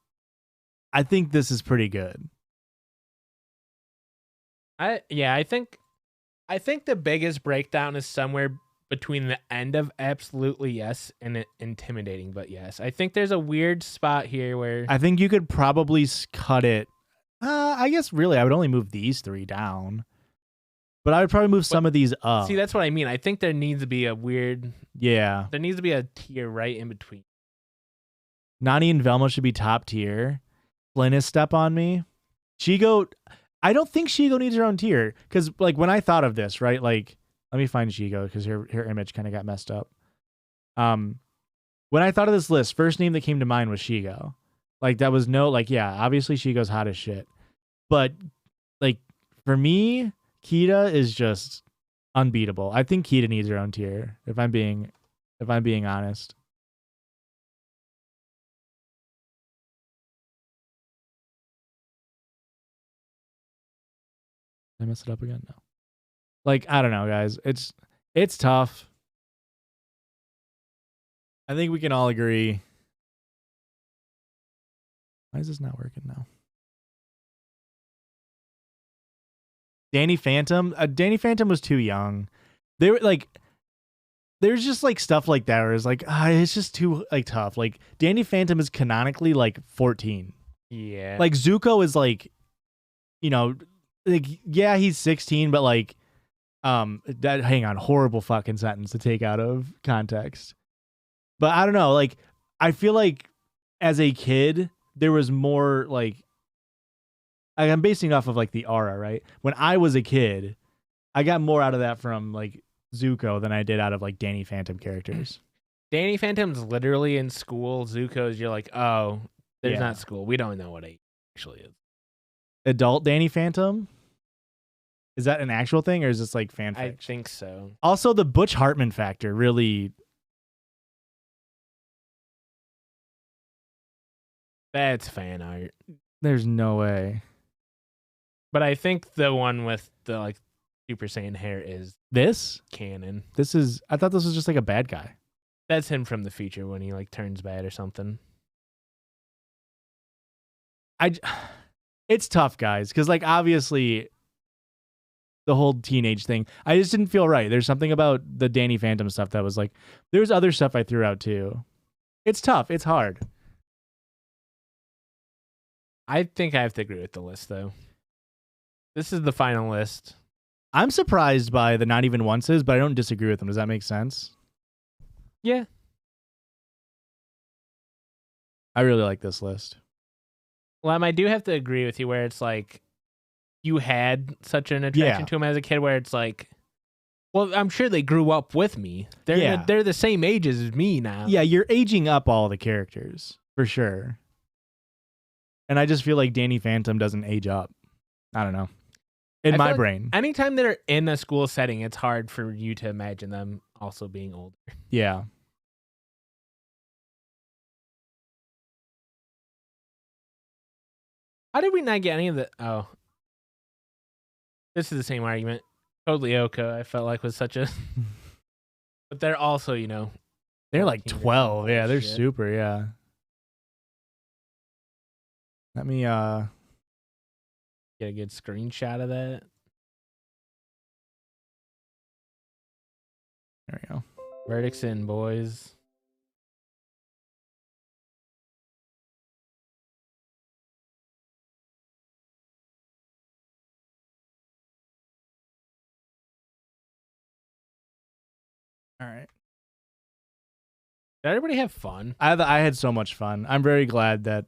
is pretty good. I think the biggest breakdown is somewhere between the end of Absolutely Yes and Intimidating But Yes. I think there's a weird spot here where I think you could probably cut it. I guess really I would only move these three down. But I would probably move some of these up. See, that's what I mean. I think there needs to be a weird... Yeah. There needs to be a tier right in between. Nani and Velma should be top tier. Flynn is Step on Me. Shigo... I don't think Shigo needs her own tier. Because, like, when I thought of this, right? Like, let me find Shigo because her image kind of got messed up. When I thought of this list, first name that came to mind was Shigo. Like, that was no... Like, yeah, obviously Shigo's hot as shit. But, like, for me... Kita is just unbeatable. I think Kita needs her own tier, if I'm being honest. Did I mess it up again? No. Like, I don't know, guys. It's tough. I think we can all agree. Why is this not working now? Danny Phantom. Danny Phantom was too young. They were like, there's just like stuff like that where it's like, it's just too like tough. Like Danny Phantom is canonically like 14. Yeah. Like Zuko is like, you know, like yeah, he's 16, but like, hang on, horrible fucking sentence to take out of context. But I don't know. Like I feel like as a kid there was more like. I'm basing off of like the aura, right? When I was a kid, I got more out of that from like Zuko than I did out of like Danny Phantom characters. Danny Phantom's literally in school. Zuko's, you're like, oh, there's not school. We don't know what age actually is. Adult Danny Phantom? Is that an actual thing or is this like fanfic? I think so. Also, the Butch Hartman factor really. That's fan art. There's no way. But I think the one with the like Super Saiyan hair is this canon. I thought this was just like a bad guy. That's him from the future when he like turns bad or something. It's tough, guys, because like obviously the whole teenage thing. I just didn't feel right. There's something about the Danny Phantom stuff that was like, there's other stuff I threw out too. It's tough. It's hard. I think I have to agree with the list though. This is the final list. I'm surprised by the not even onces, but I don't disagree with them. Does that make sense? Yeah. I really like this list. Lem, I do have to agree with you where it's like you had such an attraction to him as a kid where it's like, well, I'm sure they grew up with me. They're the same age as me now. Yeah, you're aging up all the characters, for sure. And I just feel like Danny Phantom doesn't age up. I don't know. In my brain. Anytime they're in a school setting, it's hard for you to imagine them also being older. Yeah. How did we not get any of the... Oh. This is the same argument. Totally Oko, I felt like was such a... But they're also, you know... They're like 12. Yeah, they're shit. super, yeah. Let me get a good screenshot of that. There we go. Verdict's in, boys. All right. Did everybody have fun? I had so much fun. I'm very glad that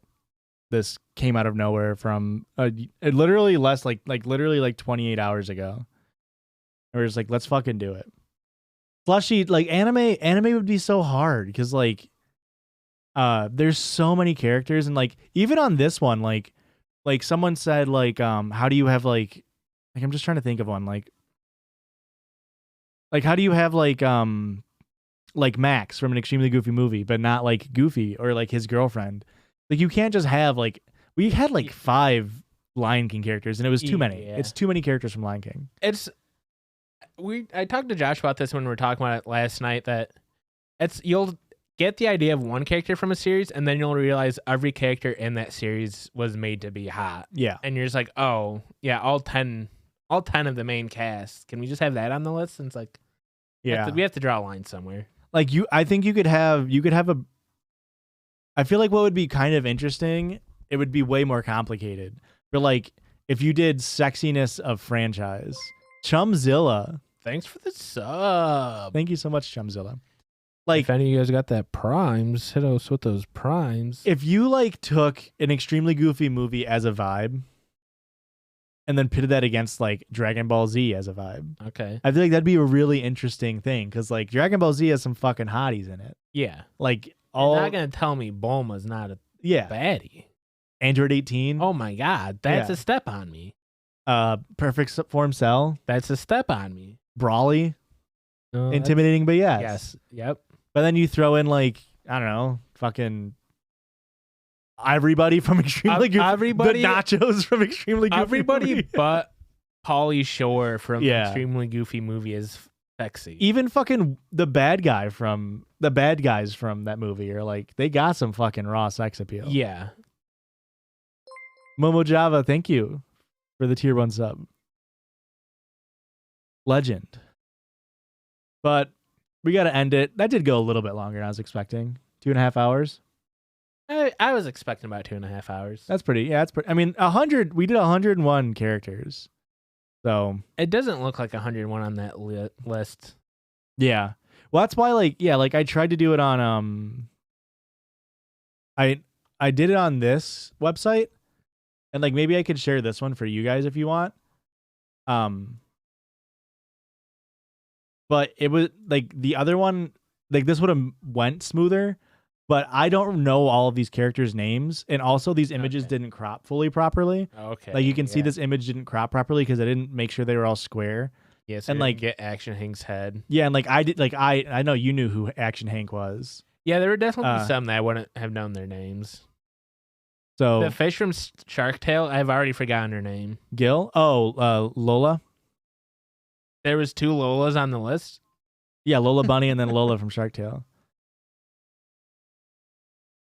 this came out of nowhere from literally literally like 28 hours ago. We're just like, let's fucking do it. Slushy, like anime would be so hard because like there's so many characters, and like even on this one, like someone said like how do you have like I'm just trying to think of one like how do you have like Max from an extremely goofy movie but not like Goofy or like his girlfriend. Like you can't just have like we had like 5 Lion King characters and it was too many. It's too many characters from Lion King. I talked to Josh about this when we were talking about it last night, that you'll get the idea of one character from a series and then you'll realize every character in that series was made to be hot. Yeah. And you're just like, oh yeah, all 10 of the main cast. Can we just have that on the list? And it's like, yeah, we have to draw a line somewhere. Like I think you could have I feel like what would be kind of interesting, it would be way more complicated. But like if you did sexiness of franchise, Chumzilla. Thanks for the sub. Thank you so much, Chumzilla. Like if any of you guys got that primes, hit us with those primes. If you like took an extremely goofy movie as a vibe and then pitted that against like Dragon Ball Z as a vibe. Okay. I feel like that'd be a really interesting thing because like Dragon Ball Z has some fucking hotties in it. Yeah. Like you're not gonna tell me Bulma's not a baddie. Android 18. Oh my god, that's a step on me. Perfect Form Cell. That's a step on me. Brawly. Intimidating, but yes. Yes. Yep. But then you throw in like, I don't know, fucking everybody from Extremely Goofy. Everybody, the nachos from Extremely Goofy. Everybody movie. but Pauly Shore from Extremely Goofy movie is sexy. Even fucking the bad guys from that movie are like, they got some fucking raw sex appeal. Yeah. Momo Java, thank you for the tier 1 sub. Legend. But we got to end it. That did go a little bit longer than I was expecting. 2.5 hours. I was expecting about 2.5 hours. That's pretty. Yeah, that's pretty. I mean, 100. We did 101 characters. So it doesn't look like 101 on that list. Yeah. Well, that's why. Like, yeah, like I tried to do it on. I did it on this website, and like maybe I could share this one for you guys if you want. But it was like the other one, like this would have went smoother, but I don't know all of these characters' names. And also these images didn't crop fully properly. Okay. Like you can see this image didn't crop properly because I didn't make sure they were all square. Yes. And like get Action Hank's head. Yeah. And like I did, like I know you knew who Action Hank was. Yeah. There were definitely some that I wouldn't have known their names. So the fish from Shark Tale, I've already forgotten her name. Gill? Oh, Lola. There was 2 Lolas on the list. Yeah, Lola Bunny and then Lola from Shark Tale.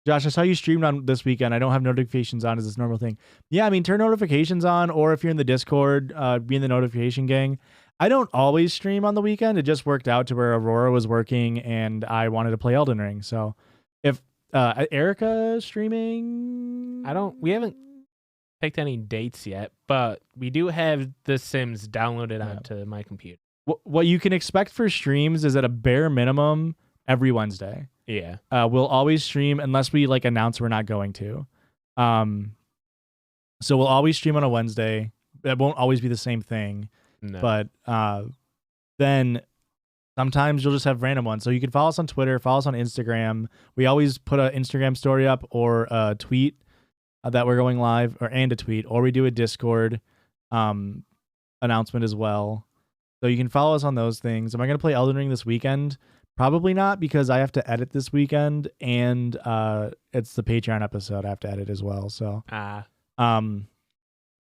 Josh, I saw you streamed on this weekend. I don't have notifications on. Is this a normal thing? Yeah, I mean, turn notifications on, or if you're in the Discord, be in the notification gang. I don't always stream on the weekend. It just worked out to where Aurora was working and I wanted to play Elden Ring. So if Erica streaming, we haven't picked any dates yet, but we do have The Sims downloaded onto my computer. What you can expect for streams is at a bare minimum every Wednesday. Yeah. We'll always stream unless we like announce we're not going to. So we'll always stream on a Wednesday. It won't always be the same thing. No. But then sometimes you'll just have random ones. So you can follow us on Twitter, follow us on Instagram. We always put an Instagram story up or a tweet that we're going live, and a tweet, or we do a Discord announcement as well. So you can follow us on those things. Am I going to play Elden Ring this weekend? Probably not, because I have to edit this weekend, and it's the Patreon episode I have to edit as well. So,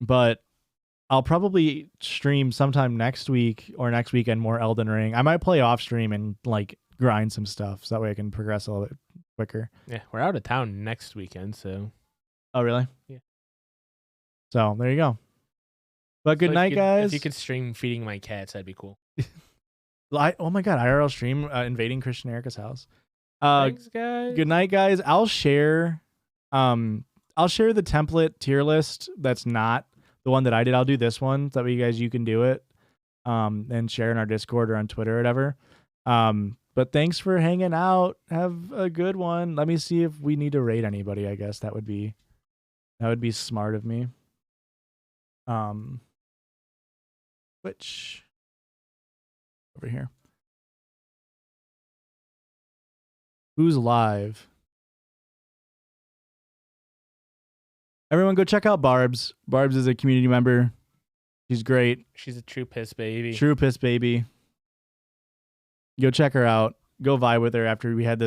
but I'll probably stream sometime next week or next weekend more Elden Ring. I might play off stream and like grind some stuff, so that way I can progress a little bit quicker. Yeah, we're out of town next weekend, so. Oh, really? Yeah. So there you go. But good night, guys. If you could stream feeding my cats, that'd be cool. Oh my god, IRL stream invading Christian Erica's house. Thanks, guys. Good night, guys. I'll share the template tier list that's not the one that I did. I'll do this one so that way you can do it and share in our Discord or on Twitter or whatever. But thanks for hanging out. Have a good one. Let me see if we need to rate anybody. I guess that would be smart of me. Which over here. Who's live? Everyone go check out Barb's. Barb's is a community member. She's great. She's a true piss baby. True piss baby. Go check her out. Go vibe with her after we had this